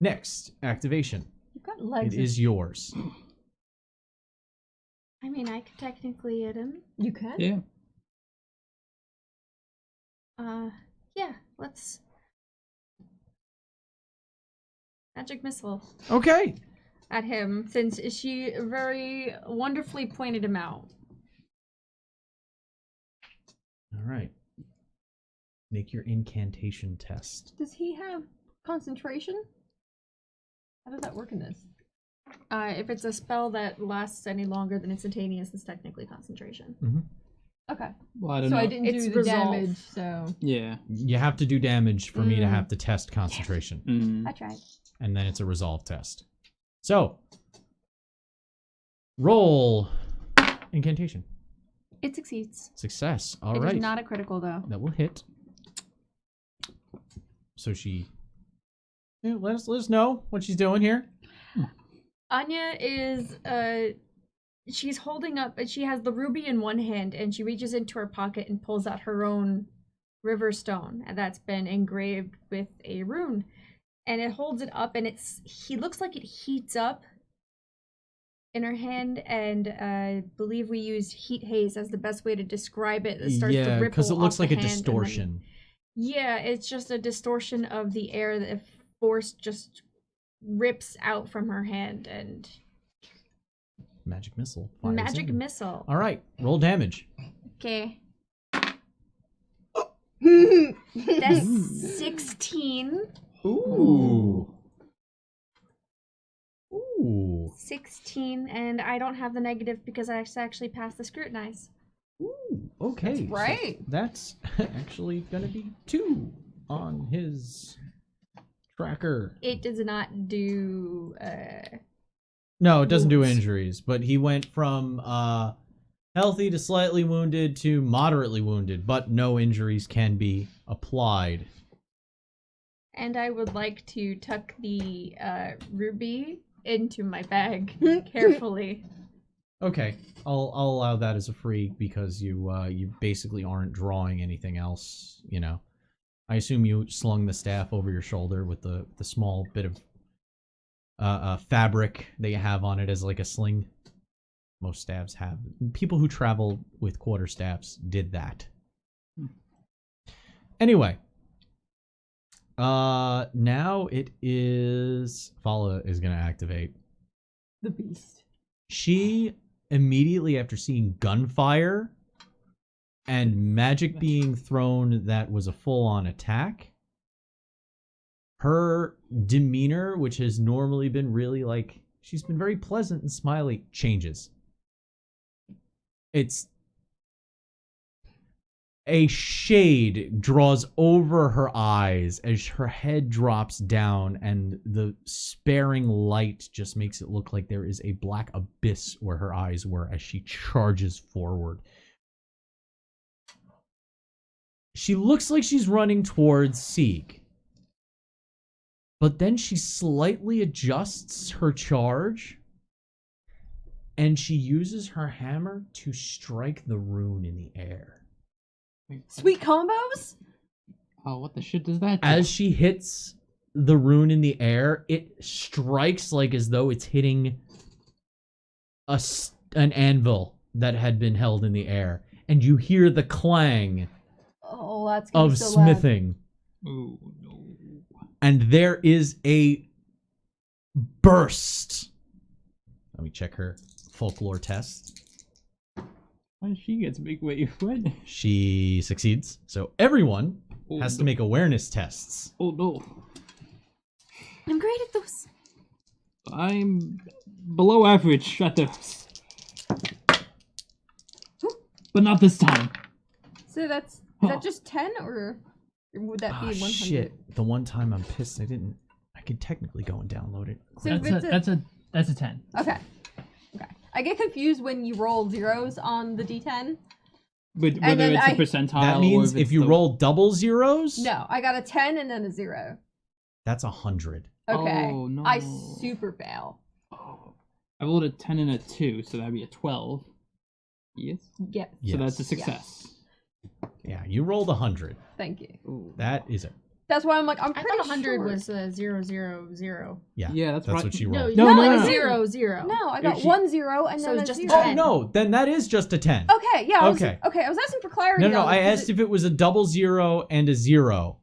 Next activation. You've got legs. It is yours. I mean, I could technically hit him. You can? Yeah. Yeah, let's... Magic missile Okay. at him, since she very wonderfully pointed him out. All right. Make your incantation test. Does he have concentration? How does that work in this? If it's a spell that lasts any longer than instantaneous, it's technically concentration. Okay. Well, I don't So know. I didn't It's do the resolve. damage, so... Yeah. You have to do damage for me to Mm. have to test concentration. Mm. I tried. And then it's a resolve test. So, roll incantation. It succeeds. Success. All It right. is not a critical, though. That will hit. So she... Yeah, let us know what she's doing here. Anya is, she's holding up, she has the ruby in one hand, and she reaches into her pocket and pulls out her own river stone, and that's been engraved with a rune. And it holds it up, and he looks like it heats up in her hand, and I believe we used heat haze as the best way to describe it. It starts to Yeah, ripple because it looks off like the a hand, and then- distortion. Yeah, it's just a distortion of the air that force just rips out from her hand, and Magic missile. fires magic in. missile. All right. Roll damage. Okay. That's 16. Ooh. Ooh. 16, and I don't have the negative because I actually passed the scrutinize. Ooh. Okay. That's right. So that's actually gonna be 2 on his tracker. It does not do. No, it doesn't do Wounds. injuries, but he went from healthy to slightly wounded to moderately wounded, but no injuries can be applied. And I would like to tuck the ruby into my bag carefully. Okay, I'll allow that as a free because you basically aren't drawing anything else. You know, I assume you slung the staff over your shoulder with the small bit of fabric that you have on it as like a sling. Most staffs have. People who travel with quarterstaffs did that. Anyway, now it is Fala is gonna activate. The beast. She immediately after seeing gunfire and magic being thrown that was a full-on attack, her demeanor, which has normally been really like she's been very pleasant and smiley, changes. It's A shade draws over her eyes as her head drops down, and the sparing light just makes it look like there is a black abyss where her eyes were as she charges forward. She looks like she's running towards Sieg, but then she slightly adjusts her charge, and she uses her hammer to strike the rune in the air. Sweet combos? Oh, what the shit does that do? As she hits the rune in the air, it strikes like as though it's hitting an anvil that had been held in the air. And you hear the clang Oh, that's gonna of be so loud. smithing. Oh, no. And there is a burst. Let me check her folklore test. Why she gets big wait, what? She succeeds. So everyone has to make awareness tests. Oh no. I'm great at those. I'm below average at those. But not this time. So that's is that just 10 or would that be 100? Shit. The one time I'm pissed I could technically go and download it. So if it's That's a 10. okay. Okay. I get confused when you roll zeros on the D10. But And whether then it's I- a percentile That means or if you roll double zeros, No, I got a 10 and then a 0. that's 100. Okay. Oh, no. I super fail. I rolled a 10 and a 2, so that'd be a 12. Yes. Yes. Yes. So that's a success. Yeah, you rolled 100. Thank you. Ooh. That is it. That's why I'm like, I'm I pretty thought 100 sure. was 000. Yeah. Yeah, that's right. what she No, rolled. no, No, no, no, it's no. 000. No, I got She- 1 0 and So then a just a 0. 10. Oh no, then that is just a 10. Okay, yeah. Okay. I was asking for clarity. No, on I it, 'cause asked if it was a double zero and a 0.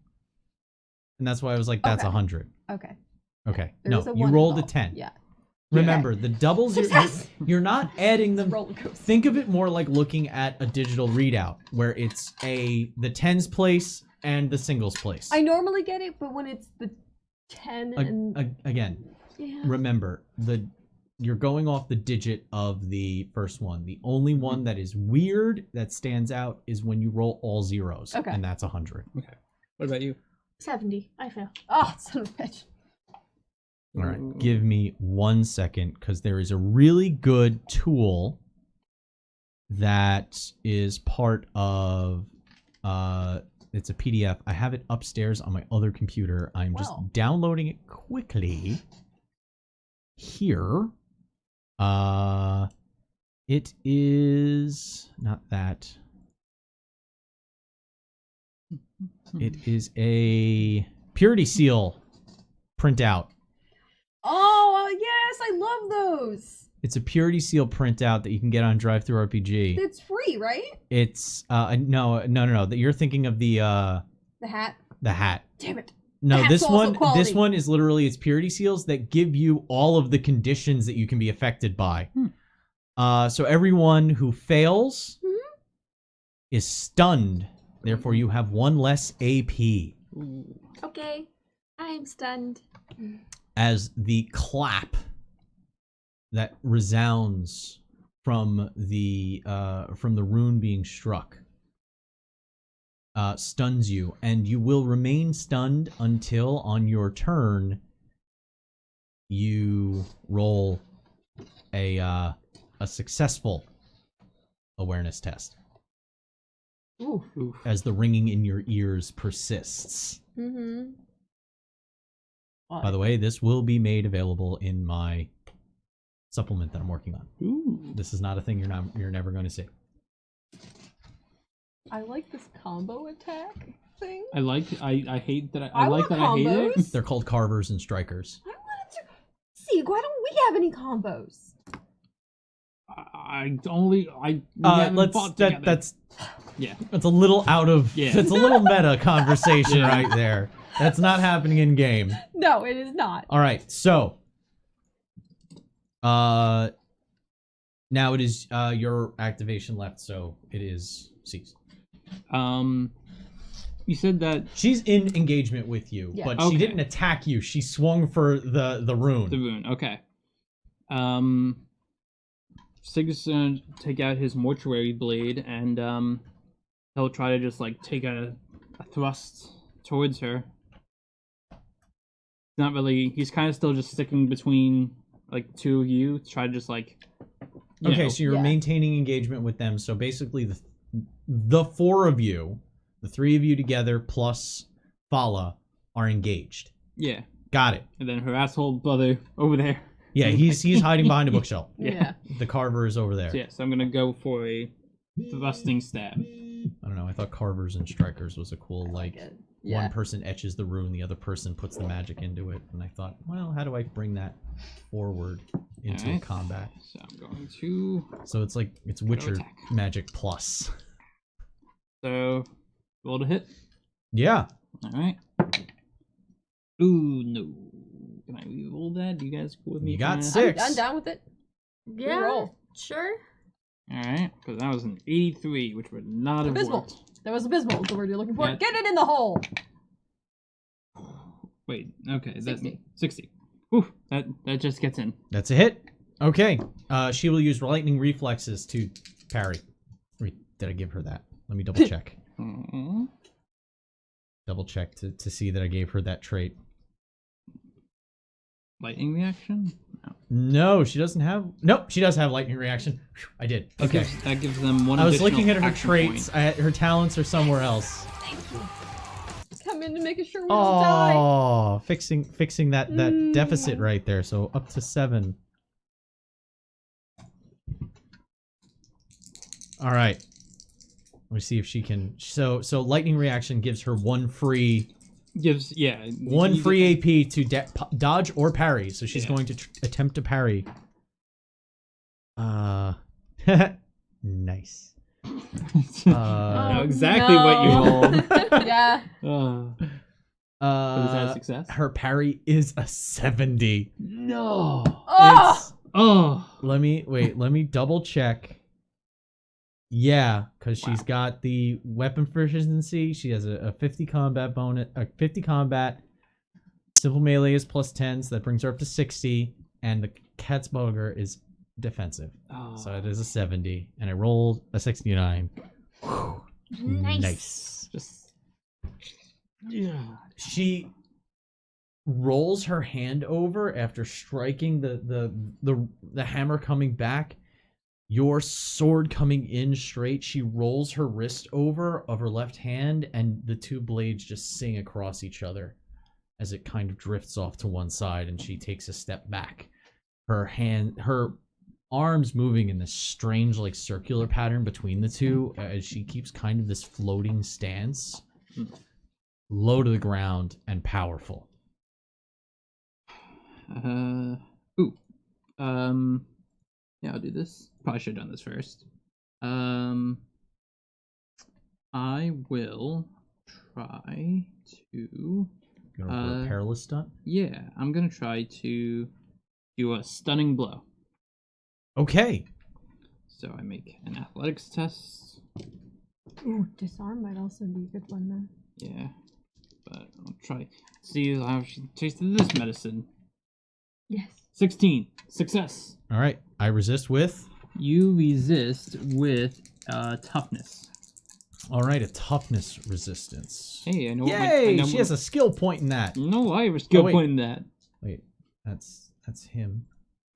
And that's why I was like, that's Okay. 100. Okay. Okay. There No, is a you 1 rolled a involved. 10. Yeah. Remember, the double zero, Success! you're not adding them. Roller coaster. Think of it more like looking at a digital readout where it's the tens place and the singles place. I normally get it, but when it's the 10 and Again, yeah. remember, you're going off the digit of the first one. The only one that is weird that stands out is when you roll all zeros. Okay. And that's 100. Okay. What about you? 70. I fail. Oh, son of a bitch. All right, give me 1 second because there is a really good tool that is part of. It's a PDF. I have it upstairs on my other computer. I'm just Wow. downloading it quickly. Here, it is not that. It is a Purity Seal printout. Oh, yes, I love those. It's a Purity Seal printout that you can get on Drive-Thru-RPG. It's free, right? It's no. That you're thinking of the hat. hat. Damn it. No, The hat's this also one quality. is literally it's Purity Seals that give you all of the conditions that you can be affected by. So everyone who fails is stunned. Therefore, you have 1 less AP. Okay. I'm stunned. As the clap that resounds from the rune being struck stuns you, and you will remain stunned until on your turn you roll a successful awareness test. Ooh. Oof. As the ringing in your ears persists. Mm-hmm. By the way, this will be made available in my supplement that I'm working on. Ooh. This is not a thing you're never going to see. I like this combo attack thing. I hate that I I like want that I hate it. combos. They're called carvers and strikers. I wanted to see. Why don't we have any combos? We haven't fought together. That's Yeah. a little out of Yeah. it's a little meta conversation Yeah. right there. That's not happening in game. No, it is not. All right, so now it is your activation left, so it is ceased. You said that She's in engagement with you, Yeah. but she Okay. didn't attack you. She swung for the rune. the rune. Okay. Sig's gonna take out his mortuary blade and he'll try to just like take a thrust towards her. Not really. He's kind of still just sticking between like two of you to try to just like. Okay, so you're maintaining engagement with them. So basically, the four of you, the three of you together plus Fala, are engaged. Yeah. Got it. And then her asshole brother over there. Yeah, he's hiding behind a bookshelf. Yeah. The carver is over there. So, so I'm gonna go for a thrusting stab. I don't know. I thought carvers and strikers was a cool Yeah. one person etches the rune, the other person puts the magic into it, and I thought, well, how do I bring that forward into combat? So I'm going to. So it's Witcher attack. magic plus. So roll to hit. Yeah. All right. Ooh no. Can I re-roll that? Do you guys go with me? You got for that? 6. I'm down with it. Yeah. Roll. Sure. All right, because that was an 83, which would not have Abysmal. worked. That was abysmal. Is the word you're looking for. Yeah. Get it in the hole. Wait, okay, 60. 60. Ooh, that just gets in. That's a hit. Okay. She will use lightning reflexes to parry. Wait, did I give her that? Let me double check. Double check to see that I gave her that trait. Lightning reaction? No. No, she doesn't have. Nope, she does have lightning reaction. Whew, I did. Okay. That gives them one. I was looking at her action traits. point. Her talents are somewhere else. Come in to make sure we don't die. Oh, fixing that deficit right there. So up to 7. All right. Let me see if she can. So lightning reaction gives her one free AP to dodge or parry. So she's going to attempt to parry. Nice. Know exactly what you rolled. Yeah. Is that a success? Her parry is a 70. No. Oh. Let me double check. Yeah, because she's got the weapon proficiency. She has a 50 combat bonus, a 50 combat. Simple melee is plus 10, so that brings her up to 60. And the cat's bugger is defensive. So it is a 70. And I rolled a 69. Whew. Nice. Just yeah. She rolls her hand over after striking the hammer coming back. Your sword coming in straight, she rolls her wrist over of her left hand, and the two blades just sing across each other as it kind of drifts off to one side, and she takes a step back. Her arms moving in this strange, like, circular pattern between the two as she keeps kind of this floating stance, low to the ground and powerful. Yeah, I'll do this. Probably should have done this first. I will try to. You want to do a perilous stunt? Yeah, I'm gonna try to do a stunning blow. Okay. So I make an athletics test. Ooh, disarm might also be a good one then. Yeah, but I'll try. See how she tasted this medicine. Yes. 16. Success. All right. I resist with. You resist with toughness. All right, a toughness resistance. Hey, I know. Yay! She has a skill point in that. No, I have a skill point in that. Wait, that's him.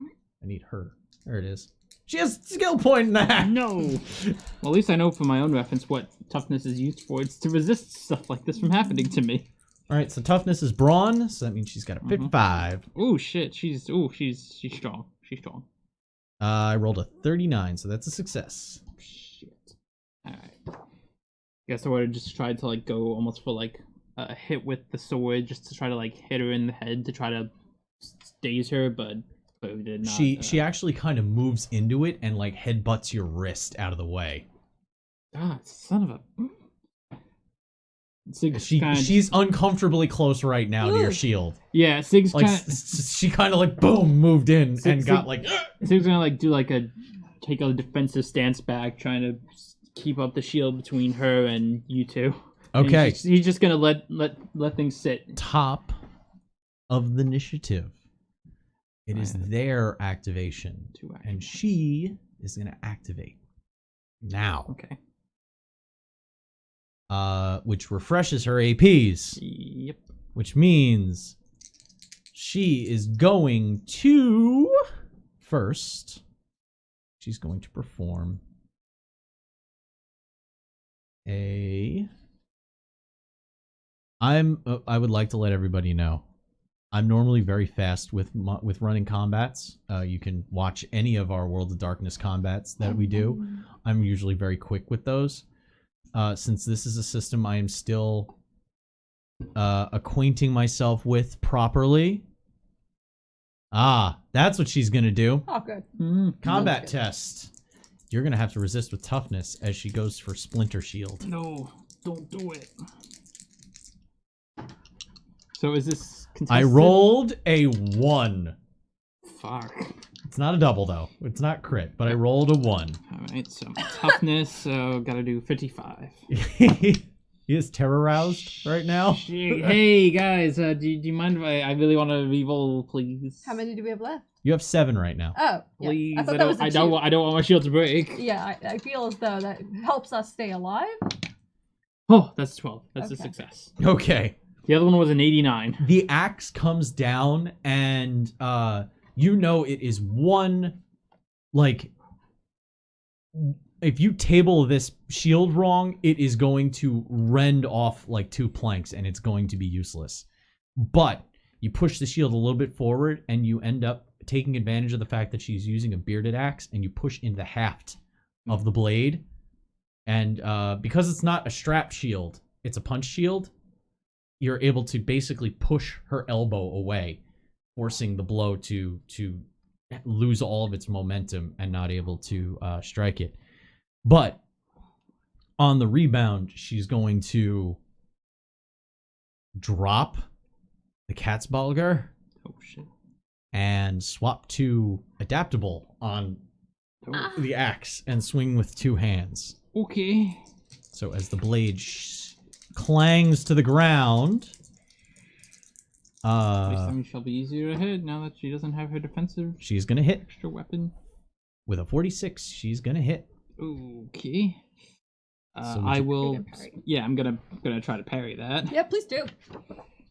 I need her. There it is. She has a skill point in that. No. Well, at least I know for my own reference what toughness is used for. It's to resist stuff like this from happening to me. All right, so toughness is brawn, so that means she's got a 55. Oh shit! She's strong. She's strong. I rolled a 39, so that's a success. Shit. All right. Guess I would have just tried to like go almost for like a hit with the sword, just to try to like hit her in the head to try to daze her, but clearly did not. She actually kind of moves into it and like headbutts your wrist out of the way. Ah, son of a. She's uncomfortably close right now to your shield. Yeah, Sig's like kind of, she kind of like boom moved in and got like. Sig's gonna like do take a defensive stance back, trying to keep up the shield between her and you two. Okay, he's just gonna let things sit. Top of the initiative. It is their activation, and she is gonna activate now. Okay. which refreshes her APs. Yep. Which means she is going to first. She's going to perform I would like to let everybody know I'm normally very fast with running combats. You can watch any of our World of Darkness combats that we do. I'm usually very quick with those. Since this is a system I am still acquainting myself with properly. That's what she's gonna do. Oh, good. Combat test. You're gonna have to resist with toughness as she goes for Splinter Shield. No, don't do it. So is this contested? I rolled a 1. Fuck. It's not a double though. It's not crit, but I rolled a 1. Alright, so toughness, so gotta do 55. He is terror-roused right now. Hey guys, do you mind if I really want to re-roll, please? How many do we have left? You have 7 right now. Oh, yeah. Please, I thought that was a don't want my shield to break. Yeah, I feel as though that helps us stay alive. Oh, that's 12. That's a Okay. success. Okay. The other one was an 89. The axe comes down and you know it is one, like, if you table this shield wrong, it is going to rend off like 2 planks and it's going to be useless. But you push the shield a little bit forward and you end up taking advantage of the fact that she's using a bearded axe, and you push in the haft of the blade. And because it's not a strap shield, it's a punch shield, you're able to basically push her elbow away, forcing the blow to lose all of its momentum and not able to strike it. But on the rebound, she's going to drop the cat's bulger Oh shit. and swap to adaptable on the axe and swing with 2 hands. Okay. So as the blade clangs to the ground, This time shall be easier to hit now that she doesn't have her defensive she's gonna hit extra weapon. with a 46. She's gonna hit. Okay. So would I you- will. You can parry. Yeah, I'm gonna try to parry that. Yeah, please do.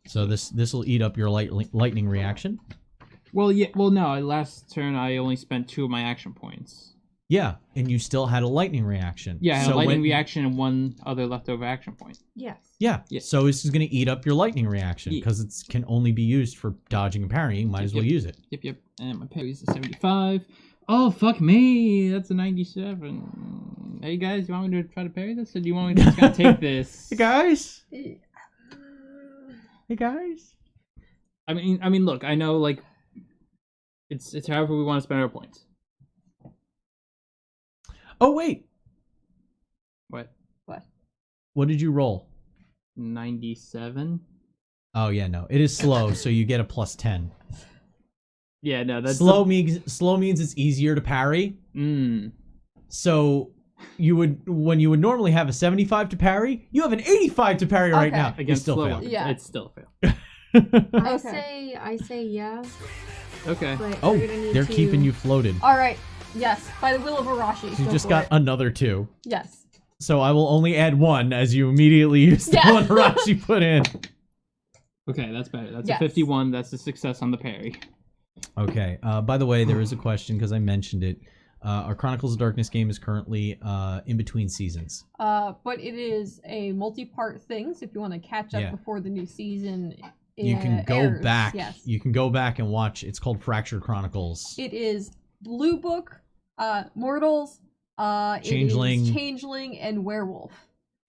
So this will eat up your lightning reaction. Well, yeah. Well, no. Last turn I only spent 2 of my action points. Yeah, and you still had a lightning reaction. Yeah, I had so a lightning when- reaction and 1 other leftover action point. Yes. Yeah. Yeah. So this is gonna eat up your lightning reaction Yeah. because it can only be used for dodging and parrying. Might as well use it. Yep. And my parry's a 75. Oh, fuck me. That's a 97. Hey, guys, you want me to try to parry this? Or do you want me to just kind of take this? Hey guys. Hey guys. I mean, look, I know, like, it's however we want to spend our points. Oh wait. What? What did you roll? 97? Oh yeah, no. It is slow, so you get a plus 10. Yeah, no, that's... Slow means it's easier to parry. So when you would normally have a 75 to parry, you have an 85 to parry right Okay. now. You Against still slow fail. ones, Yeah. it's still a fail. I say yeah, Okay. but Oh, we're gonna need they're to... keeping you floated. All right. Yes, by the will of Arashi. You go just for got it. another 2. Yes. So I will only add 1 as you immediately use the Yeah. one Rashi put in. Okay, that's better. That's Yes. a 51. That's a success on the parry. Okay. By the way, there is a question because I mentioned it. Our Chronicles of Darkness game is currently in between seasons. But it is a multi-part thing, so if you want to catch up Yeah. before the new season, You can go airs, back. Yes. You can go back and watch. It's called Fractured Chronicles. It is Blue Book, Mortals, Changeling. it is Changeling, and Werewolf.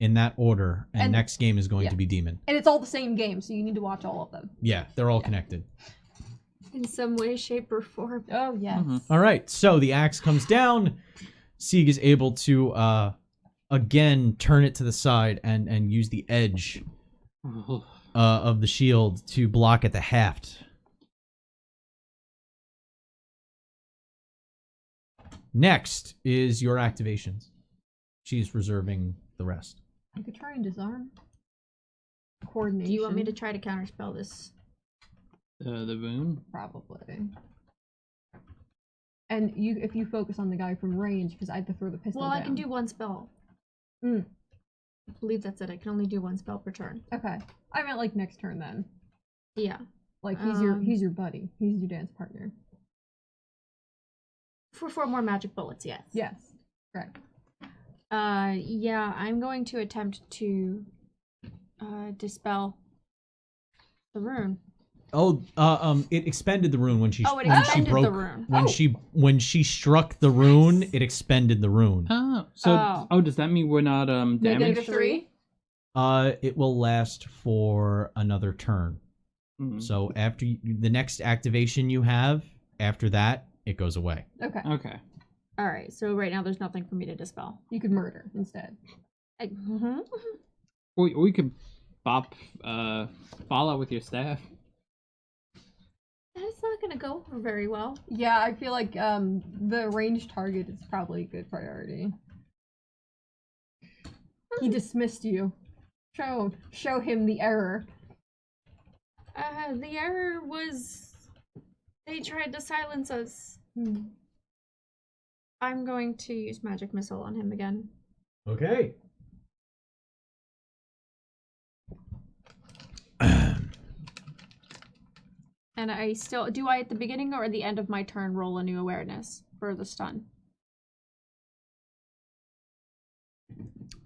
In that order. And And- next game is going yeah. to be Demon. And it's all the same game, so you need to watch all of them. Yeah, they're all connected. in some way, shape, or form. Oh, yes. All right, so the axe comes down. Sieg is able to again turn it to the side and use the edge of the shield to block at the haft. Next is your activations. She's reserving the rest. You could try and disarm. Coordination. Do you want me to try to counterspell this? The boon? Probably. And if you focus on the guy from range, because I have to throw the pistol Well, down. I can do one spell. I believe that's it. I can only do one spell per turn. Okay. I meant like next turn then. Yeah. Like he's your buddy. He's your dance partner. For 4 more magic bullets, yes. Yes. Correct. Yeah, I'm going to attempt to dispel the rune. It expended the rune when she Oh, it when she expended broke the rune. when she struck the rune. It expended the rune. Oh, so does that mean we're not damaged? -3. It will last for another turn. Mhm. So after the next activation you have, after that, it goes away. Okay. Okay. All right, so right now there's nothing for me to dispel. You could murder instead. Or we could bop Fallout with your staff. That's not gonna go over very well. Yeah, I feel like the ranged target is probably a good priority. He dismissed you. Show him the error. The error was they tried to silence us. I'm going to use magic missile on him again. Okay. And I still do I at the beginning or at the end of my turn roll a new awareness for the stun?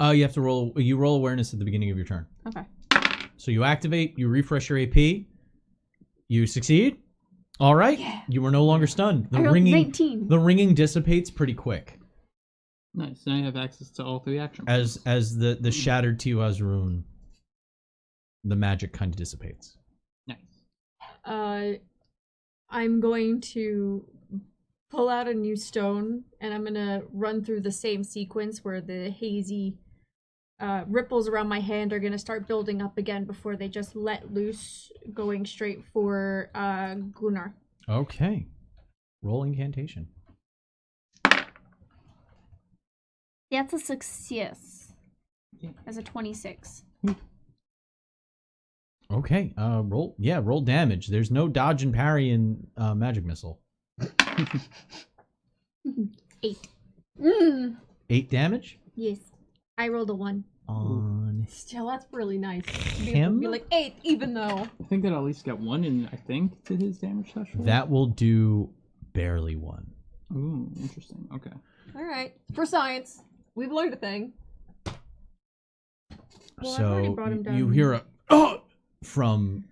You have to roll. You roll awareness at the beginning of your turn. Okay. So you activate. You refresh your AP. You succeed. All right. Yeah. You are no longer stunned. I rolled 19. The ringing dissipates pretty quick Nice. Now you have access to all 3 actions. as the shattered Tiwaz rune. The magic kind of dissipates. Nice. I'm going to pull out a new stone and I'm gonna run through the same sequence where the hazy ripples around my hand are gonna start building up again before they just let loose, going straight for Gunnar. Okay. Roll incantation. That's a success. Yeah. As a 26. Okay. Roll damage. There's no dodge and parry in magic missile. 8. 8 damage Yes. I rolled a 1. on Still, that's really nice. him. Be like 8, even though. I think that at least got 1 in, I think, to his damage touch roll. That will do barely 1. Ooh, interesting. Okay. All right. For science, we've learned a thing. Well, I've already So brought him down. you hear a oh from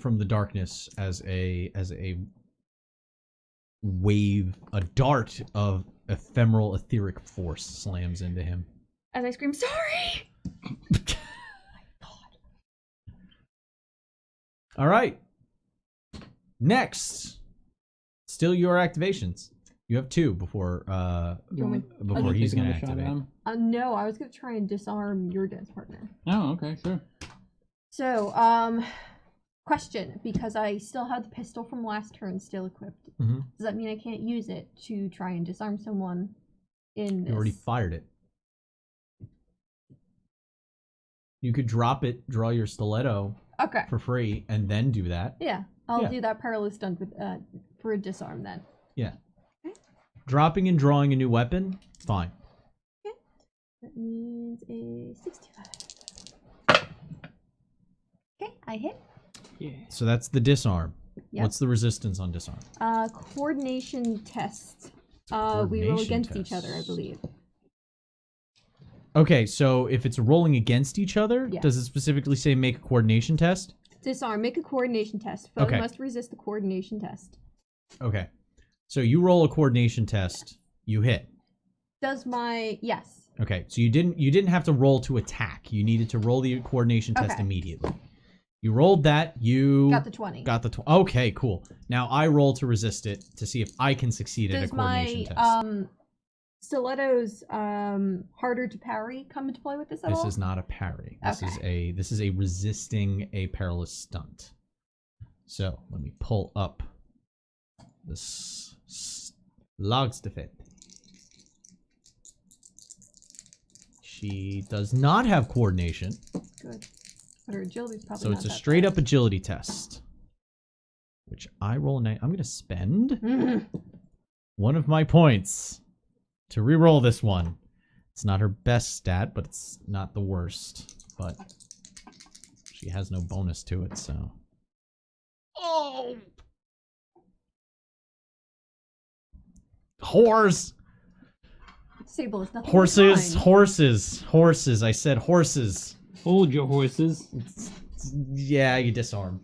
the darkness as a wave, a dart of ephemeral etheric force slams into him. As I scream, sorry! All right. Next, still your activations. You have 2 before before he's gonna Take another shot at activate. him? No, I was gonna try and disarm your dance partner. Oh, okay, sure. So, question, because I still have the pistol from last turn still equipped. Mhm. Does that mean I can't use it to try and disarm someone in this? You already fired it. You could drop it, draw your stiletto Okay. for free, and then do that. Yeah, I'll Yeah. do that perilous stunt with for a disarm then. Yeah. Dropping and drawing a new weapon, fine. That means a 65. Okay, I hit. Yeah. So that's the disarm. Yep. What's the resistance on disarm? Coordination test. We roll Coordination against each test. other, I believe. Okay, so if it's rolling against each other, Yeah. does it specifically say make a coordination test? Disarm. Make a coordination test. Foe Okay. must resist the coordination test. Okay. So you roll a coordination test, you hit. Does my yes? Okay, so you didn't have to roll to attack. You needed to roll the coordination test Okay. immediately. You rolled that, you Got the 20. got the okay, cool. Now I roll to resist it to see if I can succeed at a Does coordination my test. stilettos harder to parry come into play with this at This all? is not a parry. This Okay. is a resisting a perilous stunt. So let me pull up this Lagstafet. She does not have coordination, Good. But her agility's probably so not it's a that straight bad. up agility test, which I roll. I'm going to spend one of my points to re-roll this one. It's not her best stat, but it's not the worst. But she has no bonus to it, so. Oh! Horse! Sable is nothing. Horses, but horses. I said horses. Hold your horses. Yeah, you disarm.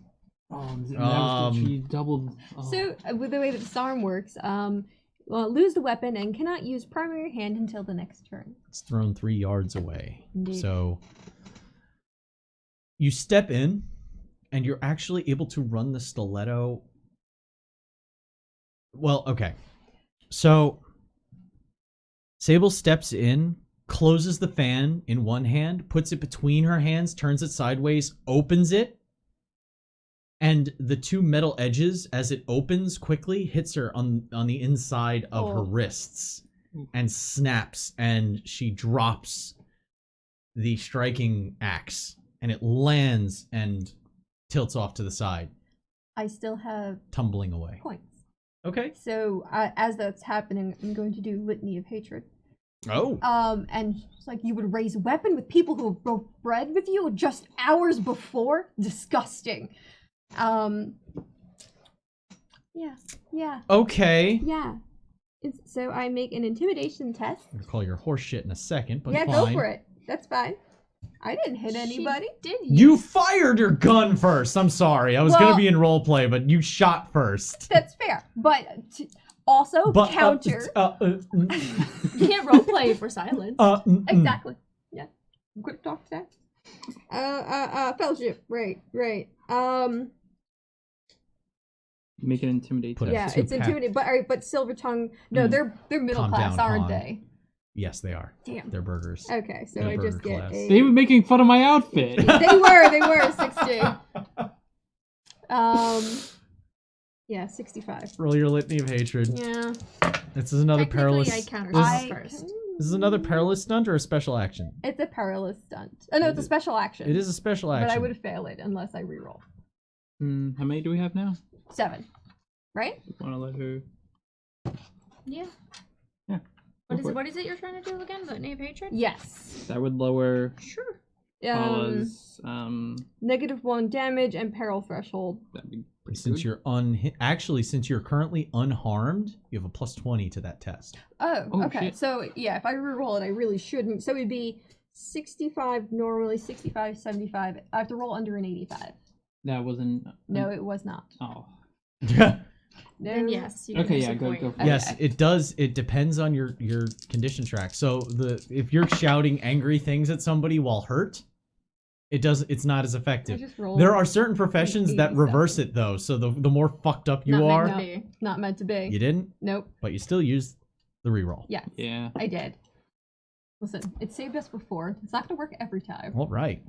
Oh, that was she doubled. Oh. So, with the way that disarm works, lose the weapon and cannot use primary hand until the next turn. It's thrown 3 yards away. Indeed. So you step in, and you're actually able to run the stiletto. Well, okay. So Sable steps in, closes the fan in one hand, puts it between her hands, turns it sideways, opens it, and the 2 metal edges, as it opens quickly, hits her on the inside of her wrists and snaps, and she drops the striking axe, and it lands and tilts off to the side, I still have tumbling away. points. Okay. So, as that's happening, I'm going to do Litany of Hatred. Oh. And it's like, you would raise a weapon with people who broke bread with you just hours before? Disgusting. Yeah. Okay. Yeah. So I make an intimidation test. I'm gonna call your horse shit in a second, but yeah, fine. go for it. That's fine. I didn't hit anybody. Did You fired your gun first. I'm sorry. I was gonna be in roleplay, but you shot first. That's fair. But also counter. You can't roleplay for silence. Exactly. Yeah. Quick talk that. Fellowship. Right. Make it intimidate. Put Yeah, two it's pack- intimidating. But Silver Tongue. No, they're middle Calm class, down, aren't Han. they? Yes, they are. Damn. They're burgers. Okay, so They're I just burger get class. a. They were making fun of my outfit. They were 60. Yeah, 65. Roll your litany of hatred. Yeah. This is another perilous. I counter This, first. this is another perilous stunt or a special action? It's a perilous stunt. Oh no, it's a special action. It is a special action. But I would fail it unless I reroll. How many do we have now? 7. Right? Want to let her? Yeah. Yeah. What is it you're trying to do again? Litany of Hatred? Yes. That would lower Sure. Paula's -1 damage and peril threshold. That'd be pretty Since good. you're since you're currently unharmed, you have a +20 to that test. Oh, Oh, okay. shit. So yeah, if I reroll it, I really shouldn't. So it'd be 65 normally, 65, 75. I have to roll under an 85. That wasn't. No, it was not. Oh. No. Then yes. You Okay, can yeah, use a go point. for it. Yes, it does. It depends on your condition track. So if you're shouting angry things at somebody while hurt, it's not as I effective. just rolled. There are certain professions that 87. reverse it though. So the more fucked up you Not are, meant to be. Not meant to be. you didn't, Nope. but you still used the reroll. Yes. Yeah. I did. Listen, it saved us before. It's not gonna work every time. All right.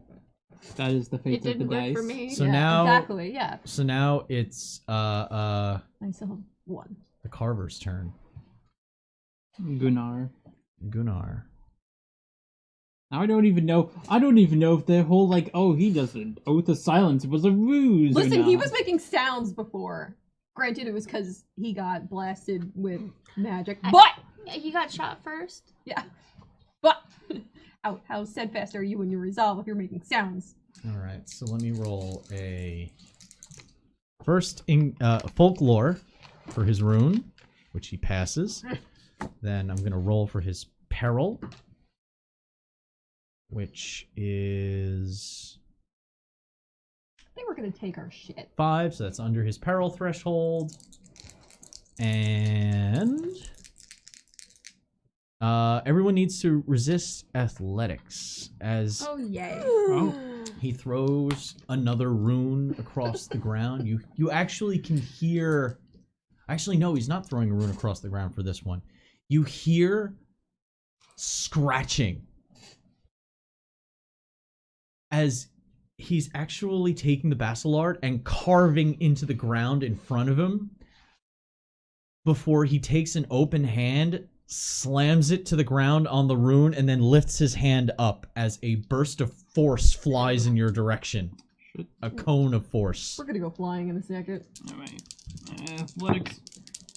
That is the It fate of the didn't work dice. for me. So Yeah, now, exactly. Yeah. so now it's I still have 1. the Carver's turn. Gunnar. Gunnar. Now I don't even know if the whole he does an oath of silence was a ruse. Listen, or he not. was making sounds before. Granted, it was because he got blasted with magic. But He got shot first. yeah. But how steadfast are you in your resolve if you're making sounds? All right. So let me roll a first in folklore for his rune, which he passes. Then I'm gonna roll for his peril, which is I think we're gonna take our shit. 5, so that's under his peril threshold. And everyone needs to resist athletics as Oh yay. he throws another rune across the ground. You actually can hear. Actually, no, he's not throwing a rune across the ground for this one. You hear scratching as he's actually taking the basilard and carving into the ground in front of him before he takes an open hand, slams it to the ground on the rune, and then lifts his hand up as a burst of force flies in your direction. A cone of force. We're gonna go flying in a second. All right. Athletics.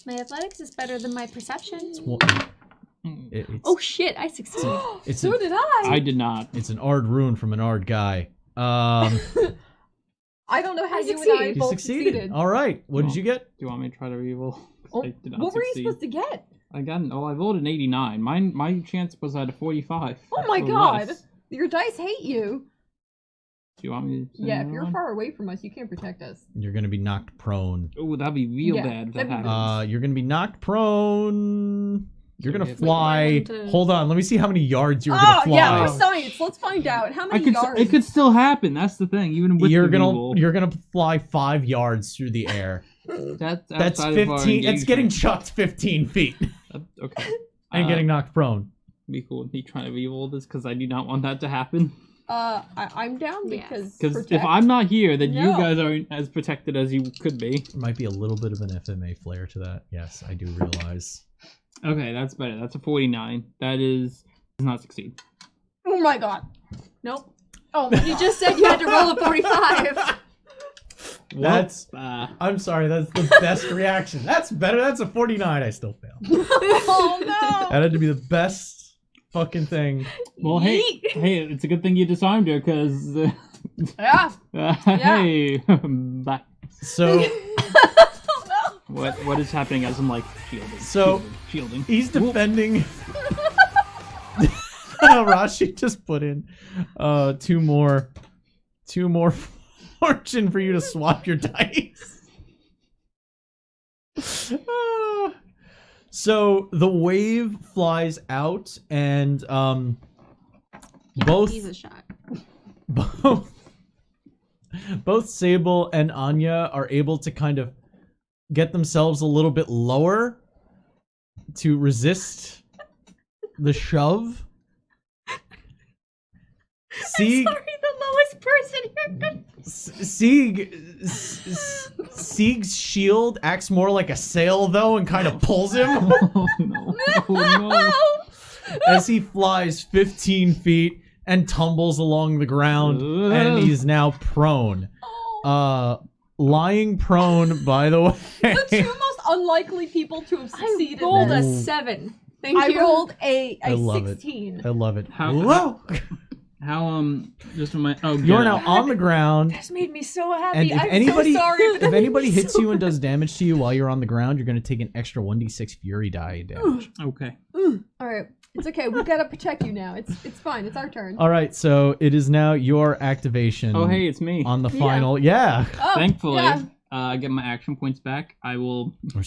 My athletics is better than my perception. Well, Oh shit! I succeeded. It's So did I. I did not. It's an Ard rune from an Ard guy. I don't know how I you and I succeeded. You both succeeded. All right. What did you get? Do you want me to try to reroll? Oh, I did not what were you succeed. supposed to get? I rolled an 89. My chance was at a 45. Oh my or god. less. Your dice hate you. Do you want me to send Yeah, if another you're one? far away from us, you can't protect us. You're gonna be knocked prone. Oh, that'd be real Yeah, bad if that that'd be- happens. You're gonna be knocked prone. You're So gonna we have- fly. Wait, why don't, Hold on. Let me see how many yards you're gonna fly. yeah, Oh. for science. Let's find out. How many yards? It could still happen. That's the thing. Even with You're the gonna reroll. you're gonna fly 5 yards through the air. That's That's outside of our 15. It's getting engagement. chucked 15 feet Okay. and getting knocked prone. Be cool with me trying to reroll this because I do not want that to happen. I'm down Yes. because Because if I'm not here, then you No. guys aren't as protected as you could be. There might be a little bit of an FMA flair to that. Yes, I do realize. Okay, that's better. That's a 49. That does not succeed. Oh my god. Nope. Oh my You god. just said you had to roll a 45. That's. Uh, I'm sorry. That's the best reaction. That's better. That's a 49. I still failed. Oh no. That had to be the best fucking thing. well, hey, Yeet. hey, it's a good thing you disarmed her because. Yeah. Hey, back. So Oh What is happening as I'm like shielding? So- shielding. he's defending. Rashi just put in two more fortune for you to swap your dice. So the wave flies out and both He's a shot. both Sable and Anya are able to kind of get themselves a little bit lower to resist the shove. Sieg, Sorry, the lowest person here. Sieg's shield acts more like a sail though and kind of pulls him Oh no! Oh as he flies 15 feet and tumbles along the ground and he's now prone. Lying prone, by the way. The two most unlikely people to have I succeeded. rolled a Ooh. 7. Thank I you. rolled a I love it. 16. I love it. How- Whoa! How just from my You're now on the ground. This made me so happy. And if I'm anybody, so sorry. but if that anybody made me hits so you and does damage to you while you're on the ground, you're going to take an extra 1d6 Fury die damage. Okay. All right, it's okay. We gotta protect you now. It's fine. It's our turn. All right, so it is now your activation. Oh hey, it's me. On the final, yeah. Oh, Thankfully, yeah. I get my action points back. I will. I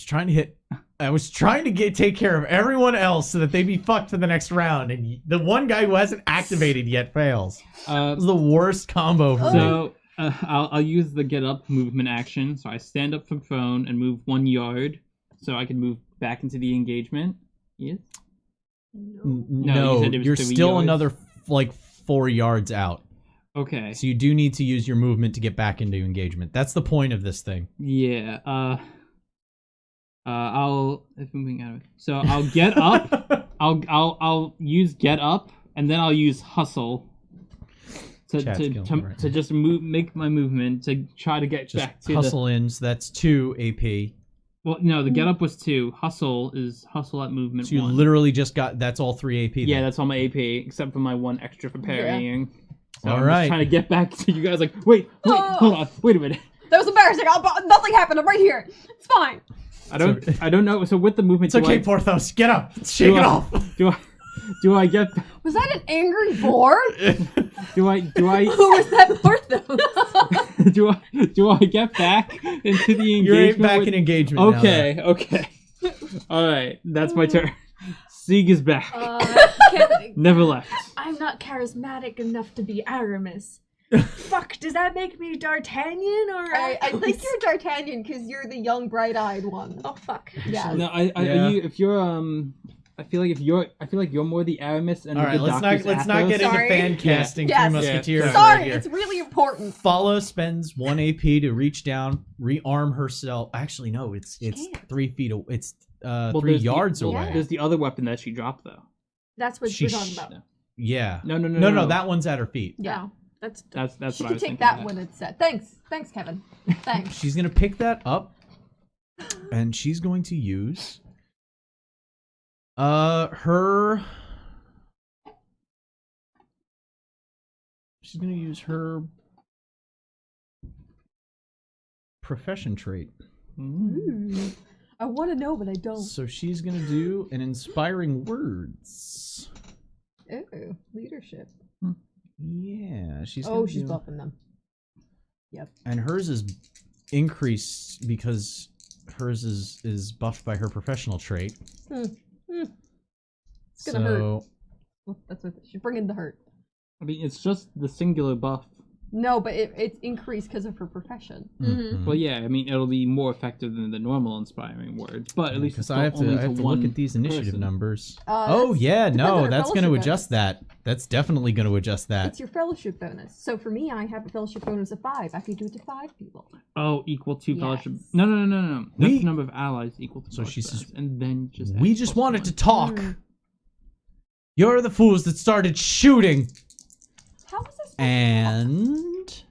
was trying to take care of everyone else so that they be fucked for the next round, and the one guy who hasn't activated yet fails. This is the worst combo for me. So I'll use the get up movement action. So I stand up from prone and move 1 yard, so I can move back into the engagement. Yes. No, you said it was you're 3 still yards. another 4 yards out. Okay. So you do need to use your movement to get back into engagement. That's the point of this thing. Yeah. I'll if I'm moving out of it. So I'll get up. I'll use get up, and then I'll use hustle Chat's killing me right to now. just make my movement to try to get Just back to hustle in, so that's 2 AP. Well, no, the get up was 2. Hustle at movement So you 1. literally just got, that's all 3 AP then. Yeah, that's all my AP, except for my 1 extra for parrying. So All I'm right. just trying to get back to you guys. Like, wait, Oh. hold on, wait a minute. That was embarrassing. Nothing happened. I'm right here. It's fine. I don't know. So with the movement, It's okay, Porthos. Get up. Shake do it I- off. do I get Was that an angry boar? do I Who was that Porthos? do I get back into the engagement? You're back with- in engagement now, Okay. All right, that's my turn. Sieg is back. Kevin, Never left. I'm not charismatic enough to be Aramis. Fuck, does that make me D'Artagnan or? I think you're D'Artagnan because you're the young, bright-eyed one. Oh fuck. Yeah. No, Yeah. are you, if you're I feel like you're more the Aramis and All the right, let's doctor's not get into Sorry. fan casting Yes. Three Musketeers Yeah. Sorry, right here. it's really important. Follow spends 1 AP to reach down, rearm herself. Actually, no, it's 3 feet. It's 3 there's yards the, away. There's the other weapon that she dropped though. That's what She we're talking sh- about. Yeah. No. That one's at her feet. Yeah. That's That's She what I can was take thinking. that of. when it's set. Thanks, Kevin. Thanks. She's gonna pick that up, and she's going to use She's gonna use her profession trait. Ooh. I want to know, but I don't. So she's gonna do an inspiring words. Ooh, leadership. Yeah, she's. Oh, she's buffing them. Yep. And hers is increased because hers is buffed by her professional trait. It's gonna hurt. Well, that's what she's bringing the hurt. I mean, it's just the singular buff. No, but it's increased because of her profession. Mm-hmm. Well, yeah, I mean, it'll be more effective than the normal inspiring words, but at least because it's I have to look at these initiative person. numbers. Oh yeah, no, her that's going to fellowship adjust that. That's definitely going to adjust that. It's your fellowship bonus. So for me, I have a fellowship bonus of 5. I could do it to 5 people. Oh, equal to fellowship. Yes. No. That's the number of allies equal to So fellowship she says, bonus, and then just we add just plus wanted 1. to talk. You're the fools that started shooting. How is this? And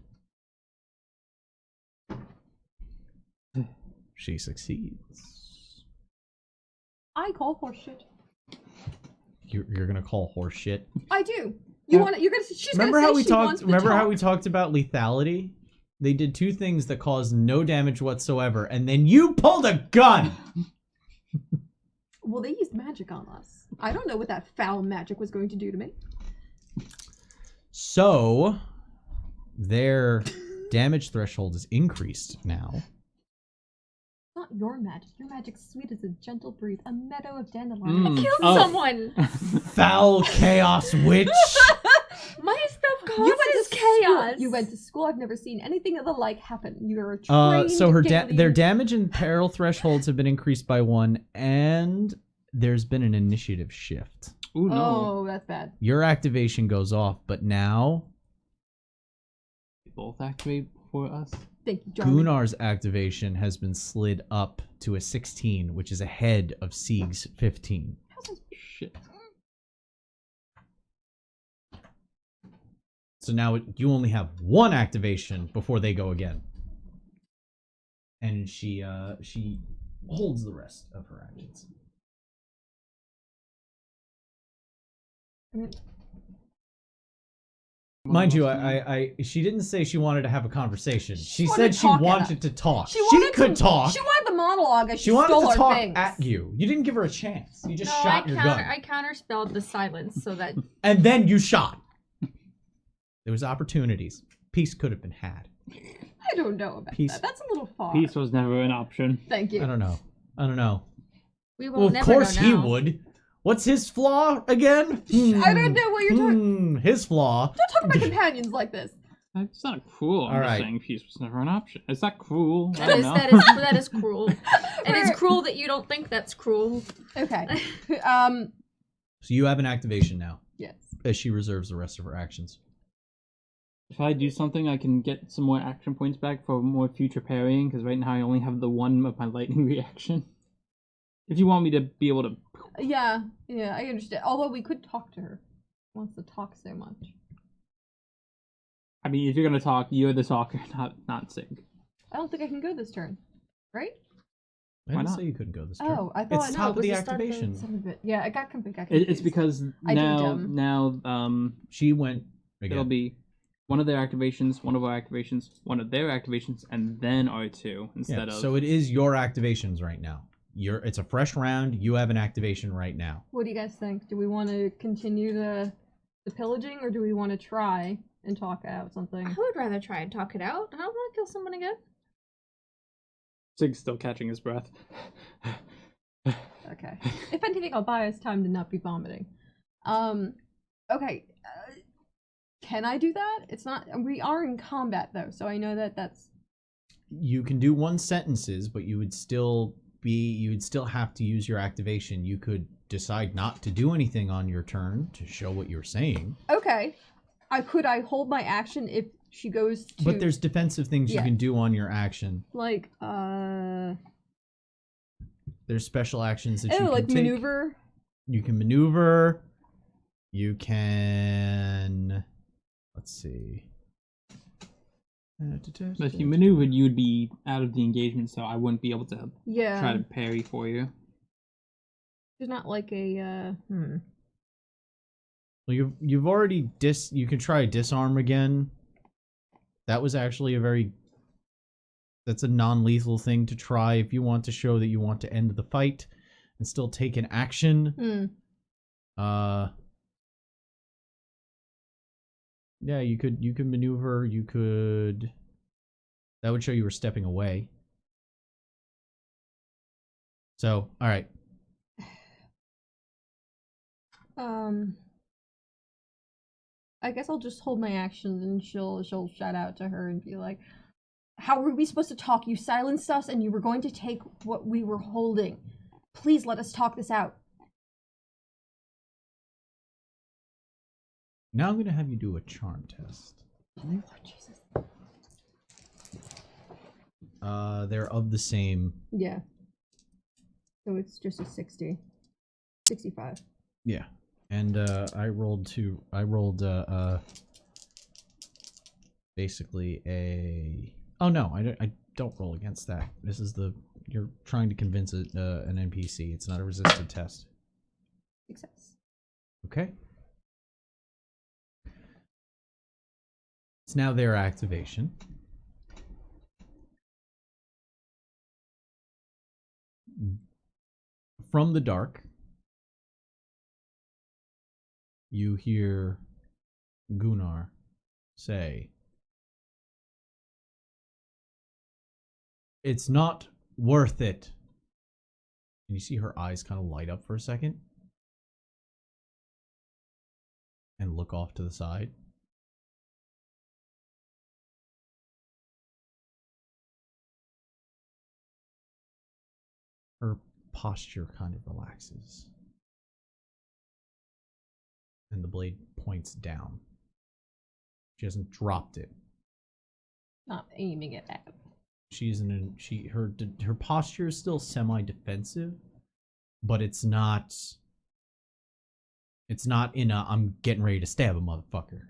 she succeeds. I call horse shit. You're gonna call horse shit. I do. You want to? You're gonna. She's Remember gonna say how we she talked? wants to Remember how talk. we talked about lethality? They did 2 things that caused no damage whatsoever, and then you pulled a gun. Well, they used magic on us. I don't know what that foul magic was going to do to me. So their damage threshold is increased now. Not your magic. Your magic's sweet as a gentle breeze, a meadow of dandelions. Killed someone. Foul chaos witch. My stuff You went to causes chaos. chaos. You went to school. I've never seen anything of the like happen. You're a trained So her Gaelian. their damage and peril thresholds have been increased by 1, and there's been an initiative shift. Ooh, no. Oh, that's bad. Your activation goes off, but now Both activate for us. Thank you, Jarman. Gunnar's activation has been slid up to a 16, which is ahead of Sieg's 15. Shit. So now you only have 1 activation before they go again. And she holds the rest of her actions. Mind you, she didn't say she wanted to have a conversation. She wanted said to she talk at wanted us. to talk. She wanted could to, talk. She wanted the monologue as She wanted stole to our talk things. at you. You didn't give her a chance. You just No, shot your gun. I counterspelled the silence so that And then you shot. There was opportunities. Peace could have been had. I don't know about Peace. that. That's a little far. Peace was never an option. Thank you. I don't know. we will Well, of never course know he now. would. What's his flaw again? I don't know what you're talking. His flaw. Don't talk about companions like this. It's not cruel. I'm All just right. saying peace was never an option. It's not cruel. I That don't is know. that is cruel. And it's cruel that you don't think that's cruel. Okay. So you have an activation now, Yes. as she reserves the rest of her actions. If I do something, I can get some more action points back for more future parrying, because right now I only have the 1 of my lightning reaction. If you want me to be able to... Yeah, I understand. Although we could talk to her. She wants to talk so much. I mean, if you're going to talk, you're the talker, not Sig. I don't think I can go this turn. Right? I Why didn't not? say you couldn't go this turn. Oh, I thought It's no, top it of was the the start of activation. some of it. Yeah, I got confused. It's because I did now, jump. She went again. it'll be one of their activations, one of our activations, one of their activations, and then R2 instead of... So it is your activations right now. It's a fresh round. You have an activation right now. What do you guys think? Do we want to continue the pillaging, or do we want to try and talk out something? I would rather try and talk it out. I don't want to kill someone again. Sig's still catching his breath. Okay. If anything, I'll buy us time to not be vomiting. Okay. Can I do that? It's not. We are in combat though, so I know that's. You can do 1 sentences, but you would still have to use your activation. You could decide not to do anything on your turn to show what you're saying. Okay. Could I hold my action if she goes to... But there's defensive things you can do on your action. like There's special actions that you can like take. maneuver. You can maneuver. You can... Let's see. But if you maneuvered, you would be out of the engagement, so I wouldn't be able to try Yeah. to parry for you. There's not like a Well, you've already you can try disarm again. That was actually that's a non-lethal thing to try if you want to show that you want to end the fight and still take an action. Yeah, you could maneuver, that would show you were stepping away. So, all right. I guess I'll just hold my actions and she'll shout out to her and be like, "How were we supposed to talk? You silenced us and you were going to take what we were holding. Please let us talk this out." Now I'm going to have you do a charm test. Oh, Jesus. They're of the same. Yeah. So it's just a 65. Yeah. And I rolled basically a. Oh no, I don't roll against that. This is you're trying to convince an NPC. It's not a resisted test. Success. Okay. It's now their activation. From the dark, you hear Gunnar say, "It's not worth it." And you see her eyes kind of light up for a second and look off to the side. Her posture kind of relaxes. And the blade points down. She hasn't dropped it. Not aiming it at. Her posture is still semi-defensive, but it's not in a "I'm getting ready to stab a motherfucker"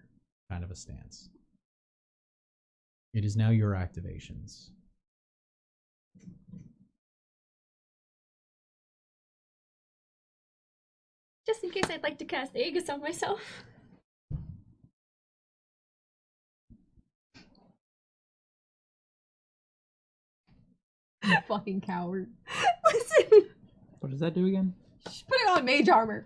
kind of a stance. It is now your activations. Just in case, I'd like to cast Aegis on myself. You fucking coward. Listen, What does that do again? Just put it on mage armor.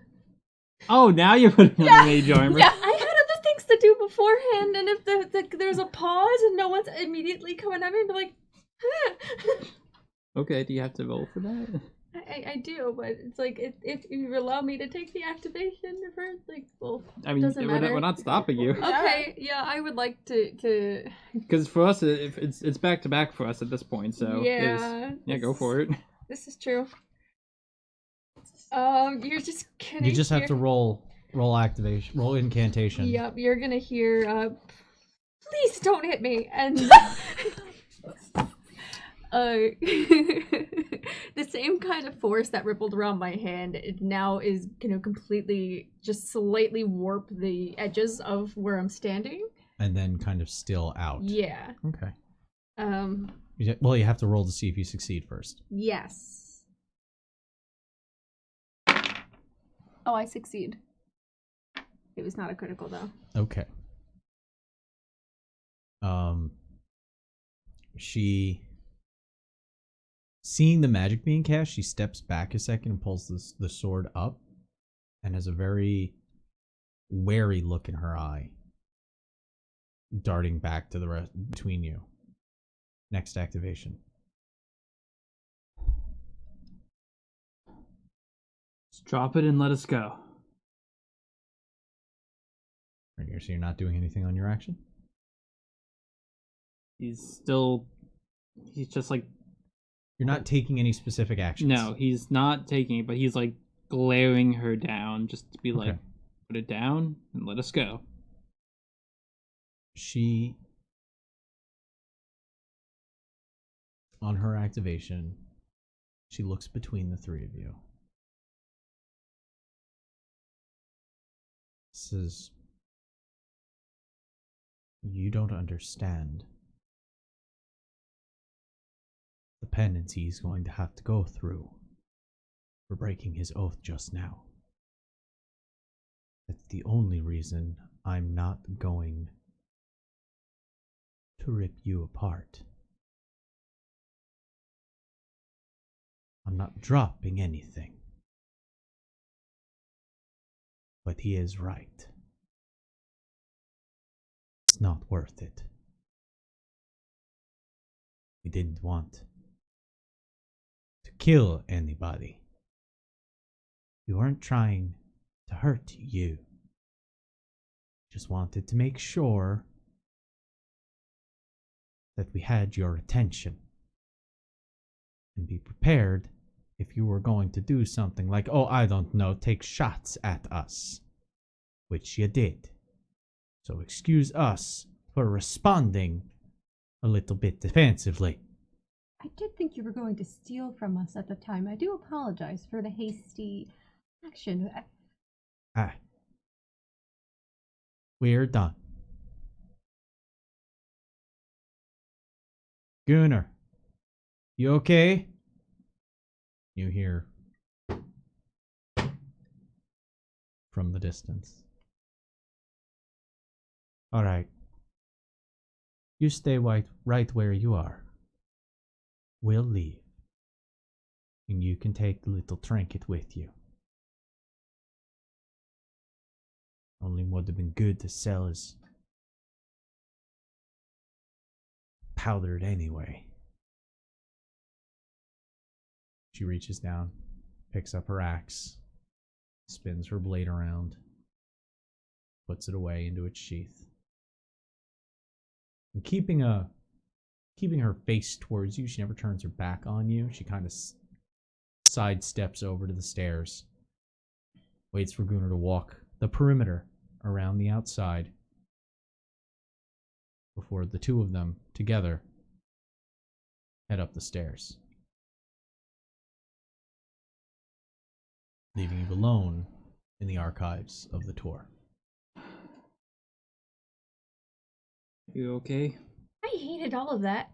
Oh, now you're putting on the mage armor. yeah, I had other things to do beforehand, and if there's a pause and no one's immediately coming at me, I'd be like, Okay, do you have to roll for that? I do, but it's like if you allow me to take the activation first, like, well, I mean, doesn't matter. we're not stopping you. Okay, yeah, I would like to. Because for us, it's back to back for us at this point. So yeah, go for it. This is true. You're just gonna. You just have to roll activation, roll incantation. Yep, you're gonna hear. Please don't hit me, and the same kind of force that rippled around my hand, it now is gonna completely just slightly warp the edges of where I'm standing. And then kind of still out. Yeah. Okay. Um. Well, you have to roll to see if you succeed first. Yes. Oh, I succeed. It was not a critical though. Okay. She, seeing the magic being cast, she steps back a second and pulls the sword up, and has a very wary look in her eye, darting back to the rest between you. Next activation. Just drop it and let us go. Right here, so you're not doing anything on your action? He's just like, You're not taking any specific actions? no, he's not taking it, but he's like glaring her down just to be like, Okay. put it down and let us go. She, on her activation, she looks between the three of you. Says, "You don't understand the penance he's going to have to go through for breaking his oath just now. That's the only reason I'm not going to rip you apart. I'm not dropping anything. But he is right. It's not worth it. We didn't want to kill anybody. We weren't trying to hurt you. Just wanted to make sure that we had your attention and be prepared if you were going to do something like, oh, I don't know, take shots at us, which you did. So excuse us for responding a little bit defensively. I did think you were going to steal from us at the time. I do apologize for the hasty action. We're done. Gunnar, you okay? You hear from the distance. All right. You stay right where you are. We'll leave. And you can take the little trinket with you. Only would have been good to sell as powdered anyway. She reaches down, picks up her axe, spins her blade around, puts it away into its sheath. And keeping her face towards you, she never turns her back on you. She kind of sidesteps over to the stairs, waits for Gunnar to walk the perimeter around the outside before the two of them together head up the stairs, leaving you alone in the archives of the tour. You okay? I hated all of that.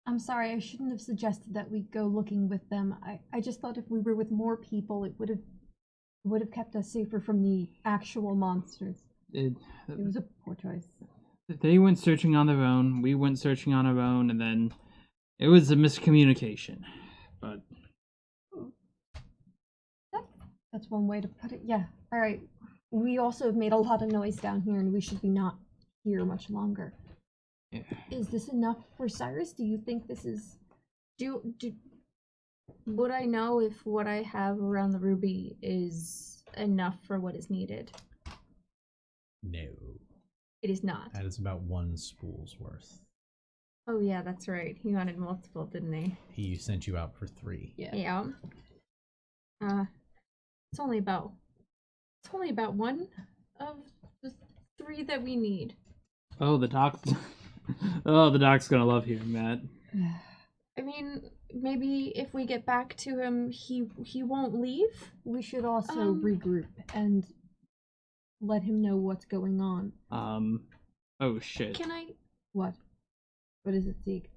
I'm sorry, I shouldn't have suggested that we go looking with them. I just thought if we were with more people, it would have kept us safer from the actual monsters. It was a poor choice. They went searching on their own, we went searching on our own, and then it was a miscommunication. But That's one way to put it. Yeah. All right. We also have made a lot of noise down here, and we should be not here much longer. yeah. Is this enough for Cyrus? Do you think this is? Would I know if what I have around the ruby is enough for what is needed? No. It is not. That is about one spool's worth. Oh yeah, that's right. He wanted multiple, didn't he? He sent you out for 3. Yeah. It's only about one of the 3 that we need. Oh, the doc's the doc's gonna love hearing that. I mean, maybe if we get back to him, he won't leave. We should also regroup and let him know what's going on. Oh shit. Can I? What? What is it, Zeke?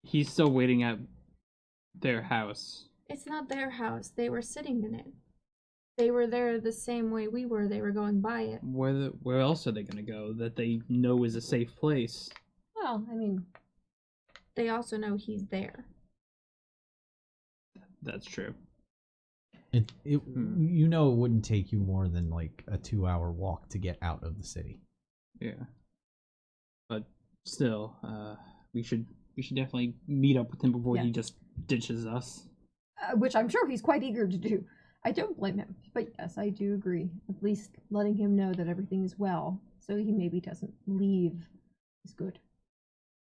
He's still waiting at their house. It's not their house. They were sitting in it. They were there the same way we were. They were going by it. Where else are they gonna go that they know is a safe place? Well, I mean, They also know he's there. That's true. You know, it wouldn't take you more than like a 2-hour walk to get out of the city. Yeah. But still, we should definitely meet up with him before he just ditches us. which I'm sure he's quite eager to do. I don't blame him, but yes, I do agree. At least letting him know that everything is well, so he maybe doesn't leave, is good.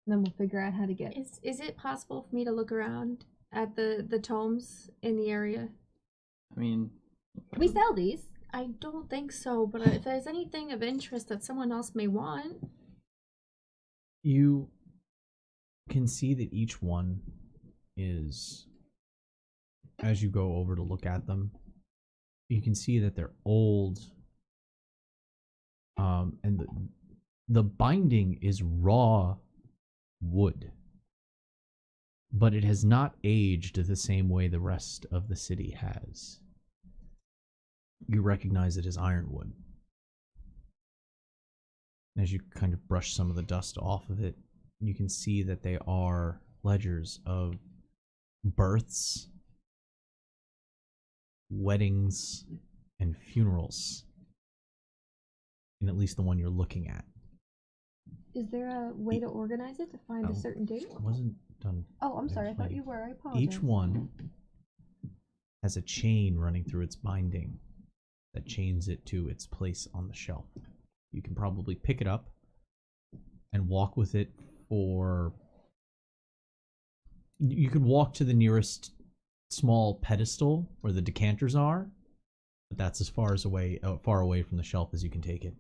And then we'll figure out how to get. Is it possible for me to look around at the tomes in the area? I mean, Can we sell these? I don't think so, but if there's anything of interest that someone else may want. You can see that each one is, as you go over to look at them, you can see that they're old, and the binding is raw wood. But it has not aged the same way the rest of the city has. You recognize it as ironwood. As you kind of brush some of the dust off of it, you can see that they are ledgers of births, weddings, and funerals. In at least the one you're looking at. Is there a way to organize it to find a certain date? It wasn't done. Oh, I'm sorry. I thought you were. I apologize. Each one has a chain running through its binding that chains it to its place on the shelf. You can probably pick it up and walk with it for... You could walk to the nearest small pedestal where the decanters are, but that's as far away from the shelf as you can take it.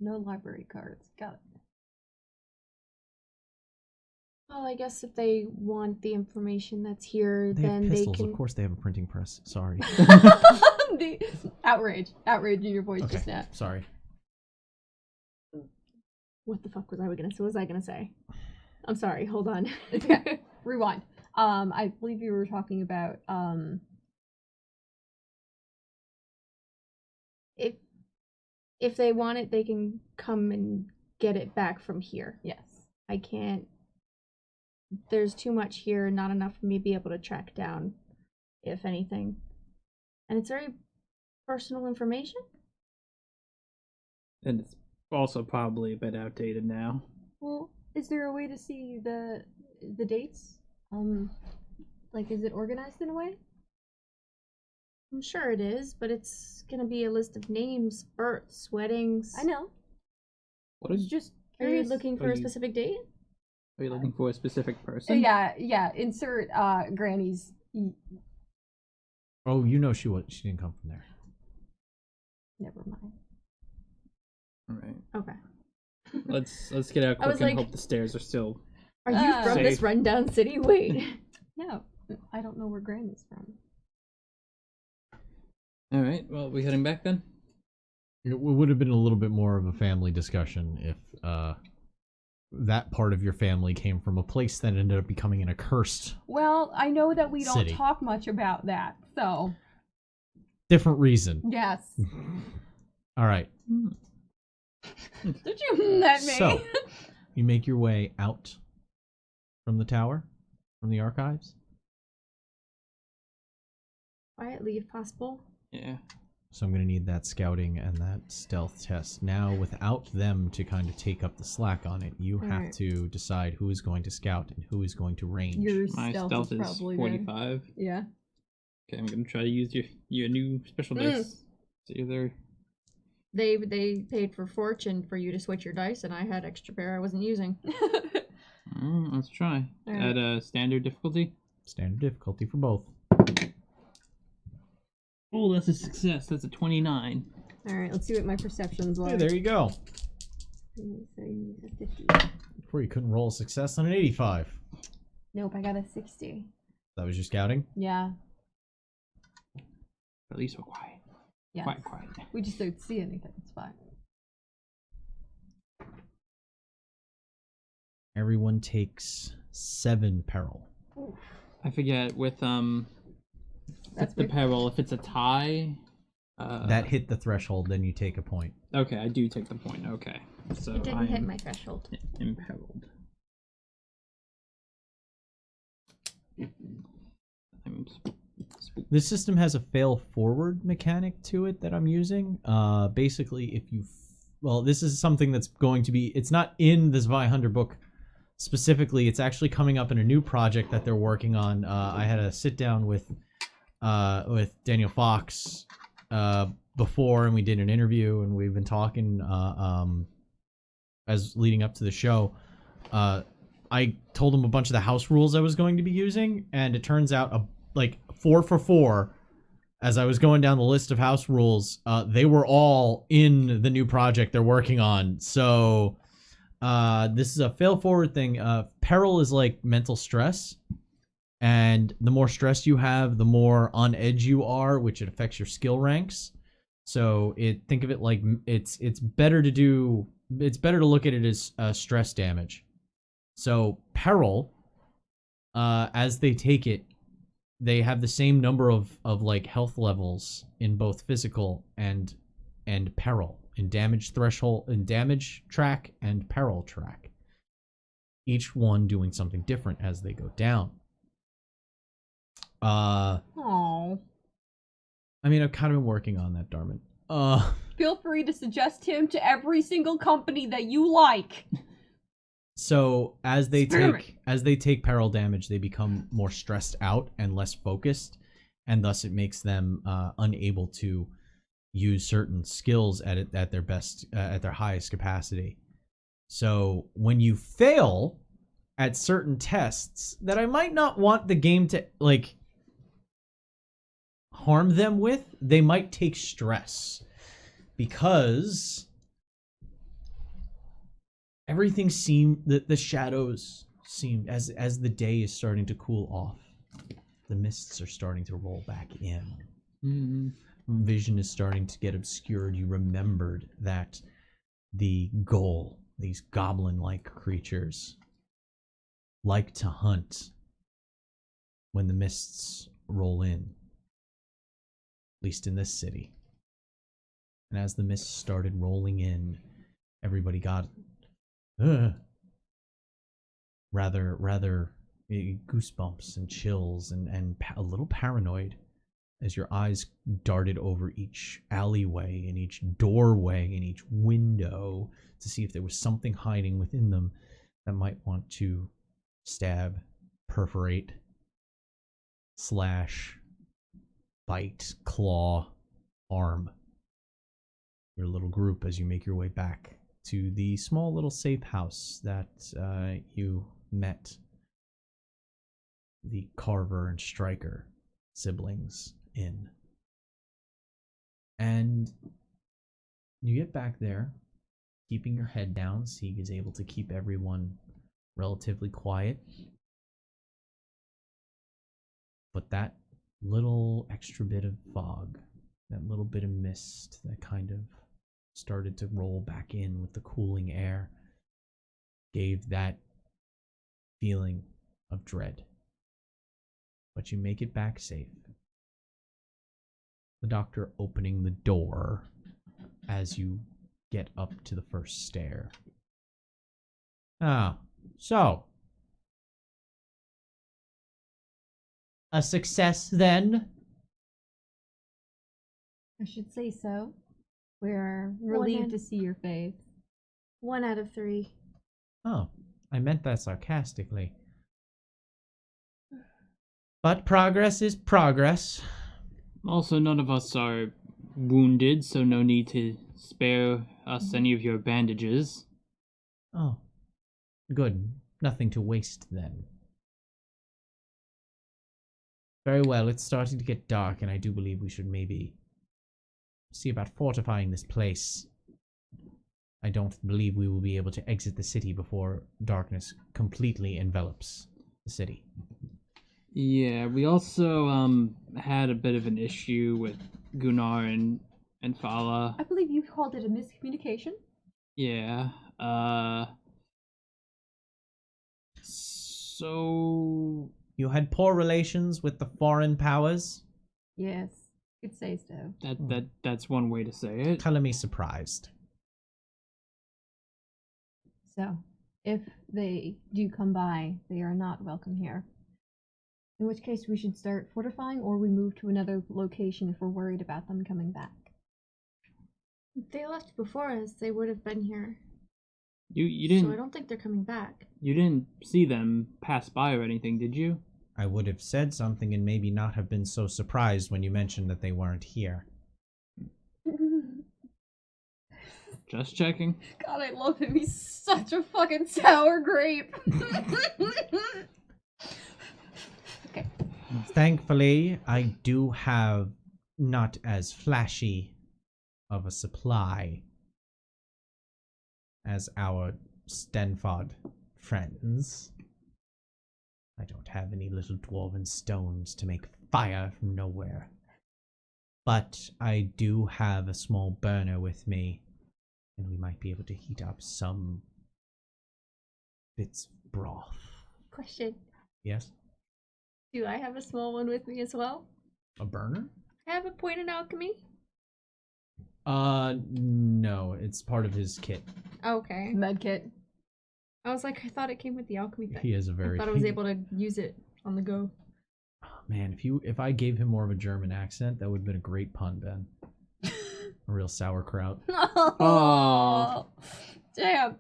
No library cards. Got it. Well, I guess if they want the information that's here, They have then pistols. they can. Of course they have a printing press. Sorry. The outrage in your voice just now. Sorry. What the fuck was I gonna say? I'm sorry. Hold on. Okay. Rewind. I believe you were talking about If they want it, they can come and get it back from here. yes. I can't. There's too much here, not enough for me to be able to track down, if anything. And it's very personal information. And it's also probably a bit outdated now. Well, is there a way to see the dates? Like, is it organized in a way? I'm sure it is, but it's gonna be a list of names, births, weddings. I know. What It's is? just Are you curious. looking for Are a you- specific date? Are you looking for a specific person? Yeah. Insert Granny's. Oh, you know she didn't come from there. Never mind. All right. Okay. Let's get out I was quick and like- hope the stairs are still. Are you from this Safe. rundown city? Wait. No, I don't know where Granny's from. All right. Well, we heading back then? It would have been a little bit more of a family discussion if that part of your family came from a place that ended up becoming an accursed. Well, I know that we don't City. talk much about that, so Different reason. yes. All right. Did you at me? So, you make your way out from the tower, from the archives. Quietly, if possible. Yeah. So I'm going to need that scouting and that stealth test. Now, without them to kind of take up the slack on it, you have Alright. to decide who is going to scout and who is going to range. Your My stealth is probably 45. good. Yeah. Okay, I'm gonna try to use your new special dice. So either They paid for fortune for you to switch your dice, and I had extra pair I wasn't using. let's try Alright. at a standard difficulty. Standard difficulty for both. Oh, that's a success. That's a 29. All right, let's see what my perception's like. Hey, there you go. So you use a 50. Before you couldn't roll a success on an 85. Nope, I got a 60. That was your scouting? Yeah. At least we're quiet. Yeah. Quiet. We just don't see anything. It's fine. Everyone takes 7 peril. I forget with That's the weird. peril. If it's a tie, That hit the threshold, then you take a point. Okay, I do take the point. Okay, so It didn't I'm hit my threshold. imperiled. I'm This system has a fail forward mechanic to it that I'm using. Basically, if you, well, this is something that's going to be, it's not in the Zweihander book specifically. It's actually coming up in a new project that they're working on. I had a sit down with Daniel Fox before, and we did an interview, and we've been talking as leading up to the show. I told him a bunch of the house rules I was going to be using, and it turns out like 4 for 4 as I was going down the list of house rules, they were all in the new project they're working on. So this is a fail forward thing. Peril is like mental stress, and the more stress you have, the more on edge you are, which it affects your skill ranks. So think of it like it's better to look at it as stress damage. So peril, as they take it, they have the same number of like health levels in both physical and peril, in damage threshold, in damage track and peril track. Each one doing something different as they go down. Aww. I mean, I've kind of been working on that, Darman. Feel free to suggest him to every single company that you like. So as they Experiment. take peril damage, they become more stressed out and less focused, and thus it makes them unable to use certain skills at their best, at their highest capacity. So when you fail at certain tests that I might not want the game to like harm them with, they might take stress because everything seemed that the shadows seemed as the day is starting to cool off, the mists are starting to roll back in. Vision is starting to get obscured. You remembered that the ghoul, these goblin-like creatures, like to hunt when the mists roll in, at least in this city. And as the mists started rolling in, everybody got rather goosebumps and chills and a little paranoid as your eyes darted over each alleyway and each doorway and each window to see if there was something hiding within them that might want to stab, perforate, slash, bite, claw, arm your little group as you make your way back to the small little safe house that you met the Carver and Stryker siblings in. And you get back there, keeping your head down. Sieg is able to keep everyone relatively quiet. But that little extra bit of fog, that little bit of mist that kind of started to roll back in with the cooling air, gave that feeling of dread. But you make it back safe. The doctor opening the door as you get up to the first stair. Ah, so. A success then? I should say so. We're relieved in. to see your face. 1 out of 3. Oh, I meant that sarcastically. But progress is progress. Also, none of us are wounded, so no need to spare us any of your bandages. Oh, good. Nothing to waste then. Very well, it's starting to get dark, and I do believe we should maybe see about fortifying this place. I don't believe we will be able to exit the city before darkness completely envelops the city. Yeah, we also had a bit of an issue with Gunnar and Fala. I believe you called it a miscommunication. Yeah. So You had poor relations with the foreign powers? Yes, you'd say so. that's one way to say it. Color me surprised. So, if they do come by, they are not welcome here. In which case, we should start fortifying, or we move to another location if we're worried about them coming back. If they left before us, they would have been here. You didn't. So I don't think they're coming back. You didn't see them pass by or anything, did you? I would have said something and maybe not have been so surprised when you mentioned that they weren't here. Just checking. God, I love him. He's such a fucking sour grape. Okay. Thankfully, I do have not as flashy of a supply as our Stenford friends. I don't have any little dwarven stones to make fire from nowhere. But I do have a small burner with me, and we might be able to heat up some It's broth. Question. Yes? Do I have a small one with me as well? A burner? I have a point in alchemy? No. It's part of his kit. Okay. Med kit. I was like, I thought it came with the alchemy thing. He is a very... I thought I was able to use it on the go. Oh, man, if I gave him more of a German accent, that would have been a great pun, Ben. A real sauerkraut. Oh, damn.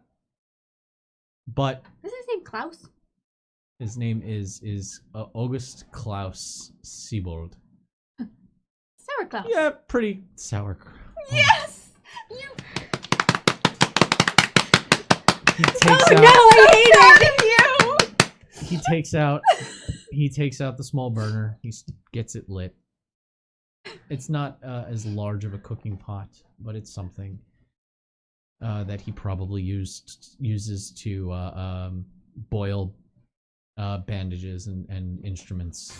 But Is his name Klaus? his name is August Klaus Siebold. Sauerkraut. Yeah, pretty sauerkraut. Yes! You. He takes Oh out. no, I hate it! He takes out the small burner. Gets it lit. It's not as large of a cooking pot, but it's something that he probably uses to boil bandages and instruments.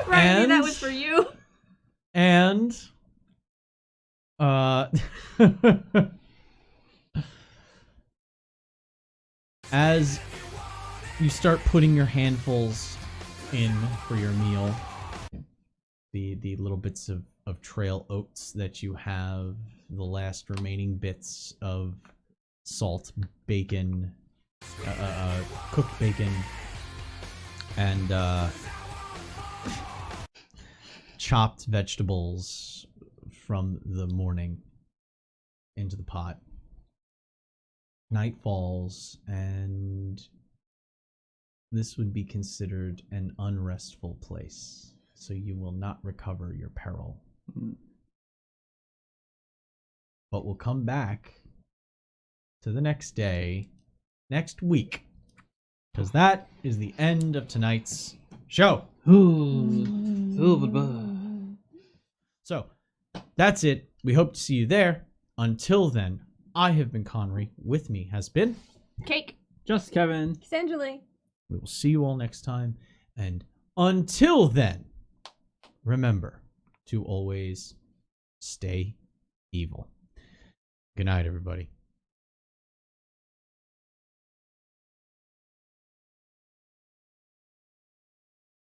Ryan, that was for you. And as you start putting your handfuls in for your meal, the little bits of trail oats that you have, the last remaining bits of salt, bacon, cooked bacon, and chopped vegetables from the morning into the pot. Night falls, and this would be considered an unrestful place, so you will not recover your peril. But we'll come back to the next day, next week, because that is the end of tonight's show. Ooh, silver bud. So, that's it. We hope to see you there. Until then, I have been Connery. With me has been... Cake. Just Kevin. Sangeli. We will see you all next time. And until then, remember to always stay evil. Good night, everybody.